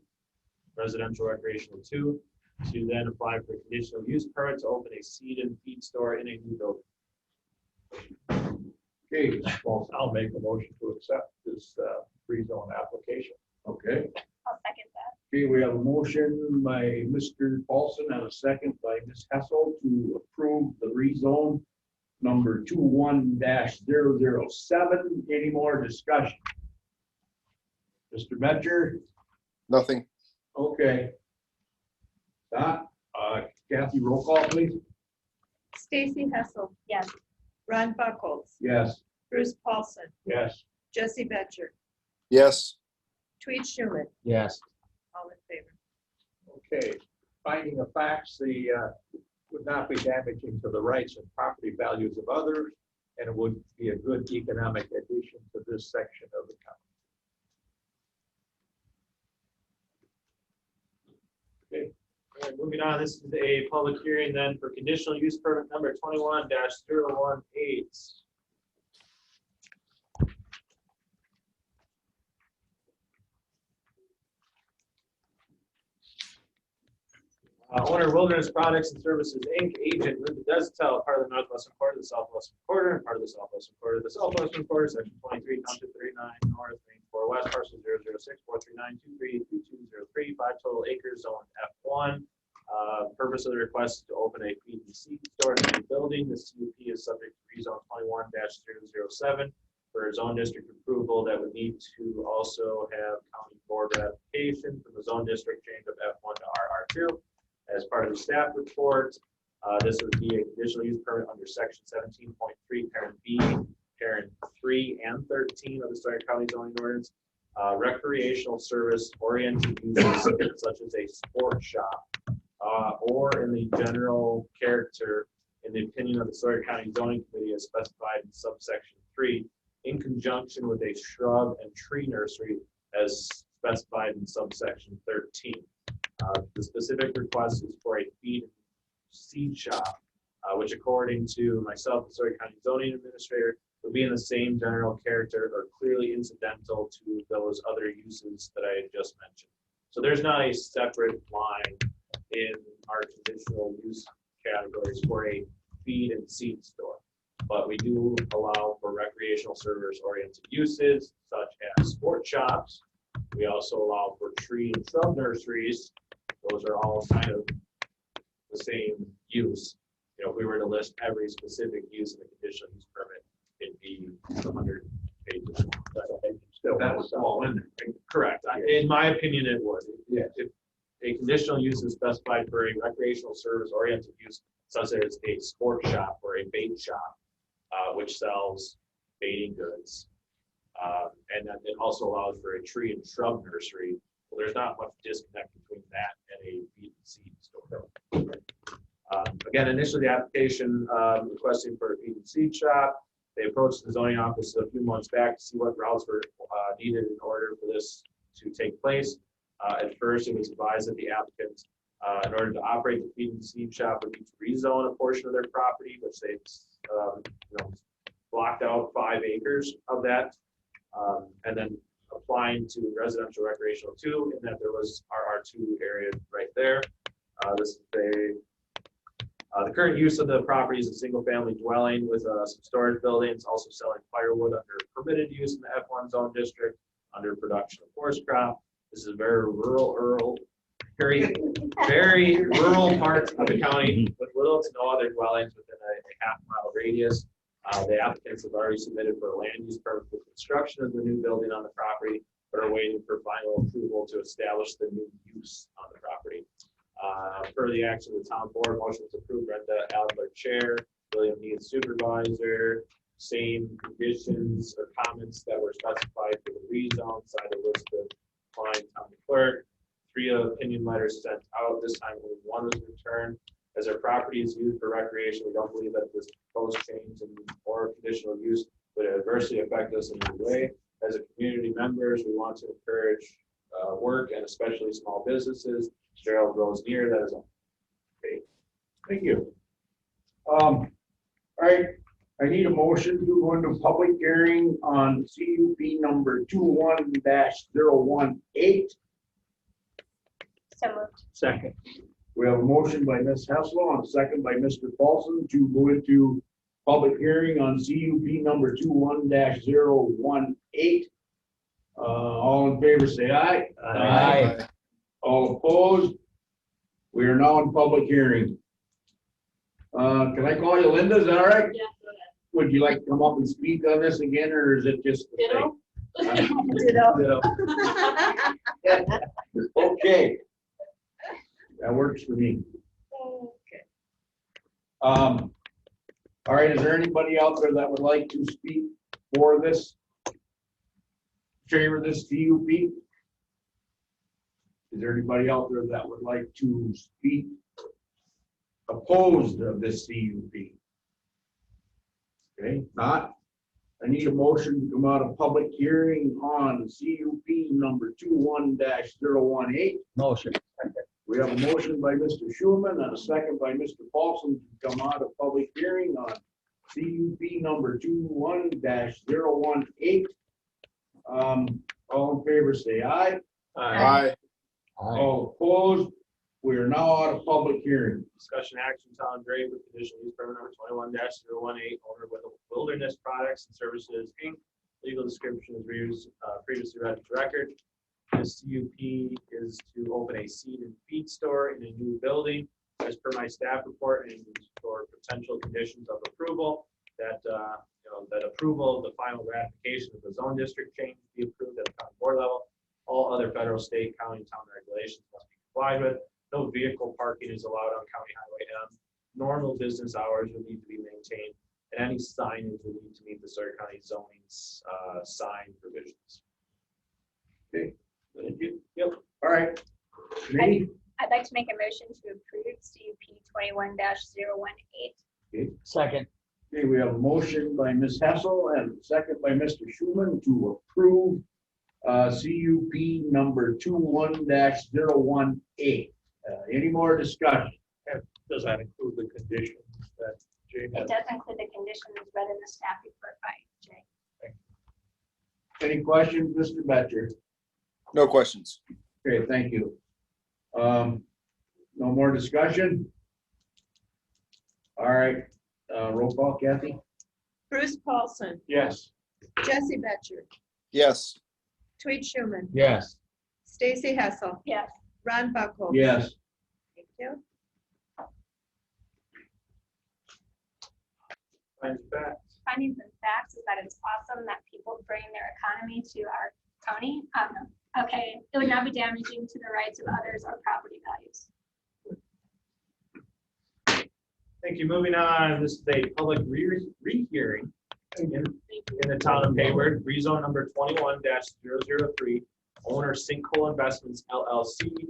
residential recreational 2, to then apply for a conditional use permit to open a seed and feed store in a new building. Okay, well, I'll make a motion to accept this rezone application. Okay. I'll second that. Okay, we have a motion by Mr. Paulson and a second by Ms. Hessel to approve the rezone number 21-007. Any more discussion? Mr. Metcher? Nothing. Okay. Dot, Kathy, roll call, please. Stacy Hessel, Yes. Ron Buckles, Yes. Bruce Paulson, Yes. Jesse Betcher, Yes. Tweet Schuman, Yes. all in favor. Okay, finding of facts, the would not be damaging to the rights and property values of others, and it would be a good economic addition to this section of the county. Okay, all right, moving on, this is a public hearing then for conditional use permit number 21-018. Owner Wilderness Products and Services, Inc., agent Linda Destel, part of the Northwestern Quarter, the Southwestern Quarter, and part of the Southwestern Quarter, the Southwestern Quarter, section 23, township 39, north, range 4 west, parcel 006-439-232203, 5 total acres, zone F1. Purpose of the request is to open a feed and seed store in the building. The CUP is subject to rezone 21-007 for zone district approval. That would need to also have county board ratification for the zone district change of F1 to RR2. As part of the staff report, this would be a conditional use permit under section 17.3, parent B, parent 3 and 13 of the Sawyer County zoning ordinance. Recreational service oriented uses such as a sports shop or in the general character, in the opinion of the Sawyer County zoning committee as specified in subsection 3, in conjunction with a shrub and tree nursery as specified in subsection 13. The specific request is for a feed and seed shop, which according to myself, the Sawyer County zoning administrator, would be in the same general character or clearly incidental to those other uses that I had just mentioned. So there's not a separate line in our conditional use categories for a feed and seed store, but we do allow for recreational service oriented uses such as sport shops. We also allow for tree and shrub nurseries. Those are all kind of the same use. You know, if we were to list every specific use in the conditional use permit, it'd be 100 pages. Still, that was all in there. Correct. In my opinion, it would. If a conditional use is specified for a recreational service oriented use, such as a sports shop or a bait shop, which sells baiting goods, and then it also allows for a tree and shrub nursery. Well, there's not much disconnect between that and a feed and seed store. Again, initially the application requesting for a feed and seed shop, they approached the zoning office a few months back to see what routes were needed in order for this to take place. At first, it was advised that the applicants, in order to operate the feed and seed shop, would need to rezone a portion of their property, which they blocked out 5 acres of that, and then applying to residential recreational 2, in that there was RR2 area right there. This is the current use of the property is a single-family dwelling with some storage buildings, also selling firewood under permitted use in the F1 zone district under production of forest crop. This is a very rural, very rural part of the county with little to no other dwellings within a half-mile radius. The applicants have already submitted for a land use permit for construction of the new building on the property, but are waiting for final approval to establish the new use on the property. Per the action of the town board, motion is approved, Brenda Adler, chair, William Neal, supervisor, same conditions or comments that were specified for the rezone, side of list of Klein, town clerk. 3 opinion letters sent out, this time only 1 was returned. As our property is used for recreation, we don't believe that this proposed change in or conditional use would adversely affect us in any way. As a community members, we want to encourage work and especially small businesses. Cheryl grows near, that is all. Okay, thank you. All right, I need a motion to go into public hearing on CUP number 21-018. So moved. Second. We have a motion by Ms. Hessel and a second by Mr. Paulson to go into public hearing on CUP number 21-018. All in favor, say aye. Aye. All opposed? We are now in public hearing. Can I call you Linda? Is that all right? Yeah, go ahead. Would you like to come up and speak on this again, or is it just? Ditto? Ditto. Okay. That works for me. Okay. All right, is there anybody out there that would like to speak for this? Favor this CUP? Is there anybody out there that would like to speak opposed of this CUP? Okay, not. I need a motion to come out of public hearing on CUP number 21-018. Motion. We have a motion by Mr. Schulman and a second by Mr. Paulson to come out of public hearing on CUP number 21-018. All in favor, say aye. Aye. All opposed? We are now out of public hearing. Discussion action, Tom Gray with conditional use permit number 21-018, owner with Wilderness Products and Services, Inc. Legal description is previously read into record. This CUP is to open a seed and feed store in a new building. As per my staff report and for potential conditions of approval, that that approval, the final ratification of the zone district change be approved at the county board level. All other federal, state, county, and town regulations must be complied with. No vehicle parking is allowed on County Highway M. Normal business hours will need to be maintained, and any signage will need to meet the Sawyer County zoning's sign provisions. Okay. Thank you. Yep. All right. Committee? I'd like to make a motion to approve CUP 21-018. Okay. Second. Okay, we have a motion by Ms. Hessel and a second by Mr. Schulman to approve CUP number 21-018. Any more discussion? Does that include the conditions that Jay It had? does include the conditions read in the staff report by Jay. Any questions, Mr. Betcher? No questions. Okay, thank you. No more discussion? All right, roll call, Kathy? Bruce Paulson, Yes. Jesse Betcher, Yes. Tweet Schuman, Yes. Stacy Hessel, Yes. Ron Buckles. Yes. Thank you. Findings and facts is that it's awesome that people bring their economy to our county. Okay, it would not be damaging to the rights of others or property values. Thank you. Moving on, this is a public rehearing in the town of Hayward, rezone number 21-003, owner Sinkhole Investments LLC.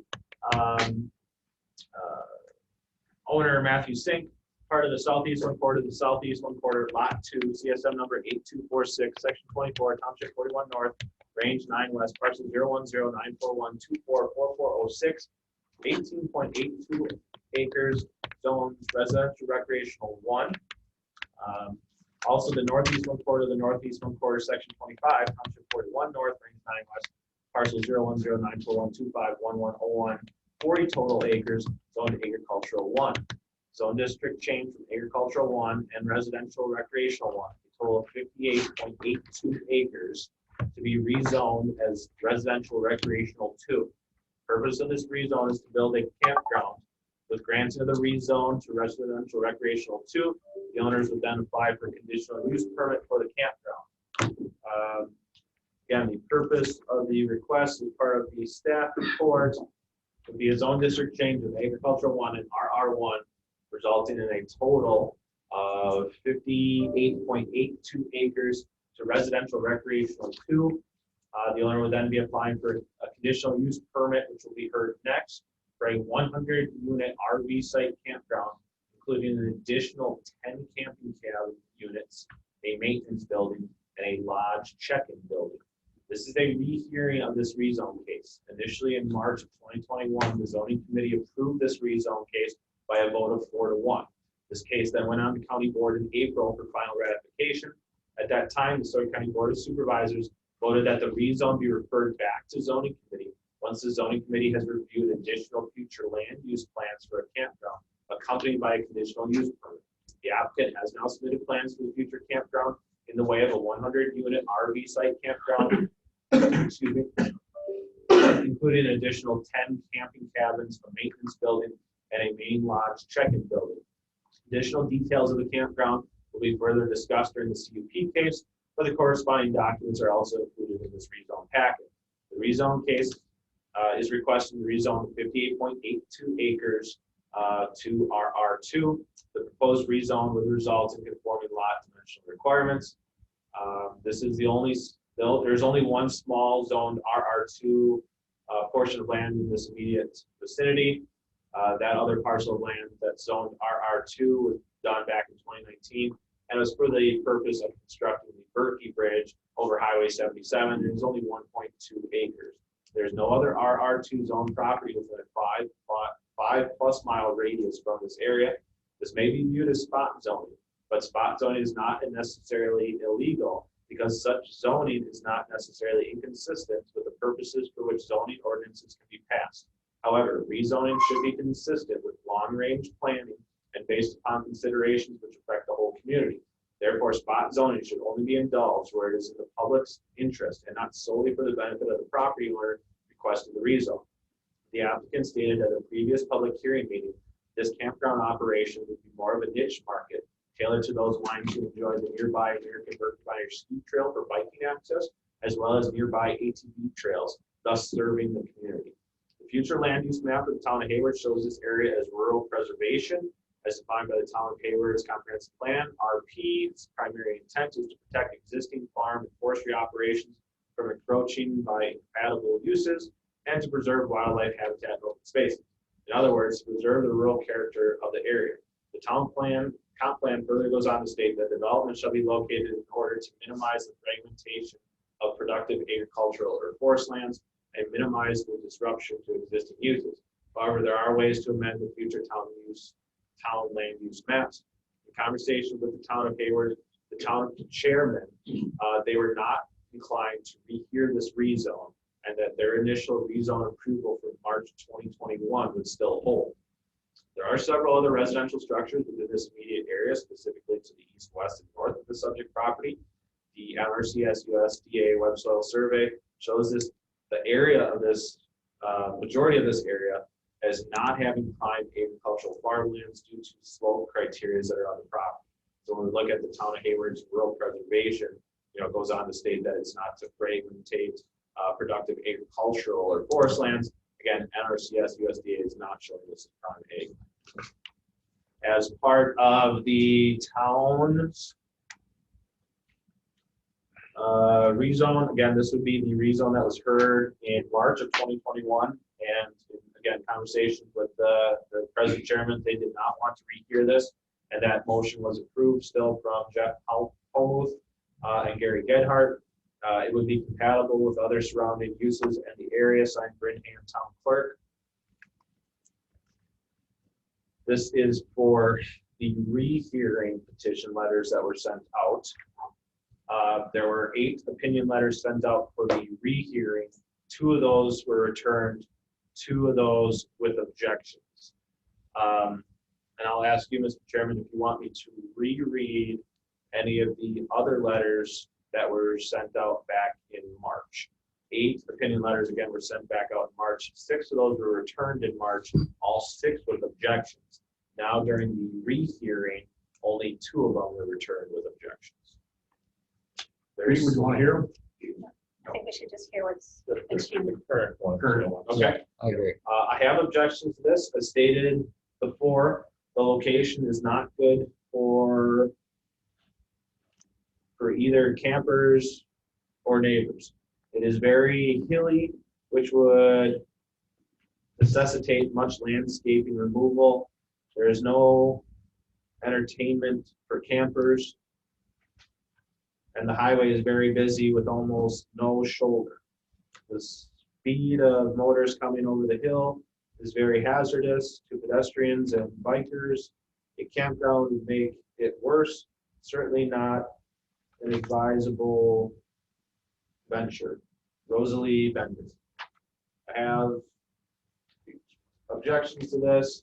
Owner Matthew Sink, part of the southeast one quarter, the southeast one quarter, lot 2, CSM number 8246, section 24, township 41 north, range 9 west, parcel 010-941-244406, 18.82 acres, zones residential recreational 1. Also the northeast one quarter, section 25, township 41 north, range 9 west, parcel 010-941-251101, 40 total acres, zoned agricultural 1. Zone district change from agricultural 1 and residential recreational 1, a total of 58.82 acres to be rezoned as residential recreational 2. Purpose of this rezone is to build a campground. With granting of the rezone to residential recreational 2, the owners would then apply for conditional use permit for the campground. Again, the purpose of the request as part of the staff report would be a zone district change of agricultural 1 and RR1, resulting in a total of 58.82 acres to residential recreational 2. The owner will then be applying for a conditional use permit, which will be heard next, for a 100-unit RV site campground, including an additional 10 camping cab units, a maintenance building, and a lodge check-in building. This is a rehearing of this rezone case. Initially in March of 2021, the zoning committee approved this rezone case by a vote of 4-1. This case then went on to county board in April for final ratification. At that time, the Sawyer County Board of Supervisors voted that the rezone be referred back to zoning committee once the zoning committee has reviewed additional future land use plans for a campground, accompanied by a conditional use permit. The applicant has now submitted plans for the future campground in the way of a 100-unit RV site campground, excuse me, including an additional 10 camping cabins, a maintenance building, and a main lodge check-in building. Additional details of the campground will be further discussed during the CUP case, but the corresponding documents are also included in this rezone packet. The rezone case is requesting the rezone of 58.82 acres to RR2. The proposed rezone would result in conforming lot dimensional requirements. This is the only, there's only one small zoned RR2 portion of land in this immediate vicinity. That other parcel of land that's zoned RR2 was done back in 2019, and it was for the purpose of constructing the Berkey Bridge over Highway 77. There's only 1.2 acres. There's no other RR2 zone property within a 5+ mile radius from this area. This may be viewed as spot zoning, but spot zoning is not necessarily illegal because such zoning is not necessarily inconsistent with the purposes for which zoning ordinances can be passed. However, rezoning should be consistent with long-range planning and based upon considerations which affect the whole community. Therefore, spot zoning should only be indulged where it is in the public's interest and not solely for the benefit of the property owner requesting the rezone. The applicant stated at a previous public hearing meeting, this campground operation would be more of a niche market, tailored to those wanting to enjoy the nearby American Birkfire ski trail for biking access, as well as nearby ATV trails, thus serving the community. The future land use map of the town of Hayward shows this area as rural preservation, as defined by the town of Hayward's comprehensive plan. RP's primary intent is to protect existing farm and forestry operations from encroaching by incompatible uses and to preserve wildlife habitat and open spaces. In other words, to preserve the rural character of the area. The town plan, comp plan further goes on to state that development shall be located in order to minimize the fragmentation of productive agricultural or forest lands and minimize the disruption to existing uses. However, there are ways to amend the future town land use maps. In conversation with the town of Hayward, the town chairman, they were not inclined to rehear this rezone, and that their initial rezone approval from March 2021 would still hold. There are several other residential structures within this immediate area, specifically to the east, west, and north of the subject property. The NRCS USDA web soil survey shows this, the area of this, majority of this area as not having prime agricultural farmlands due to slope criteria that are on the property. So when we look at the town of Hayward's rural preservation, it goes on to state that it's not to fragmentate productive agricultural or forest lands. Again, NRCS USDA is not showing this as prime ag. As part of the town's rezone, again, this would be the rezone that was heard in March of 2021, and again, conversations with the present chairman, they did not want to rehear this, and that motion was approved still from Jeff Holmuth and Gary Gedhart. It would be compatible with other surrounding uses and the area, signed Brinham Town Clerk. This is for the rehearing petition letters that were sent out. There were 8 opinion letters sent out for the rehearing. 2 of those were returned, 2 of those with objections. And I'll ask you, Mr. Chairman, if you want me to reread any of the other letters that were sent out back in March. 8 opinion letters, again, were sent back out in March. 6 of those were returned in March, all 6 with objections. Now, during the rehearing, only 2 of them were returned with objections. Would you want to hear them? I think we should just hear what's The current one. Current one. Okay. I agree. I have objections to this. As stated before, the location is not good for either campers or neighbors. It is very hilly, which would necessitate much landscaping removal. There is no entertainment for campers. And the highway is very busy with almost no shoulder. The speed of motors coming over the hill is very hazardous to pedestrians and bikers. A campground would make it worse, certainly not an advisable venture. Rosalie Bendis. I have objections to this.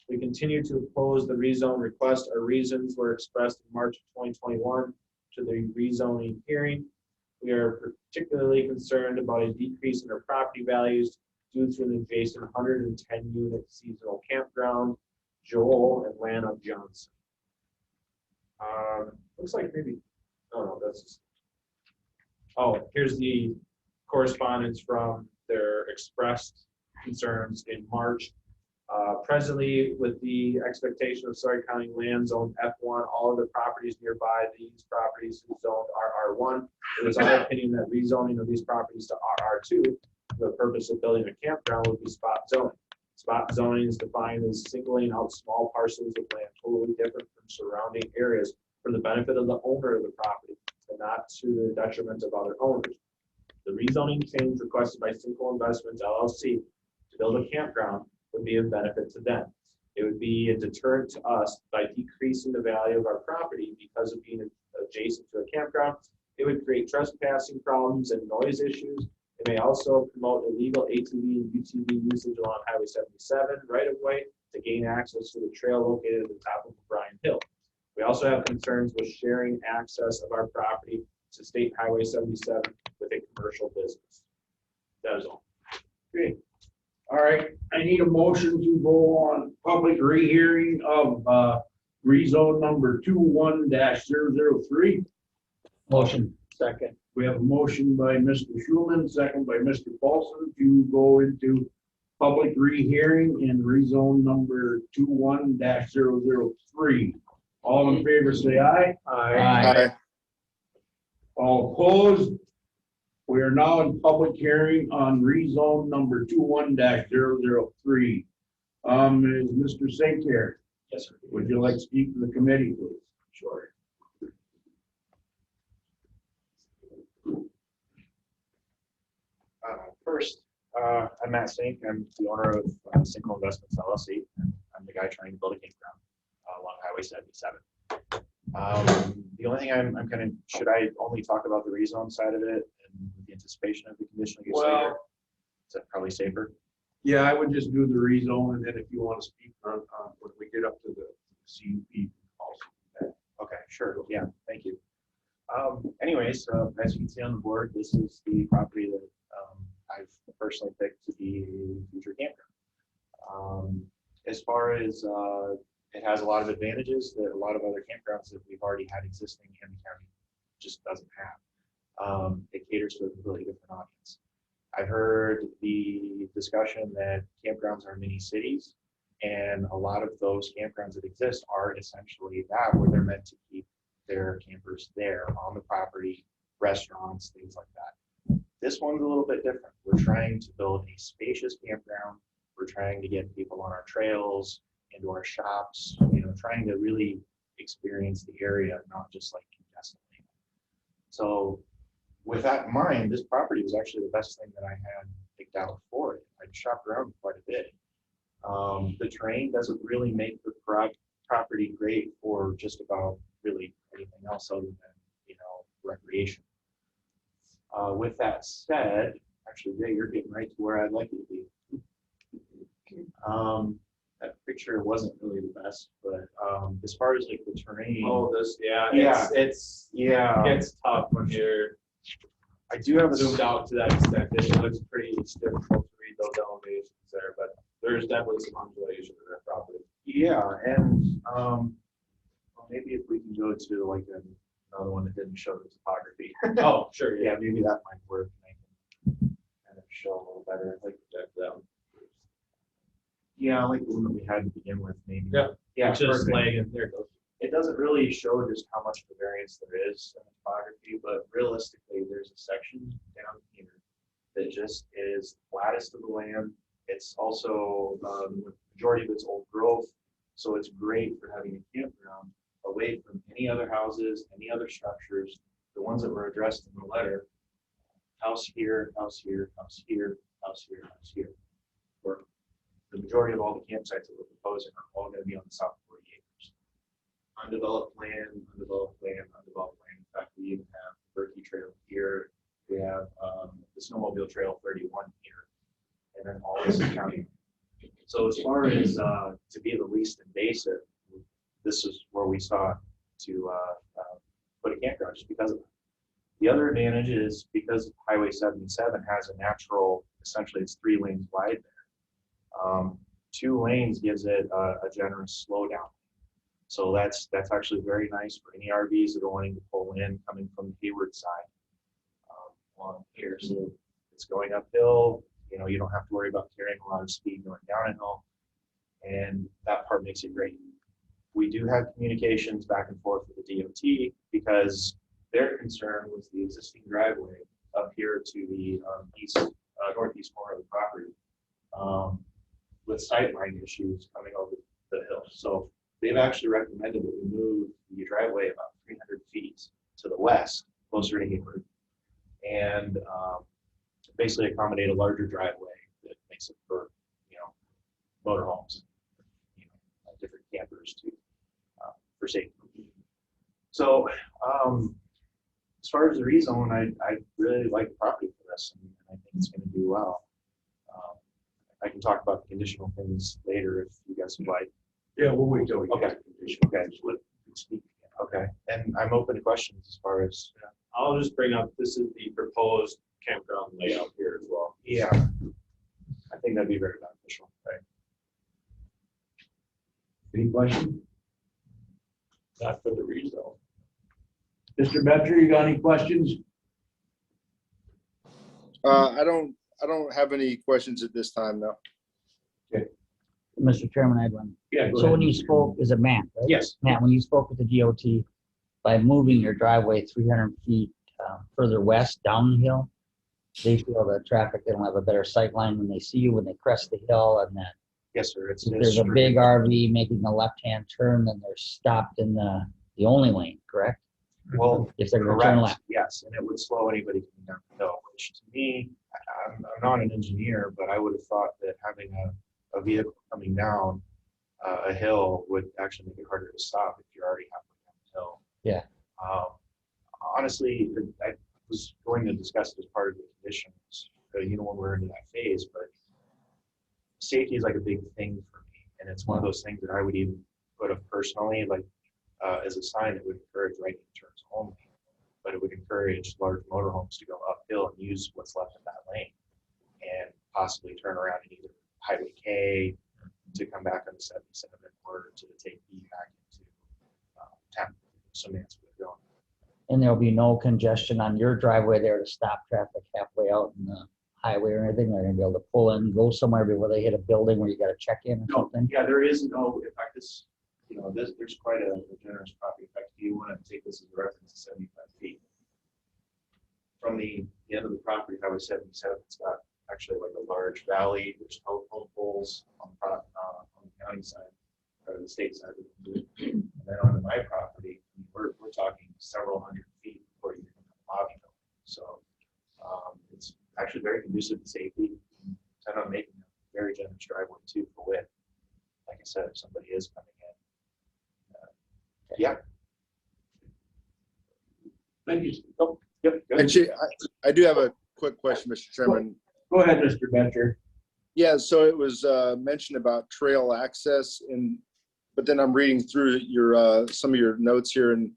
We continue to oppose the rezone request. Our reasons were expressed in March of 2021 to the rezoning hearing. We are particularly concerned about a decrease in our property values due to an adjacent 110 unit seasonal campground, Joel and Lana Johnson. Looks like maybe, oh no, that's just, oh, here's the correspondence from their expressed concerns in March. Presently, with the expectation of Sawyer County land zone F1, all of the properties nearby these properties zoned are R1. It is our opinion that rezoning of these properties to RR2 for the purpose of building a campground would be spot zoning. Spot zoning is defined as singling out small parcels of land totally different from surrounding areas for the benefit of the owner of the property and not to the detriment of other owners. The rezoning change requested by Simple Investments LLC to build a campground would be of benefit to them. It would be a deterrent to us by decreasing the value of our property because of being adjacent to a campground. It would create trespassing problems and noise issues. It may also promote illegal ATV and UTV usage along Highway 77 right of way to gain access to the trail located at the top of Bryan Hill. We also have concerns with sharing access of our property to State Highway 77 with a commercial business. That is all. Okay. All right, I need a motion to go on public rehearing of rezone number 21-003. Motion. Second. We have a motion by Mr. Schulman, second by Mr. Paulson to go into public rehearing in rezone number 21-003. All in favor, say aye. Aye. All opposed? We are now in public hearing on rezone number 21-003. Is Mr. St. Clair? Yes, sir. Would you like to speak to the committee, please? Sure. First, I'm Matt Sink. I'm the owner of Single Investments LLC. I'm the guy trying to build a campground along Highway 77. The only thing I'm kind of, should I only talk about the rezone side of it and the anticipation of the conditional use later? Is that probably safer? Yeah, I would just do the rezone, and then if you want to speak on when we get up to the CUP also. Okay, sure. Yeah, thank you. Anyways, as you can see on the board, this is the property that I've personally picked to be a future campground. As far as it has a lot of advantages that a lot of other campgrounds that we've already had existing in the county just doesn't have. It caters to a completely different audience. I've heard the discussion that campgrounds are mini cities, and a lot of those campgrounds that exist are essentially that, where they're meant to keep their campers there on the property, restaurants, things like that. This one's a little bit different. We're trying to build a spacious campground. We're trying to get people on our trails, into our shops, trying to really experience the area, not just like congested. So with that in mind, this property was actually the best thing that I had picked out for it. I shopped around quite a bit. The terrain doesn't really make the property great for just about really anything else other than, recreation. With that said, actually, Jay, you're getting right to where I'd like you to be. That picture wasn't really the best, but as far as like the terrain. Oh, this, it's tough when you're. I do have a zoomed out to that extent. It looks pretty difficult to read those elevations there, but there's definitely some undulation in that property. Yeah, and maybe if we can go to like a another one that didn't show the topography. Oh, sure, yeah. Yeah, maybe that might work. I can kind of show a little better. Like that one. Yeah, I like the one that we had to begin with, maybe. Yeah. Yeah, Just perfect. flagging, there it goes. It doesn't really show just how much of a variance there is in the topography, but realistically, there's a section down here that just is flattest of the land. It's also, the majority of it's old growth, so it's great for having a campground away from any other houses, any other structures, the ones that were addressed in the letter. House here, house here, house here, house here, house here. Where the majority of all the campsites that we're proposing are all gonna be on the south 40 acres. Undeveloped land, undeveloped land, undeveloped land. In fact, we even have Berkey Trail here. We have the Snowmobile Trail 31 here, and then all this is county. So as far as to be the least invasive, this is where we sought to put a campground just because of that. The other advantage is because Highway 77 has a natural, essentially it's 3 lanes wide there. 2 lanes gives it a generous slowdown. So that's actually very nice for any RVs that are wanting to pull in coming from the Hayward side along here. So it's going uphill, you know, you don't have to worry about carrying a lot of speed going down a hill, and that part makes it great. We do have communications back and forth with the DOT because their concern was the existing driveway up here to the northeast corner of the property with sightline issues coming over the hill. So they've actually recommended that we move the driveway about 300 feet to the west, closer to Hayward, and basically accommodate a larger driveway that makes it for, you know, motorhomes, you know, different campers too, for safety. So as far as the rezone, I really like the property for this, and I think it's going to do well. I can talk about the conditional things later if you guys would like. Yeah, we'll wait till we Okay. get to condition. Okay. Okay. And I'm open to questions as far as. I'll just bring up, this is the proposed campground layout here as well. Yeah. I think that'd be very beneficial. Right. Any questions? Not for the rezone. Mr. Betcher, you got any questions? I don't have any questions at this time, though. Mr. Chairman, I had one. Yeah, go So ahead. when you spoke, is it Matt, right? Yes. Matt, when you spoke with the DOT, by moving your driveway 300 feet further west down the hill, they feel that traffic, they don't have a better sight line when they see you, when they crest the hill, and that Yes, sir. It's if there's a big RV making a left-hand turn, then they're stopped in the only lane, correct? Well, If they're gonna correct, turn left. yes, and it would slow anybody coming down the hill, which to me, I'm not an engineer, but I would have thought that having a vehicle coming down a hill would actually make it harder to stop if you're already halfway down the hill. Yeah. Honestly, I was going to discuss it as part of the conditions, you know, when we're into that phase, but safety is like a big thing for me, and it's one of those things that I would even put up personally, like as a sign that would encourage right-hand turns only, but it would encourage large motorhomes to go uphill and use what's left of that lane, and possibly turn around in either Highway K to come back on the 77 or to take B back into town. So that's where they're going. And there'll be no congestion on your driveway there to stop traffic halfway out in the highway or anything. They're gonna be able to pull in, go somewhere before they hit a building where you gotta check in or No, something. yeah, there is no, in fact, this, you know, there's quite a generous property. In fact, if you want to take this as a reference, it's 75 feet. From the end of the property, Highway 77, it's got actually like a large valley. There's telephone poles on the county side, or the state side. And then on my property, we're talking several hundred feet before you get to the lobby building. So it's actually very conducive to safety. And I'm making a very generous driveway too for width. Like I said, if somebody is coming in. Yeah. Thank you. Oh, yep. Good. Actually, I do have a quick question, Mr. Chairman. Go ahead, Mr. Betcher. Yeah, so it was mentioned about trail access, but then I'm reading through your some of your notes here, and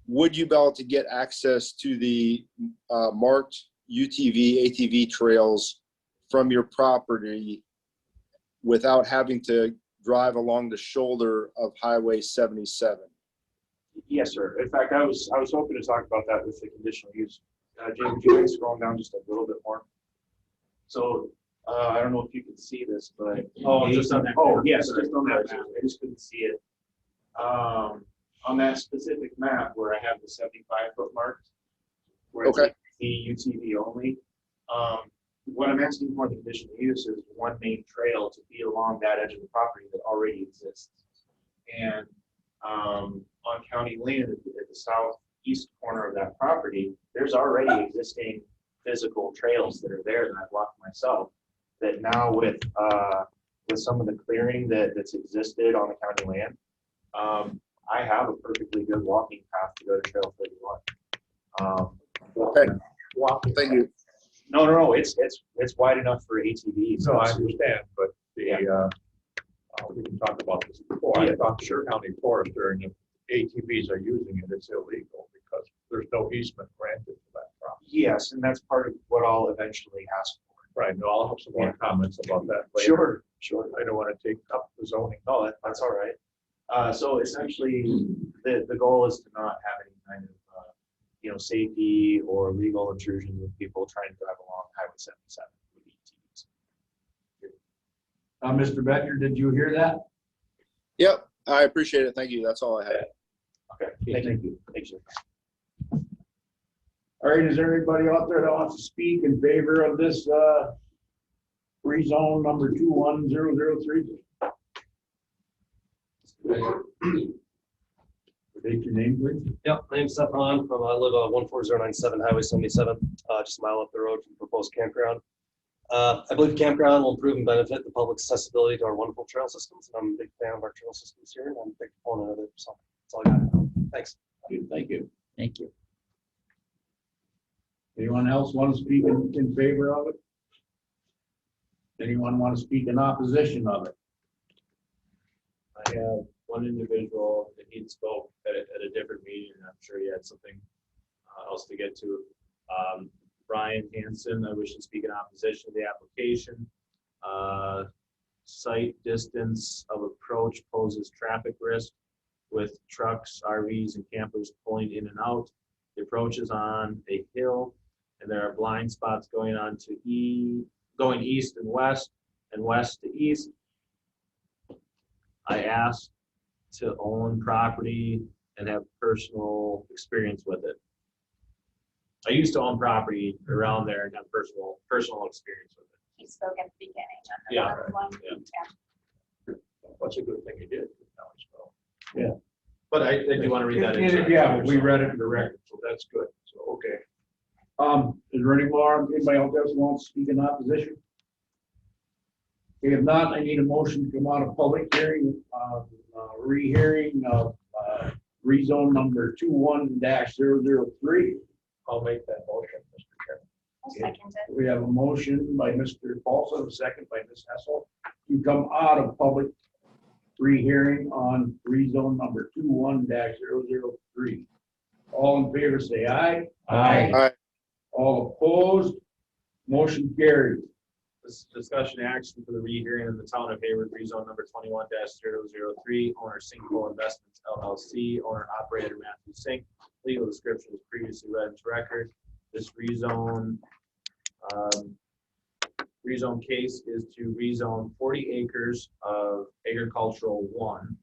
would you be able to get access to the marked UTV, ATV trails from your property without having to drive along the shoulder of Highway 77? Yes, sir. In fact, I was hoping to talk about that with the conditional use. Jay, would you mind scrolling down just a little bit more? So, I don't know if you can see this, but. Oh, just on that. Oh, yes, just on that map. I just couldn't see it. On that specific map where I have the 75-foot mark, where it's the UTV only. What I'm asking for the conditional use is one main trail to be along that edge of the property that already exists. And on county land at the southeast corner of that property, there's already existing physical trails that are there that I've walked myself. That now with some of the clearing that's existed on the county land, I have a perfectly good walking path to go to Trail 31. Thank you. No, it's wide enough for ATVs. No, I understand, but the, we can talk about this before. I thought the county forester and the ATVs are using it, it's illegal because there's no easement granted to that property. Yes, and that's part of what I'll eventually ask for. Right, no, I'll have some more comments about that later. Sure. I don't want to take up the zoning. No, that's all right. So essentially, the goal is to not have any kind of, safety or legal intrusions with people trying to drive along Highway 77 with ETVs. Mr. Becker, did you hear that? Yep, I appreciate it. Thank you. That's all I had. Okay, thank you. Thank you. All right, is there anybody out there that wants to speak in favor of this rezone number 21003? State your name, please. Yep, my name's Stefan. I live on 14097 Highway 77, just a mile up the road from the proposed campground. I believe the campground will improve and benefit the public's accessibility to our wonderful trail systems. And I'm a big fan of our trail systems here, and I'm a big proponent of it. So that's all I got. Thanks. Thank you. Thank you. Anyone else want to speak in favor of it? Anyone want to speak in opposition of it? I have one individual that he spoke at a different meeting, and I'm sure he had something else to get to. Brian Hansen, I wish to speak in opposition to the application. Site distance of approach poses traffic risk with trucks, RVs, and campers pulling in and out. The approach is on a hill, and there are blind spots going east and west to east. I asked to own property and have personal experience with it. I used to own property around there and have personal experience with it. He spoke at the beginning. Yeah. That's a good thing you did. Yeah. But I do want to read that. into Yeah, we read it in the record. So that's good. So, okay. Is there anybody else that wants to speak in opposition? If not, I need a motion to come out of public hearing, rehearing of rezone number 21-003. I'll make that motion, Mr. Chairman. I'll second it. We have a motion by Mr. Paulson, a second by Ms. Hessel, to come out of public rehearing on rezone number 21-003. All in favor, say aye. Aye. All opposed, motion carried. This discussion action for the rehearing of the town of Hayward rezone number 21-003, owner Sinkhole Investments LLC, owner operator Matthew Sink. Legal description was previously read into record. This rezone case is to rezone 40 acres of agricultural 1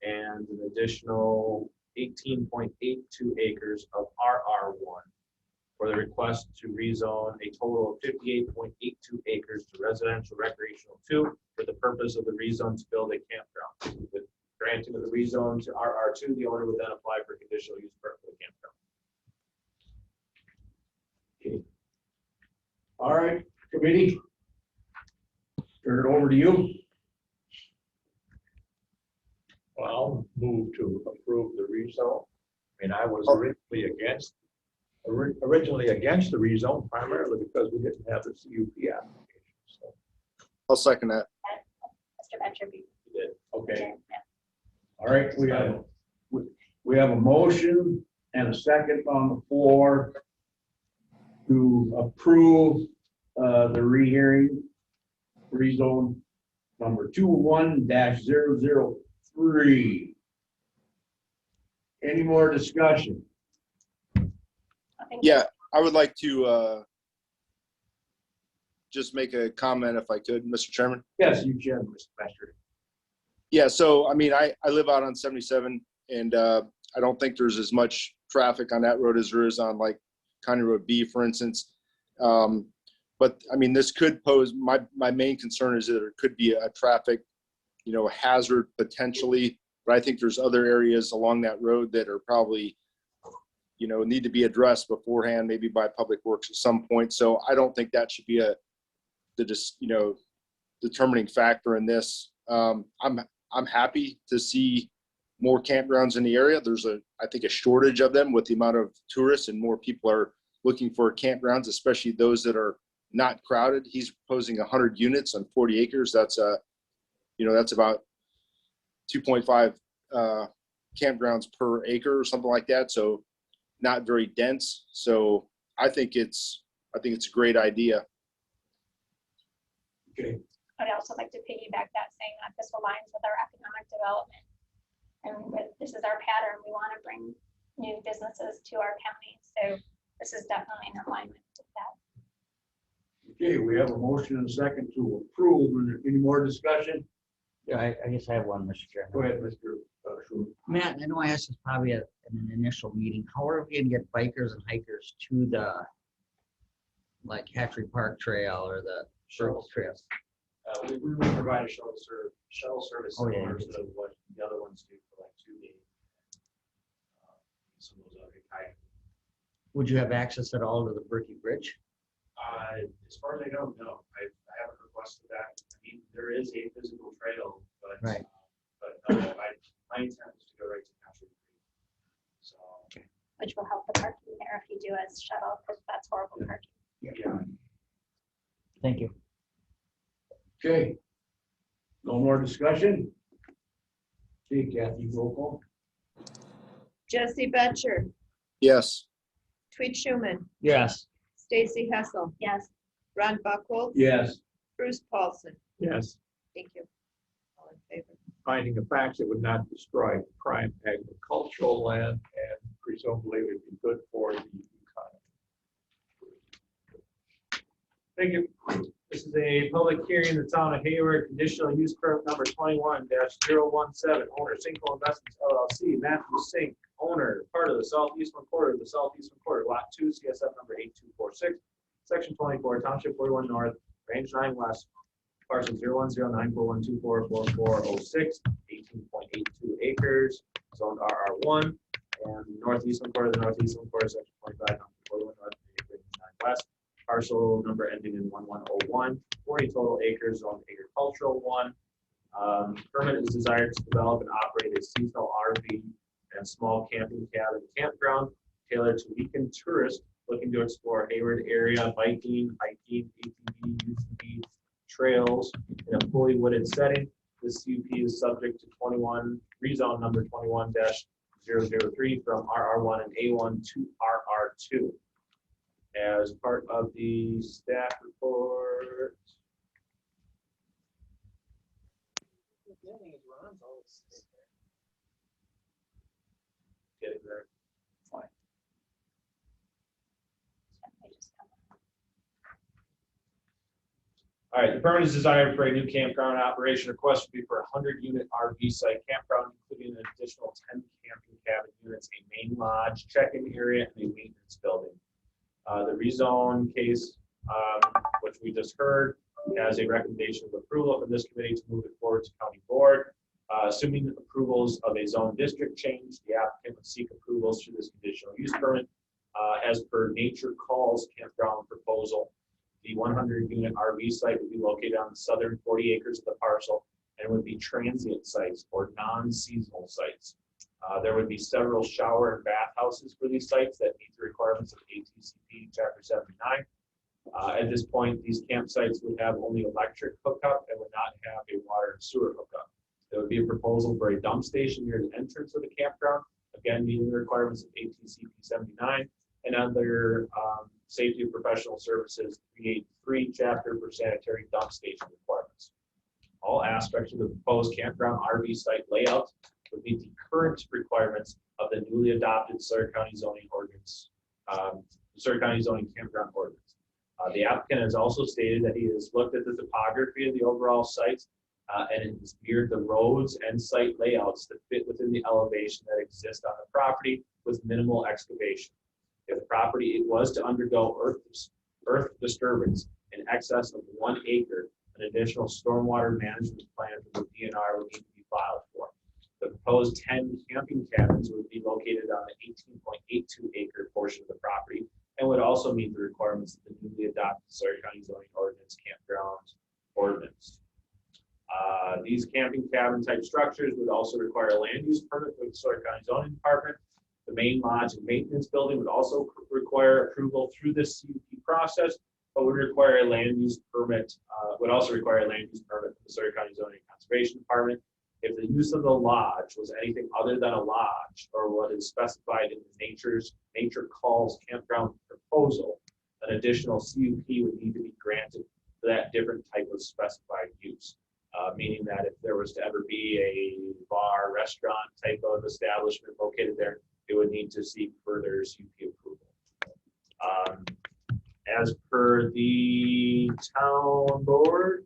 and an additional 18.82 acres of RR1 for the request to rezone a total of 58.82 acres to residential recreational 2 for the purpose of the rezone to build a campground. With granting of the rezone to RR2, the owner would then apply for conditional use permit for the campground. Okay. All right, committee. Turn it over to you. Well, I'll move to approve the rezone. I mean, I was originally against the rezone primarily because we didn't have the CUP application. So. I'll second that. Mr. Venturby. Okay. All right, we have a motion and a second on the floor to approve the rehearing rezone number 21-003. Any more discussion? Yeah, I would like to just make a comment if I could, Mr. Chairman. Yes, you can, Mr. Pastor. Yeah, so I mean, I live out on 77 and I don't think there's as much traffic on that road as there is on like County Road B, for instance. But I mean, this could pose, my main concern is that there could be a traffic, hazard potentially. But I think there's other areas along that road that are probably, need to be addressed beforehand, maybe by Public Works at some point. So I don't think that should be the determining factor in this. I'm happy to see more campgrounds in the area. There's I think a shortage of them with the amount of tourists, and more people are looking for campgrounds, especially those that are not crowded. He's proposing 100 units on 40 acres. That's that's about 2.5 campgrounds per acre or something like that. So not very dense. So I think it's a great idea. Okay. I'd also like to piggyback that, saying that this aligns with our economic development. And this is our pattern. We want to bring new businesses to our county. So this is definitely in alignment with that. Okay, we have a motion and a second to approve. Any more discussion? Yeah, I guess I have one, Mr. Chairman. Go ahead, Mr. Schuler. Matt, I know I asked this probably in an initial meeting. How are we gonna get bikers and hikers to the, like, Hatchery Park Trail or the Circle Trail? We will provide a shuttle service Oh, yeah. similar to what the other ones do for like 2 days. Some of those other kayak. Would you have access at all to the Berkey Bridge? As far as I know, no, I haven't requested that. I mean, there is a physical trail, but Right. No, my intent is to go right to Country Creek. So. Which will help the parking there if you do as shuttle, because that's horrible parking. Yeah. Thank you. Okay. No more discussion? Okay, Kathy, roll call. Jesse Betcher, Yes. Tweet Schuman, Yes. Stacy Hessel, Yes. Ron Buckholz. Yes. Bruce Paulson. Yes. Thank you. All in favor? Finding of facts, it would not destroy prime agricultural land and presumably would be good for the economy. Thank you. This is a public hearing in the town of Hayward, conditional use permit number 21-017, owner Cinco Investments LLC, Matthew Sink, owner, part of the southeastern quarter, lot 2, CSF number 8246, section 24, township 41 north, range 9 west, parcel 01094124446, 18.82 acres, zoned RR1, and northeastern quarter, section 25, township 41 north, range 9 west, parcel number ending in 1101, 40 total acres, zoned agricultural 1. Permit is desired to develop and operate a seasonal RV and small camping cabin campground tailored to weekend tourists looking to explore Hayward area biking, hiking, ATV, UTV trails in a fully wooded setting. This CUP is subject to rezone number 21-003 from RR1 and A1 to RR2. As part of the staff report. Getting there. Fine. All right, the permit is desired for a new campground operation. Request would be for a 100-unit RV site campground, including an additional 10 camping cabin units, a main lodge, check-in area, and a maintenance building. The rezone case, which we just heard, has a recommendation of approval from this committee to move it forward to county board. Assuming approvals of a zone district change, the applicant would seek approvals through this conditional use permit. As per Nature Calls campground proposal, the 100-unit RV site would be located on the southern 40 acres of the parcel and would be transient sites or non-seasonal sites. There would be several shower and bath houses for these sites that meet the requirements of ATCP Chapter 79. At this point, these campsites would have only electric hookup and would not have a water and sewer hookup. There would be a proposal for a dump station near the entrance of the campground, again meeting the requirements of ATCP 79, and under Safety and Professional Services 383 Chapter for sanitary dump station requirements. All aspects of the proposed campground RV site layout would meet the current requirements of the newly adopted Sawyer County zoning ordinance, Sawyer County zoning campground ordinance. The applicant has also stated that he has looked at the topography of the overall site and has mirrored the roads and site layouts that fit within the elevation that exist on the property with minimal excavation. If the property was to undergo earth disturbance in excess of 1 acre, an additional stormwater management plan from the DNR would need to be filed for. The proposed 10 camping cabins would be located on the 18.82 acre portion of the property and would also meet the requirements of the newly adopted Sawyer County zoning ordinance campground ordinance. These camping cabin type structures would also require a land use permit from the Sawyer County zoning department. The main lodge and maintenance building would also require approval through this CUP process, but would require a land use permit, would also require a land use permit from the Sawyer County zoning and conservation department. If the use of the lodge was anything other than a lodge or what is specified in the Nature Calls campground proposal, an additional CUP would need to be granted for that different type of specified use. Meaning that if there was to ever be a bar, restaurant type of establishment located there, it would need to seek further CUP approval. As per the town board,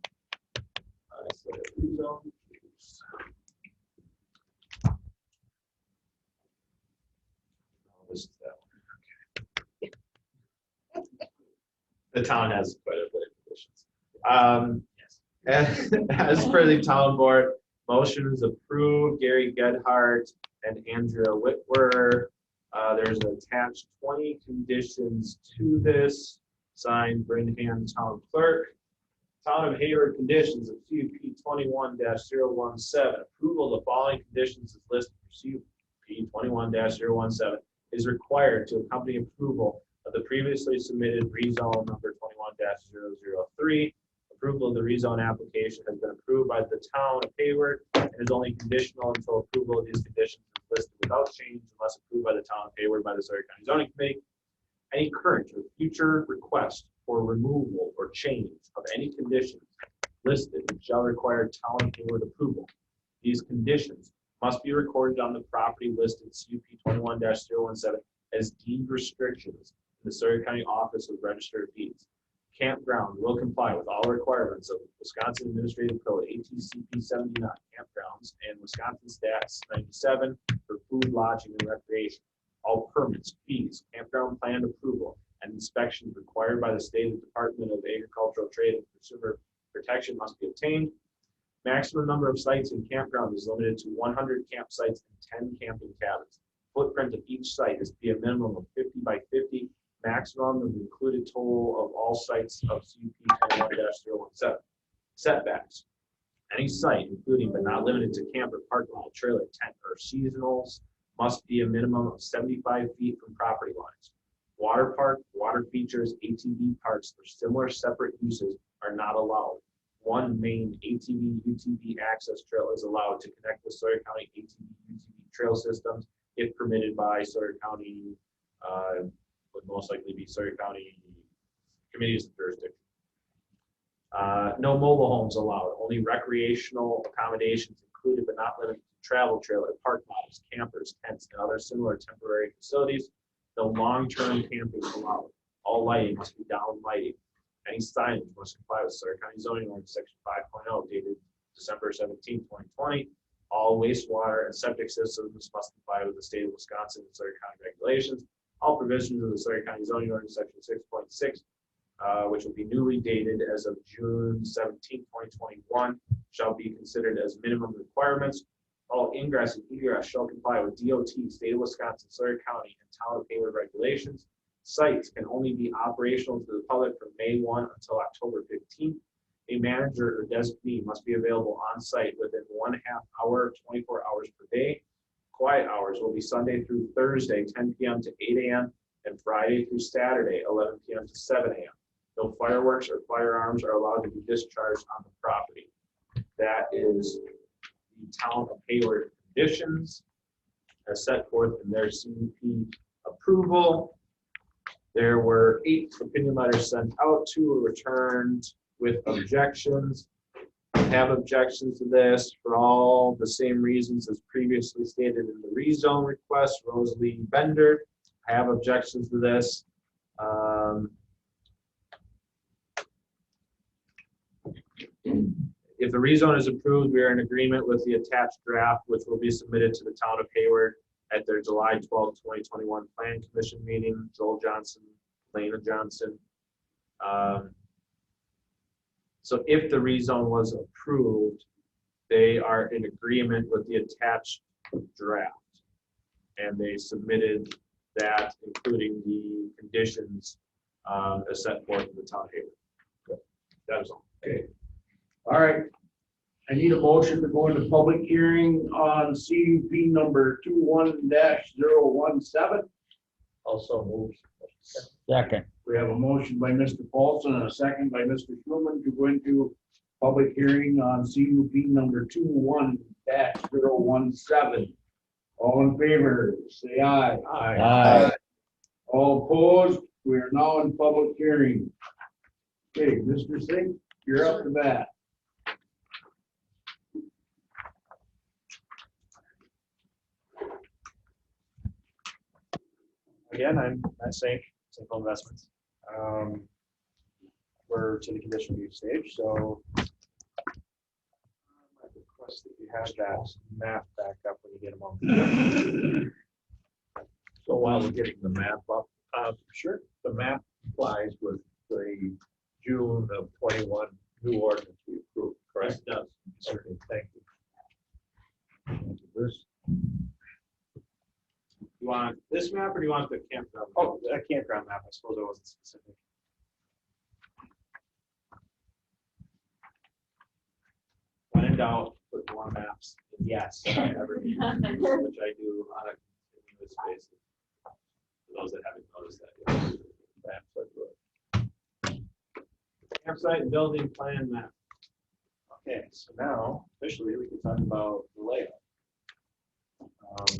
the town has quite a bit of conditions. As per the town board, motion is approved. Gary Gedhardt and Andrea Whitwer. There's attached 20 conditions to this, signed Brenham Town Clerk. Town of Hayward conditions of CUP 21-017. Approval of the following conditions is listed for CUP 21-017 is required to accompany approval of the previously submitted rezone number 21-003. Approval of the rezone application has been approved by the town of Hayward and is only conditional until approval of these conditions is listed without change unless approved by the town of Hayward by the Sawyer County Zoning Committee. Any current or future request for removal or change of any conditions listed shall require town of Hayward approval. These conditions must be recorded on the property listed CUP 21-017 as deed restrictions in the Sawyer County Office of Register of Deeds. Campground will comply with all requirements of Wisconsin Administrative Code ATCP 79 campgrounds and Wisconsin Stats 97 for food, lodging, and recreation. All permits, fees, campground plan approval, and inspections required by the State Department of Agricultural Trade and Consumer Protection must be obtained. Maximum number of sites in campground is limited to 100 campsites and 10 camping cabins. Footprint of each site is to be a minimum of 50 by 50. Maximum of the included total of all sites of CUP 21-017. Setbacks. Any site, including but not limited to camper, parking lot, trailer, tent, or seasonals, must be a minimum of 75 feet from property lines. Water park, water features, ATV parks, or similar separate uses are not allowed. One main ATV/UTV access trail is allowed to connect the Sawyer County ATV/UTV trail systems if permitted by Sawyer County, would most likely be Sawyer County Committees of Jurisdiction. No mobile homes allowed, only recreational accommodations included but not limited to travel trailer, park models, campers, tents, and other similar temporary facilities. No long-term camping allowed. All lighting must be down lighting. Any signage must comply with Sawyer County Zoning Ordinance Section 5.0 dated December 17, 2020. All wastewater and septic systems must comply with the state of Wisconsin and Sawyer County regulations. All provisions of the Sawyer County Zoning Ordinance Section 6.6, which will be newly dated as of June 17, 2021, shall be considered as minimum requirements. All ingress and egress shall comply with DOT, State of Wisconsin, Sawyer County, and Town of Hayward regulations. Sites can only be operational to the public from May 1 until October 15th. A manager or designee must be available on site within 1/2 hour, 24 hours per day. Quiet hours will be Sunday through Thursday, 10 p.m. to 8 a.m., and Friday through Saturday, 11 p.m. to 7 a.m. No fireworks or firearms are allowed to be discharged on the property. That is the Town of Hayward conditions as set forth in their CUP approval. There were 8 opinion letters sent out, 2 were returned with objections. Have objections to this for all the same reasons as previously stated in the rezone request. Rosalie Bender, have objections to this. If the rezone is approved, we are in agreement with the attached draft, which will be submitted to the town of Hayward at their July 12, 2021 Plan Commission meeting. Joel Johnson, Lena Johnson. So if the rezone was approved, they are in agreement with the attached draft. And they submitted that, including the conditions as set forth in the town of Hayward. That is all. Okay. All right. I need a motion to go into public hearing on CUP number 21-017. Also moved. Second. We have a motion by Mr. Paulson and a second by Mr. Schulman to go into public hearing on CUP number 21-017. All in favor, say aye. Aye. All opposed, we are now in public hearing. Okay, Mr. Singh, you're up to bat. Again, I'm Sink, Simple Investments. We're to the conditional use stage, so I request that you have that map back up when you get them on. So while we're getting the map up, Sure. the map applies with the June of 21 new ordinance we approved, correct? Yes, it does. Okay, thank you. This, You want this map or do you want the campground? Oh, a campground map, I suppose I wasn't specific. When in doubt, put more maps. Yes, which I do on a continuous basis. For those that haven't noticed that yet. Maps are good. Campsite and building plan map. Okay, so now officially we can talk about the layout.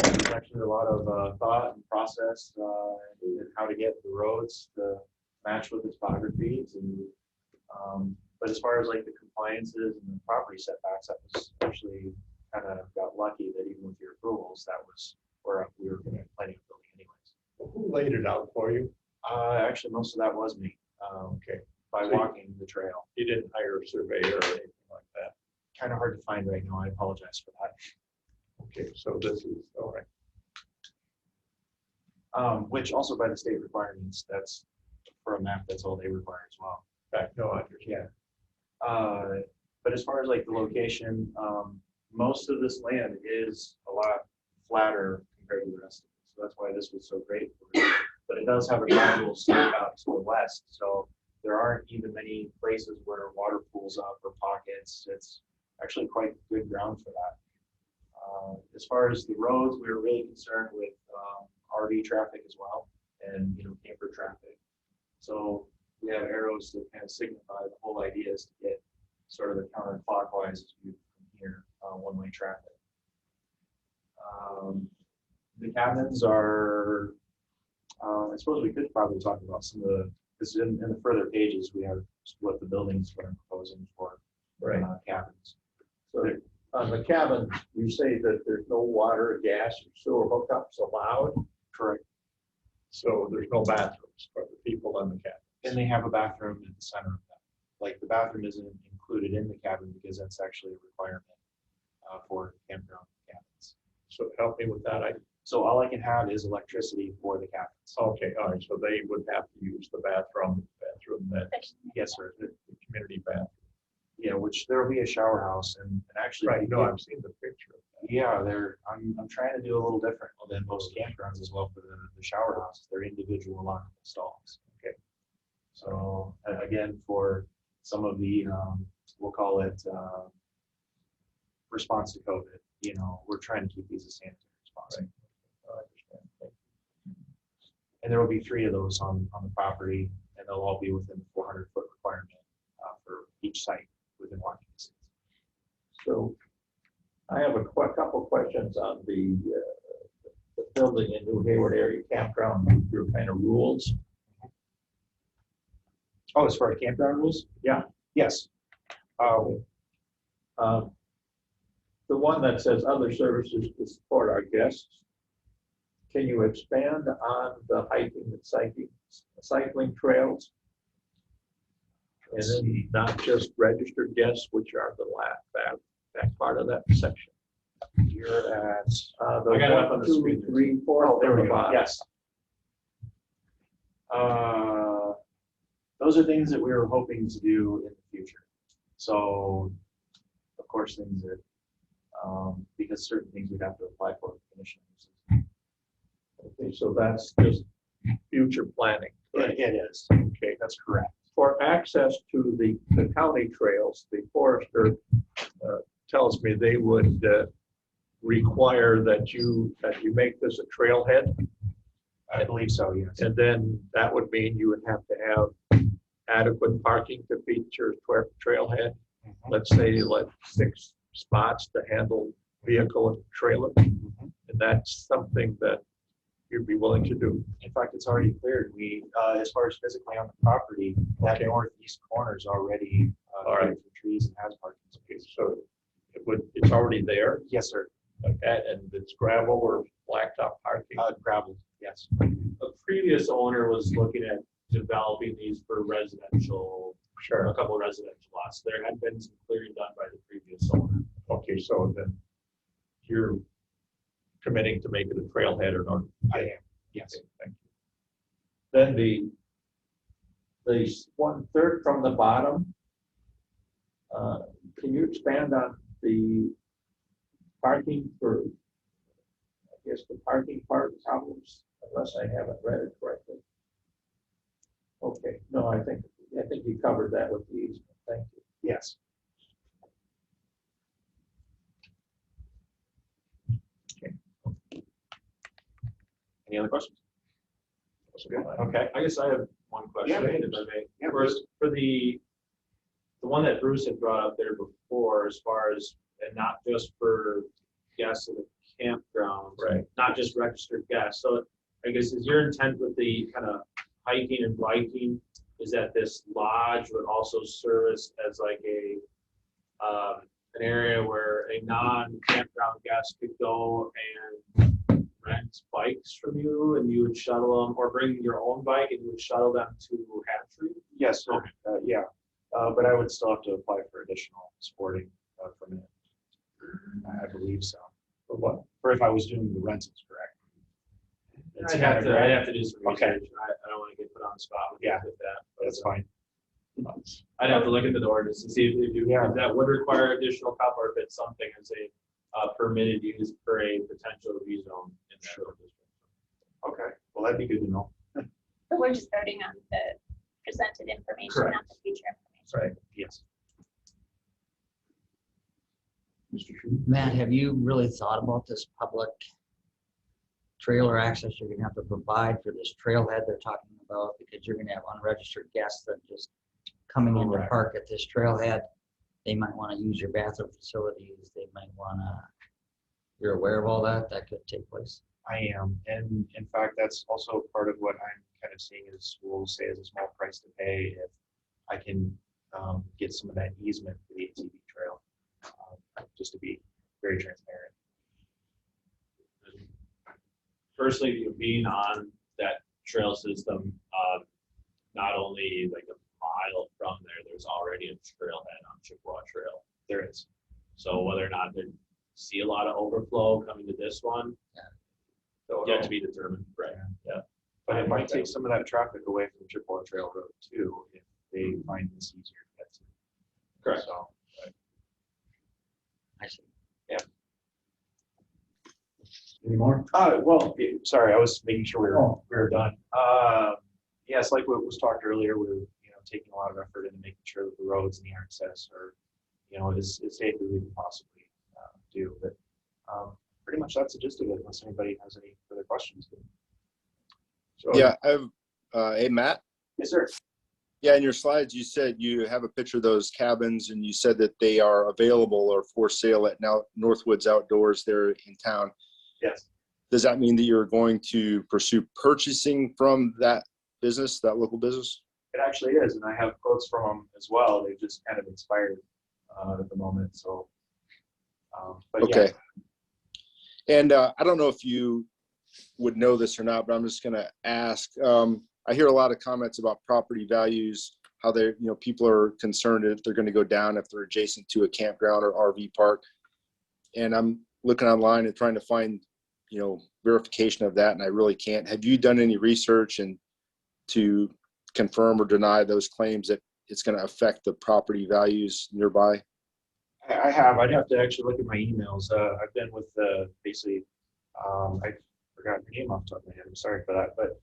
There's actually a lot of thought and process in how to get the roads to match with the topography. But as far as like the compliances and the property setbacks, that was actually kind of got lucky that even with your approvals, that was where we were going to planning on building anyways. Who laid it out for you? Actually, most of that was me. Okay. By So walking the trail. You didn't hire a surveyor or anything like that? Kind of hard to find right now. I apologize for that. Okay, so this is, all right. Which also by the state requirements, that's for a map, that's all they require as well. Back, no, I understand. But as far as like the location, most of this land is a lot flatter compared to the rest of it. So that's why this was so great. But it does have a gradual slope out to the west. So there aren't even many places where water pools up or pockets. It's actually quite good ground for that. As far as the roads, we were really concerned with RV traffic as well, and camper traffic. So we have arrows that kind of signify the whole idea is to get sort of the counterclockwise view from here, one-way traffic. The cabins are, I suppose we could probably talk about some of the, this is in the further pages, we have what the buildings are proposing for cabins. So on the cabin, you say that there's no water, gas, or sewer hookups allowed? Correct. So there's no bathrooms for the people in the cabin? And they have a bathroom in the center of that. Like the bathroom isn't included in the cabin because that's actually a requirement for campground cabins. So help me with that. So all I can have is electricity for the cabins. Okay, all right, so they would have to use the bathroom that. Yes, sir. The community bathroom. Yeah, which there will be a shower house and actually. Right, no, I've seen the picture of that. Yeah, I'm trying to do a little different than most campgrounds as well for the shower houses. They're individual lockable stalls. Okay. So again, for some of the, we'll call it response to COVID, we're trying to keep these as sanitary as possible. And there will be 3 of those on the property, and they'll all be within the 400-foot requirement for each site within walking distance. So I have a couple questions on the building in New Hayward area campground, your kind of rules. Oh, as far as campground rules? Yeah. Yes. The one that says other services to support our guests, can you expand on the hiking and cycling trails? And then not just registered guests, which are the back part of that section. You're at, I the got it up on the 1, 2, screen. 3, 4. Oh, there we go. Bottom. Yes. Those are things that we were hoping to do in the future. So, of course, things that, because certain things we'd have to apply for conditional uses. Okay, so that's just future planning. It is. Okay, That's correct. for access to the county trails, the forester tells me they would require that you make this a trailhead. I believe so, yes. And then that would mean you would have to have adequate parking to feed your trailhead. Let's say like 6 spots to handle vehicle and trailer. And that's something that you'd be willing to do. In fact, it's already cleared. We, as far as physically on the property, that northeast corner is already cleared for trees and has parking space. So it's already there? Yes, sir. And it's gravel or blacktop parking? Gravel, yes. A previous owner was looking at developing these for residential, a couple of residential lots. There had been some clearing done by the previous owner. Okay, so then you're committing to make it a trailhead or not? I am, yes. Okay, thank you. Then the 1/3 from the bottom, can you expand on the parking for, I guess, the parking part problems, unless I haven't read it correctly? Okay, no, I think you covered that with the easement. Thank you. Yes. Any other questions? Okay, I guess I have one question, Yeah. if I may. Yeah, For the one that Bruce had brought up there before, as far as, and not just for guests of the campground, Right. not just registered guests. So I guess is your intent with the kind of hiking and biking, is that this lodge would also service as like a, an area where a non-campground guest could go and rent bikes from you, and you would shuttle them, or bring your own bike and you would shuttle them to Hatchery? Yes, sir. Yeah, but I would still have to apply for additional sporting permit. I believe so. For what? For if I was doing the rentals, correct? I'd have to do some research. I don't want to get put on the spot with that. That's fine. I'd have to look into the ordinance to see if that would require additional cop, or if it's something as a permitted use for a potential rezone in that district. Okay, well, that'd be good to know. But we're just voting on the presented information, Correct. not the future information. Right, yes. Matt, have you really thought about this public trailer access you're gonna have to provide for this trailhead they're talking about? Because you're gonna have unregistered guests that just coming in to Correct. park at this trailhead. They might wanna use your bathroom facilities, they might wanna, you're aware of all that could take place? I am, and in fact, that's also part of what I'm kind of seeing is, we'll say, is a small price to pay if I can get some of that easement for the ATV trail, just to be very transparent. Personally, being on that trail system, not only like a mile from there, there's already a trailhead on Chippewa Trail. There is. So whether or not they see a lot of overflow coming to this one, yet to be determined. Right. Yeah. But it might take some of that traffic away from Chippewa Trail Road too, if they find this easier to get to. Correct. So, I see. yeah. Any more? Well, sorry, I was making sure we were done. Yes, like what was talked earlier, we're, taking a lot of effort into making sure that the roads and the access are, as safe as we can possibly do. But pretty much that's the gist of it, unless anybody has any further questions. So, Yeah, I have, hey, Matt? Yes, sir. Yeah, in your slides, you said you have a picture of those cabins and you said that they are available or for sale at now Northwoods Outdoors there in town. Yes. Does that mean that you're going to pursue purchasing from that business, that local business? It actually is, and I have quotes from them as well. They've just kind of expired. at the moment, so. But yeah. Okay. And I don't know if you would know this or not, but I'm just gonna ask. I hear a lot of comments about property values, how they're, people are concerned if they're gonna go down if they're adjacent to a campground or RV park. And I'm looking online and trying to find, verification of that, and I really can't. Have you done any research and to confirm or deny those claims that it's gonna affect the property values nearby? I have. I'd have to actually look at my emails. I've been with basically, I forgot the name off the top of my head. I'm sorry for that. But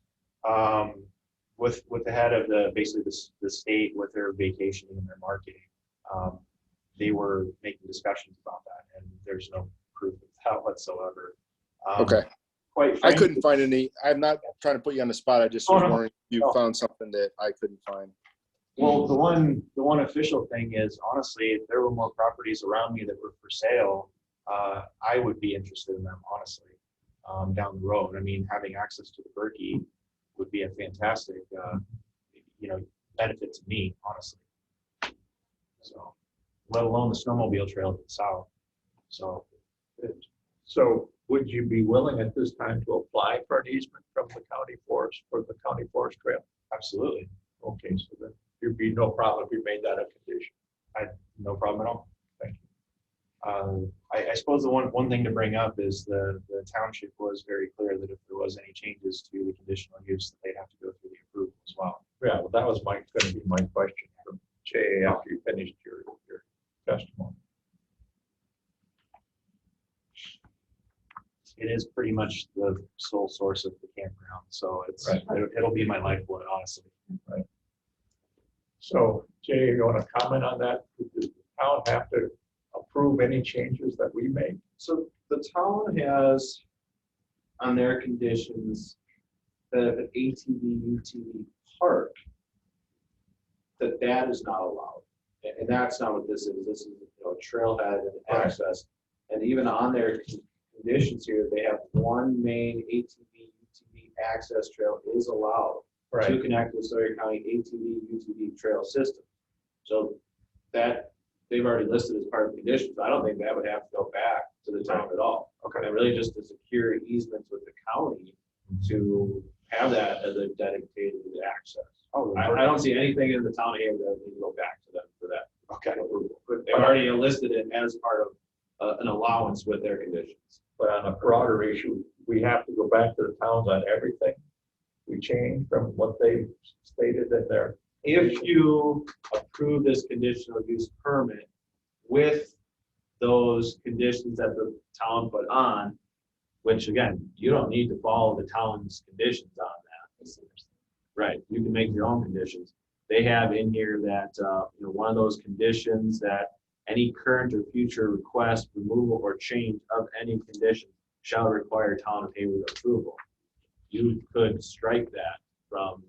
with the head of basically the state with their vacationing and their marketing, they were making discussions about that, and there's no proof of that whatsoever. Okay. Quite I frankly, couldn't find any. I'm not trying to put you on the spot. I just was wondering if you found something that I couldn't find. well, the one official thing is, honestly, if there were more properties around me that were for sale, I would be interested in them, honestly, down the road. I mean, having access to the Berkey would be a fantastic, benefit to me, honestly. So, let alone the snowmobile trail to the south. So would you be willing at this time to apply for an easement from the county forest for the county forest trail? Absolutely. Okay, so then there'd be no problem if you made that a condition. No problem at all. Thank you. I suppose the one thing to bring up is the township was very clear that if there was any changes to the conditional use, that they'd have to go through the approval as well. Yeah, well, that was going to be my question from Jay after you finished your testimony. It is pretty much the sole source of the campground, so Right. it'll be my lifeblood, honestly. Right. So Jay, you want to comment on that? Does the town have to approve any changes that we make? So the town has on their conditions that an ATV, UTV park, that is not allowed. And that's not what this is. This is, a trailhead and access. And even on their conditions here, they have one main ATV, UTV access trail is allowed to connect with Sawyer County ATV, UTV trail system. So that they've already listed as part of the conditions. I don't think that would have to go back to the town at all. Okay, really just to secure easements with the county to have that as a dedicated access. I don't see anything in the town here that we can go back to them for that. Okay. But they've already listed it as part of an allowance with their conditions. But on a broader issue, we have to go back to the towns on everything. We change from what they stated in their. If you approve this conditional use permit with those conditions that the town put on, which again, you don't need to follow the town's conditions on that. Right, you can make your own conditions. They have in here that, one of those conditions that any current or future request, removal, or change of any condition shall require town of Hayward approval. You could strike that from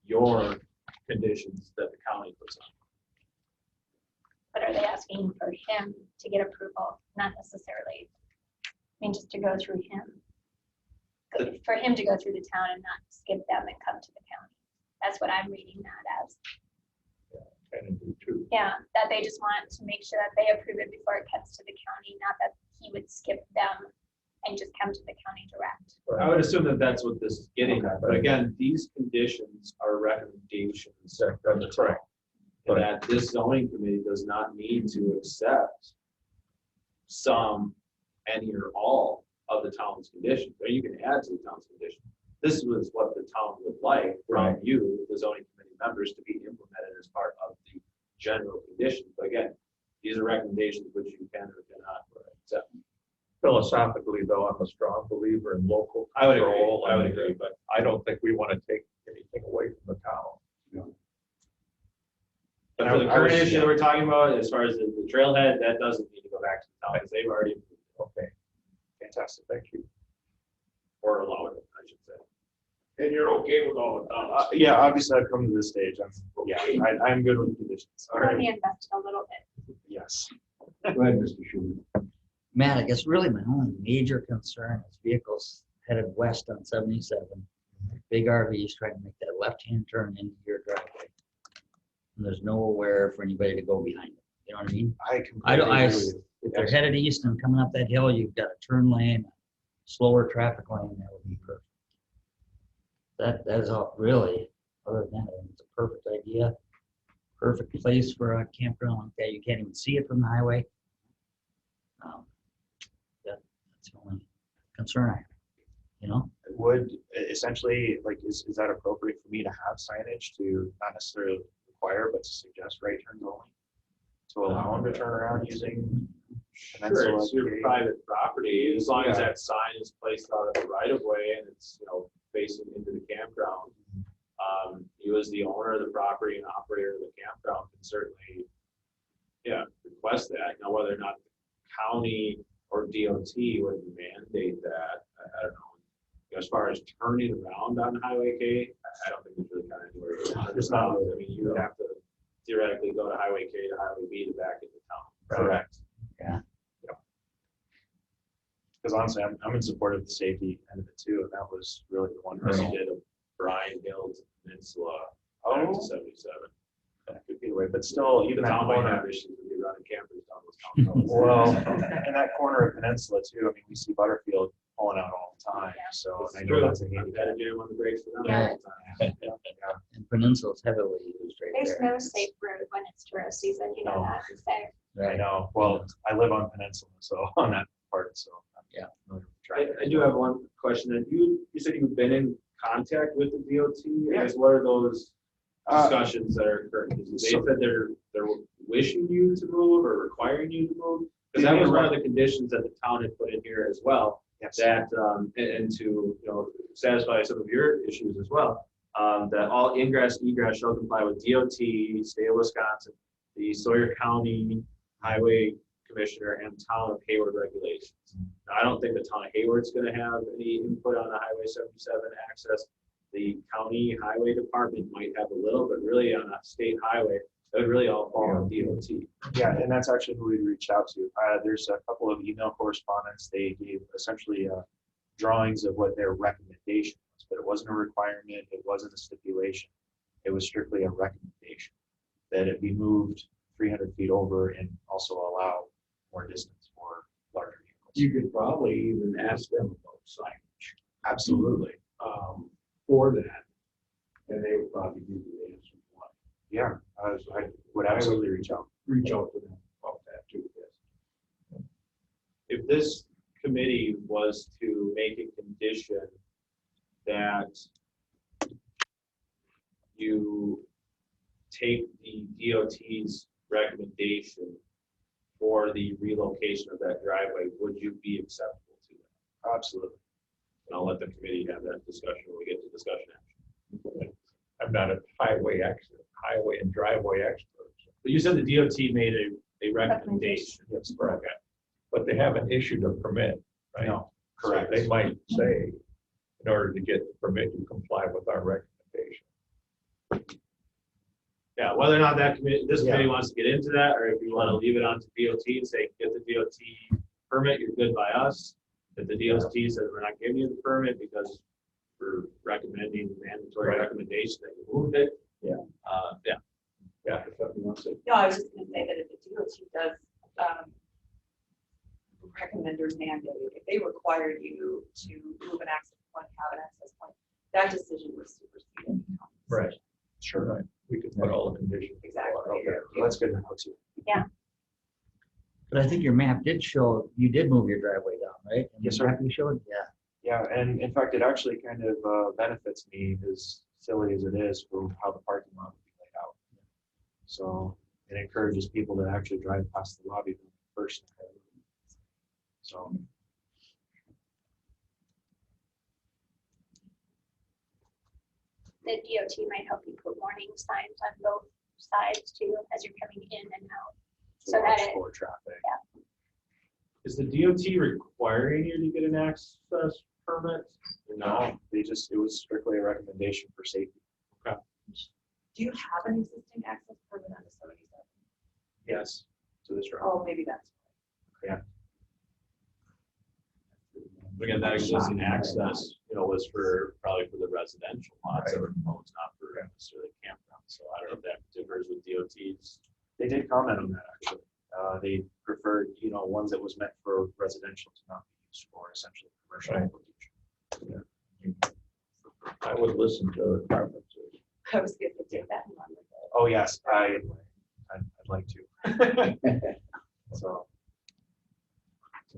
your conditions that the county puts on. But are they asking for him to get approval? Not necessarily, just to go through him. For him to go through the town and not skip them and come to the county. That's what I'm reading that as. Yeah, that they just want to make sure that they approve it before it comes to the county, not that he would skip them and just come to the county direct. I would assume that that's what this is getting at, but again, these conditions are recommendations. That's correct. And that this zoning committee does not need to accept some, any, or all of the town's conditions, or you can add to the town's conditions. This was what the town would like from you, the zoning committee members, to be implemented as part of the general conditions. But again, these are recommendations which you can or cannot accept. Philosophically, though, I'm a strong believer in local I would control. agree, but I don't think we want to take anything away from the town. But for the current issue that we're talking about, as far as the trailhead, that doesn't need to go back to the town, because they've already. Okay, fantastic, thank you. Or allowed it, I should say. And you're okay with all of that? Yeah, obviously I've come to this stage. I'm good with the conditions. All Let right. me invest a little bit. Yes. Go ahead, Mr. Schuman. Matt, I guess really my only major concern is vehicles headed west on 77. Big RVs trying to make that left-hand turn into your driveway. And there's nowhere for anybody to go behind it. You know what I mean? I I completely don't, agree with you. if they're headed east and coming up that hill, you've got a turn lane, slower traffic lane, that would be perfect. That is all really, other than that, it's a perfect idea. Perfect place for a campground like that. You can't even see it from the highway. That's the only concern I have, you know? Would essentially, like, is that appropriate for me to have signage to not necessarily require, but to suggest right turns only? To allow them to turn around using. Sure, it's your Gate? private property, as long as Yeah. that sign is placed out of the right of way and it's, you know, facing into the campground. You as the owner of the property and operator of the campground can certainly, request that. Now, whether or not the county or DOT would mandate that, I don't know. As far as turning around on Highway K, I don't think there's really kind of anywhere. There's not, I mean, you would have to theoretically go to Highway K to Highway B to back into town. Correct. Yeah. Because honestly, I'm in support of the safety end of it too, and that was really the one. Unless you did a Bryan Hill to Peninsula back to 77. That could be the way, but still, even The that town might have corner. issues with you running campers down those town roads. Well, in that corner of Peninsula too, I mean, we see Butterfield pulling out all the time, so It's I know true. that's a I've handicap. had to jam on the brakes for them Yeah. all the time. And Peninsula is heavily used right There's there. no safe road when it's tourist season, you know No. that, so. I know, well, I live on Peninsula, so on that part, so. Yeah. I do have one question. And you said you've been in contact with the DOT? Yeah. I guess what are those Uh, discussions that are occurring? Because they so- said they're wishing you to move or requiring you to move? Because that Yeah, was one of right. the conditions that the town had put in here as well. Yes. That, and to, you know, satisfy some of your issues as well, that all ingress, egress shall comply with DOT, state of Wisconsin, the Sawyer County Highway Commissioner and Town of Hayward regulations. Now, I don't think the Town of Hayward's gonna have any input on the Highway 77 access. The county highway department might have a little, but really on a state highway, that would really all fall on DOT. Yeah, and that's actually who we reached out to. There's a couple of email correspondence. They gave essentially drawings of what their recommendation was, but it wasn't a requirement. It wasn't a stipulation. It was strictly a recommendation that it be moved 300 feet over and also allow more distance for larger vehicles. You could probably even ask them about signage, Absolutely. for that, and they would probably give you the answer. Yeah, I would absolutely reach out. Reach out to them about that too, yes. If this committee was to make a condition that you take the DOT's recommendation for the relocation of that driveway, would you be acceptable to that? Absolutely. And I'll let the committee have that discussion when we get to discussion action. I'm not a highway and driveway expert, But you said the DOT made a recommendation. That's correct. But they haven't issued a permit, right? No, So correct. they might say, in order to get the permit, you comply with our recommendation. Yeah, whether or not that committee, this Yeah. committee wants to get into that, or if you want to leave it on to DOT and say, get the DOT permit, you're good by us. If the DOT says we're not giving you the permit because we're recommending mandatory Right. recommendation that you move it. Yeah. Yeah. If something wants to. No, I was just gonna say that if the DOT does, recommend or mandate, if they require you to move an access point, have an access point, that decision was superseded. Right. Sure, right. We could put all the conditions. Exactly. Okay. Well, that's good to know too. Yeah. But I think your map did show, you did move your driveway down, right? And Yes, the sir. map you showed, yeah. Yeah, and in fact, it actually kind of benefits me, as silly as it is, for how the parking lot would be laid out. So it encourages people to actually drive past the lobby first. So. The DOT might help you put warning signs on both sides too, as you're coming in and out. So that watch it, for traffic. Is the DOT requiring you to get an access permit? No, it was strictly a recommendation for safety. Do you have an existing access permit on the 77? Yes, to this road. Oh, maybe that's. Again, that existing access, was probably for the residential lots that were proposed, not for necessarily campgrounds. So I don't know if that differs with DOT's They did comment on that, actually. They preferred, ones that was meant for residential to not be used for essentially commercial application. I would listen to the preferences. I was going to take that one. Oh, yes, I'd like to. So.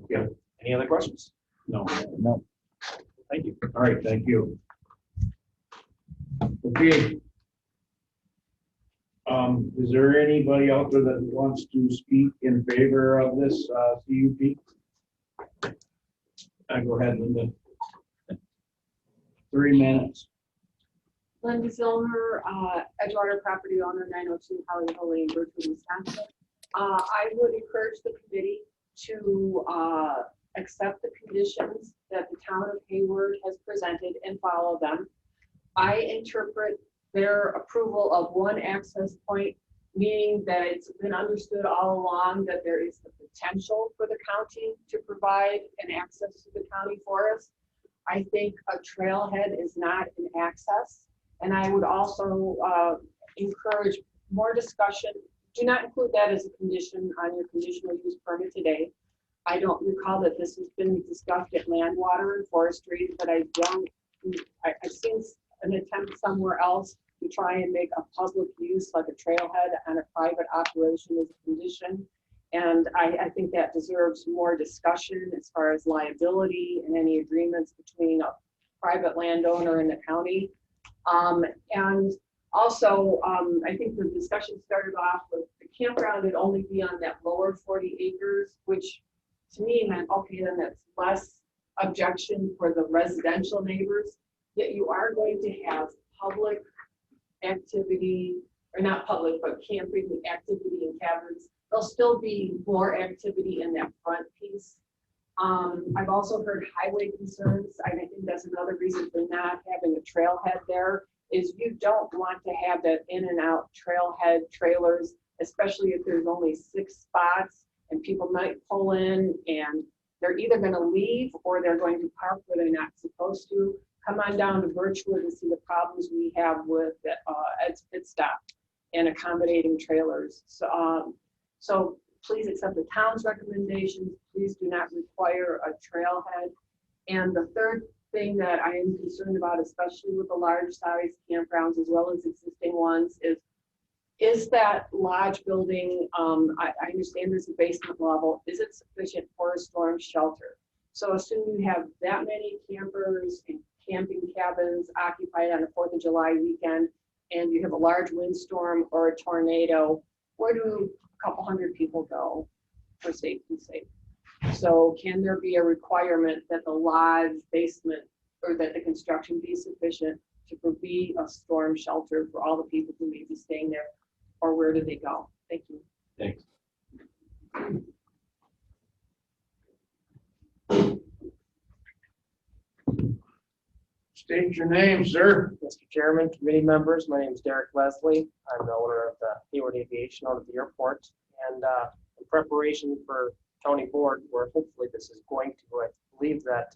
Yeah, any other questions? No. No. Thank you. All right, thank you. Okay. Is there anybody out there that wants to speak in favor of this CUP? Go ahead, Linda. 3 minutes. Linda Zilmer, Edgewater property owner, 902 Holly Hill Lane, Birchwood, Wisconsin. I would encourage the committee to accept the conditions that the town of Hayward has presented and follow them. I interpret their approval of one access point, meaning that it's been understood all along that there is the potential for the county to provide an access to the county forest. I think a trailhead is not an access. And I would also encourage more discussion. Do not include that as a condition on your conditional use permit today. I don't recall that this has been discussed at Land, Water, and Forestry, but I've seen an attempt somewhere else to try and make a public use like a trailhead on a private operation as a condition. And I think that deserves more discussion as far as liability and any agreements between a private landowner and the county. And also, I think the discussion started off with the campground would only be on that lower 40 acres, which to me meant, okay, then that's less objection for the residential neighbors. Yet you are going to have public activity, or not public, but camping activity in cabins. There'll still be more activity in that front piece. I've also heard highway concerns. I think that's another reason for not having a trailhead there, is you don't want to have that in and out trailhead trailers, especially if there's only 6 spots and people might pull in and they're either going to leave or they're going to park where they're not supposed to. Come on down to Birchwood and see the problems we have with pit stop and accommodating trailers. So please accept the town's recommendations. Please do not require a trailhead. And the third thing that I am concerned about, especially with the large size campgrounds as well as existing ones, is that lodge building, I understand there's a basement level, is it sufficient for a storm shelter? So assume you have that many campers and camping cabins occupied on a 4th of July weekend, and you have a large windstorm or a tornado, where do a couple hundred people go for safety's sake? So can there be a requirement that the lodge basement or that the construction be sufficient to be a storm shelter for all the people who may be staying there, or where do they go? Thank you. Thanks. State your name, sir. Mr. Chairman, committee members, my name is Derek Leslie. I'm the owner of the Hayward Aviation out at the airport. And in preparation for county board, where hopefully this is going to, I believe that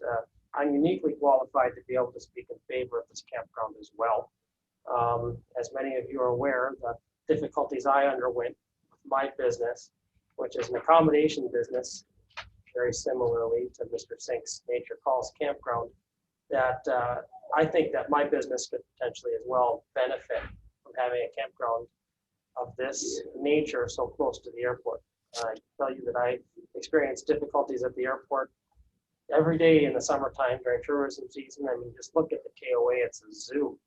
I'm uniquely qualified to be able to speak in favor of this campground as well. As many of you are aware, the difficulties I underwent with my business, which is an accommodation business, very similarly to Mr. Sink's Nature Calls Campground, that I think that my business could potentially as well benefit from having a campground of this nature so close to the airport. I can tell you that I experience difficulties at the airport every day in the summertime during tourism season. I mean, just look at the KOA, it's a zoo.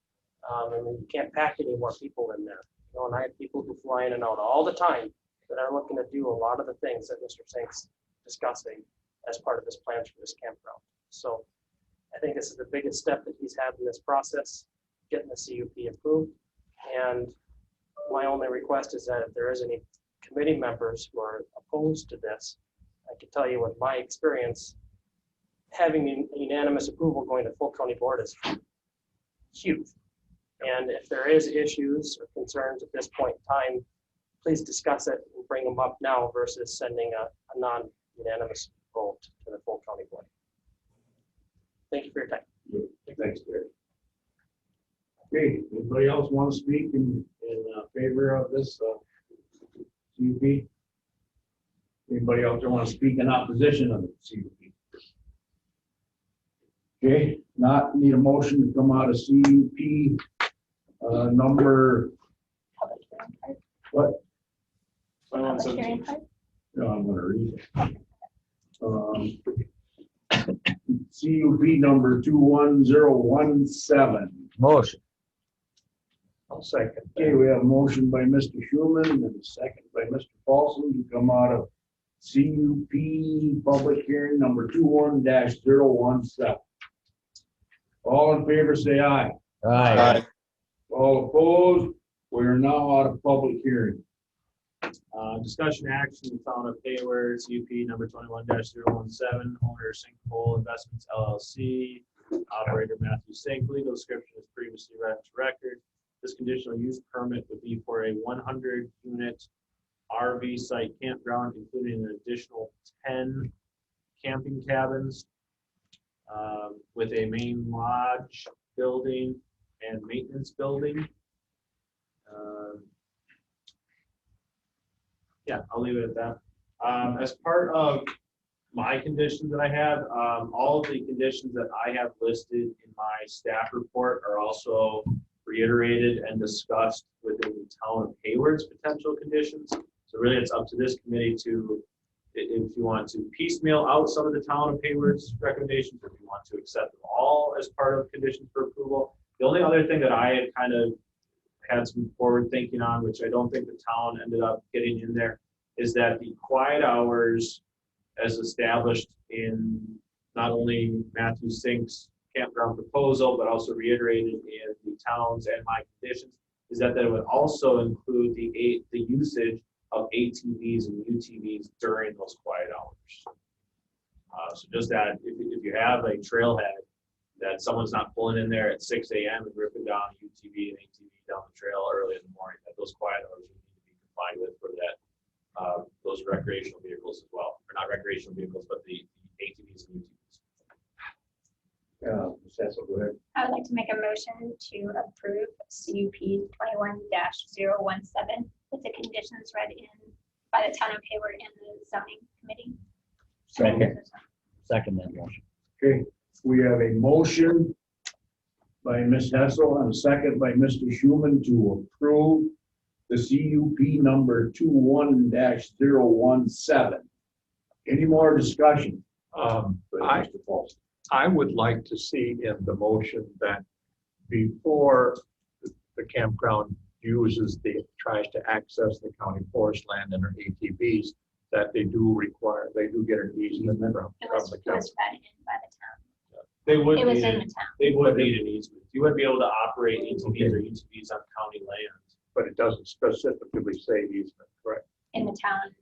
I mean, you can't pack any more people in there. You know, and I have people who fly in and out all the time that are looking to do a lot of the things that Mr. Sink's discussing as part of this plan for this campground. So I think this is the biggest step that he's had in this process, getting the CUP approved. And my only request is that if there is any committee members who are opposed to this, I can tell you with my experience, having unanimous approval going to full county board is huge. And if there is issues or concerns at this point in time, please discuss it and bring them up now versus sending a non-unanimous vote to the full county board. Thank you for your time. Thanks, Derek. Okay, anybody else want to speak in favor of this CUP? Anybody out there want to speak in opposition of the CUP? Okay, not need a motion to come out of CUP, number, what? Public hearing part? No, I'm gonna read it. CUP number 21017. Motion. I'll second. Okay, we have a motion by Mr. Schuman and a second by Mr. Paulson to come out of CUP public hearing number 21-017. All in favor, say aye. Aye. All opposed, we are now out of public hearing. Discussion action, town of Hayward, CUP number 21-017, owner Sinkhole Investments LLC, operator Matthew Sink. Legal description is previously read into record. This conditional use permit would be for a 100-unit RV site campground, including an additional 10 camping cabins with a main lodge building and maintenance building. Yeah, I'll leave it at that. As part of my conditions that I have, all of the conditions that I have listed in my staff report are also reiterated and discussed within the town of Hayward's potential conditions. So really it's up to this committee to, if you want to piecemeal out some of the town of Hayward's recommendations, or if you want to accept them all as part of conditions for approval. The only other thing that I had kind of had some forward thinking on, which I don't think the town ended up getting in there, is that the quiet hours as established in not only Matthew Sink's campground proposal, but also reiterated in the town's and my conditions, is that it would also include the usage of ATVs and UTVs during those quiet hours. So just that if you have a trailhead that someone's not pulling in there at 6 a.m. and ripping down a UTV and ATV down the trail early in the morning, that those quiet hours would need to be complied with for that, those recreational vehicles as well, or not recreational vehicles, but the ATVs and UTVs. Ms. Hassel, go ahead. I would like to make a motion to approve CUP 21-017 with the conditions read in by the town of Hayward and the zoning committee. Second that motion. Okay, we have a motion by Ms. Hessel and a second by Mr. Schuman to approve the CUP number 21-017. Any more discussion? Mr. Paulson. I would like to see in the motion that before the campground tries to access the county forest land and their ATVs, that they do get an easement from It was the read county. in by the town. They would It was need in it. the town. They would need an easement. You wouldn't be able to operate ATVs or UTVs on county land. But it doesn't specifically say easement, correct? In the town.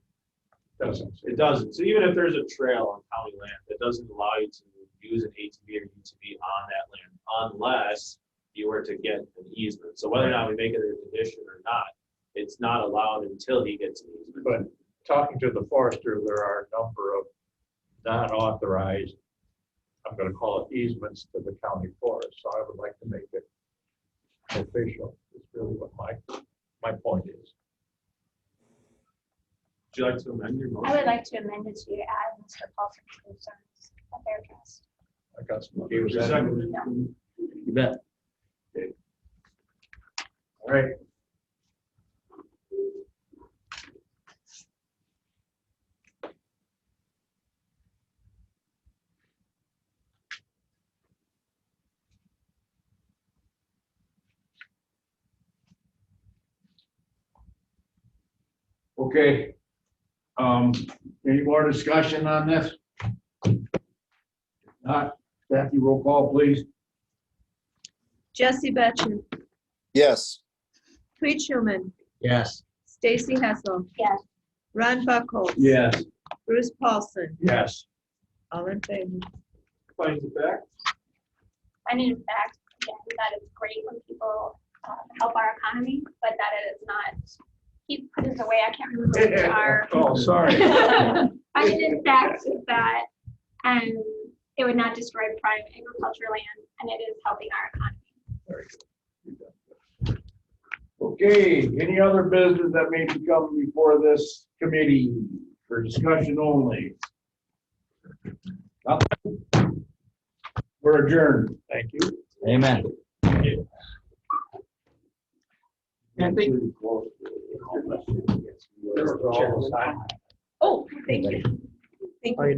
Doesn't. It doesn't. So even if there's a trail on county land, that doesn't allow you to use an ATV or UTV on that land unless you were to get an easement. So whether or not we make it a condition or not, it's not allowed until he gets an easement. But talking to the forester, there are a number of non-authorized, I'm gonna call it easements to the county forest, so I would like to make it official, is really what my point is. Would you like to amend your motion? I would like to amend it to add Mr. Paulson's concerns that they're addressed. I got some. Okay, was there a second? No. You bet. All right. Okay. Any more discussion on this? Not, Kathy, roll call, please. Jesse Betchen, Yes. Tweet Schuman, Yes. Stacy Hessel, Yes. Ron Buckholz. Yes. Bruce Paulson, Yes. all in favor. Findings of fact? Finding of fact, again, that it's great when people help our economy, but that it is not, he put this away, I can't remember what they are. Oh, sorry. Finding of fact is that it would not destroy prime agricultural land, and it is helping our economy. Okay, any other business that may come before this committee for discussion only? Nothing? We're adjourned. Thank you. Amen. Oh, thank you. Thank you.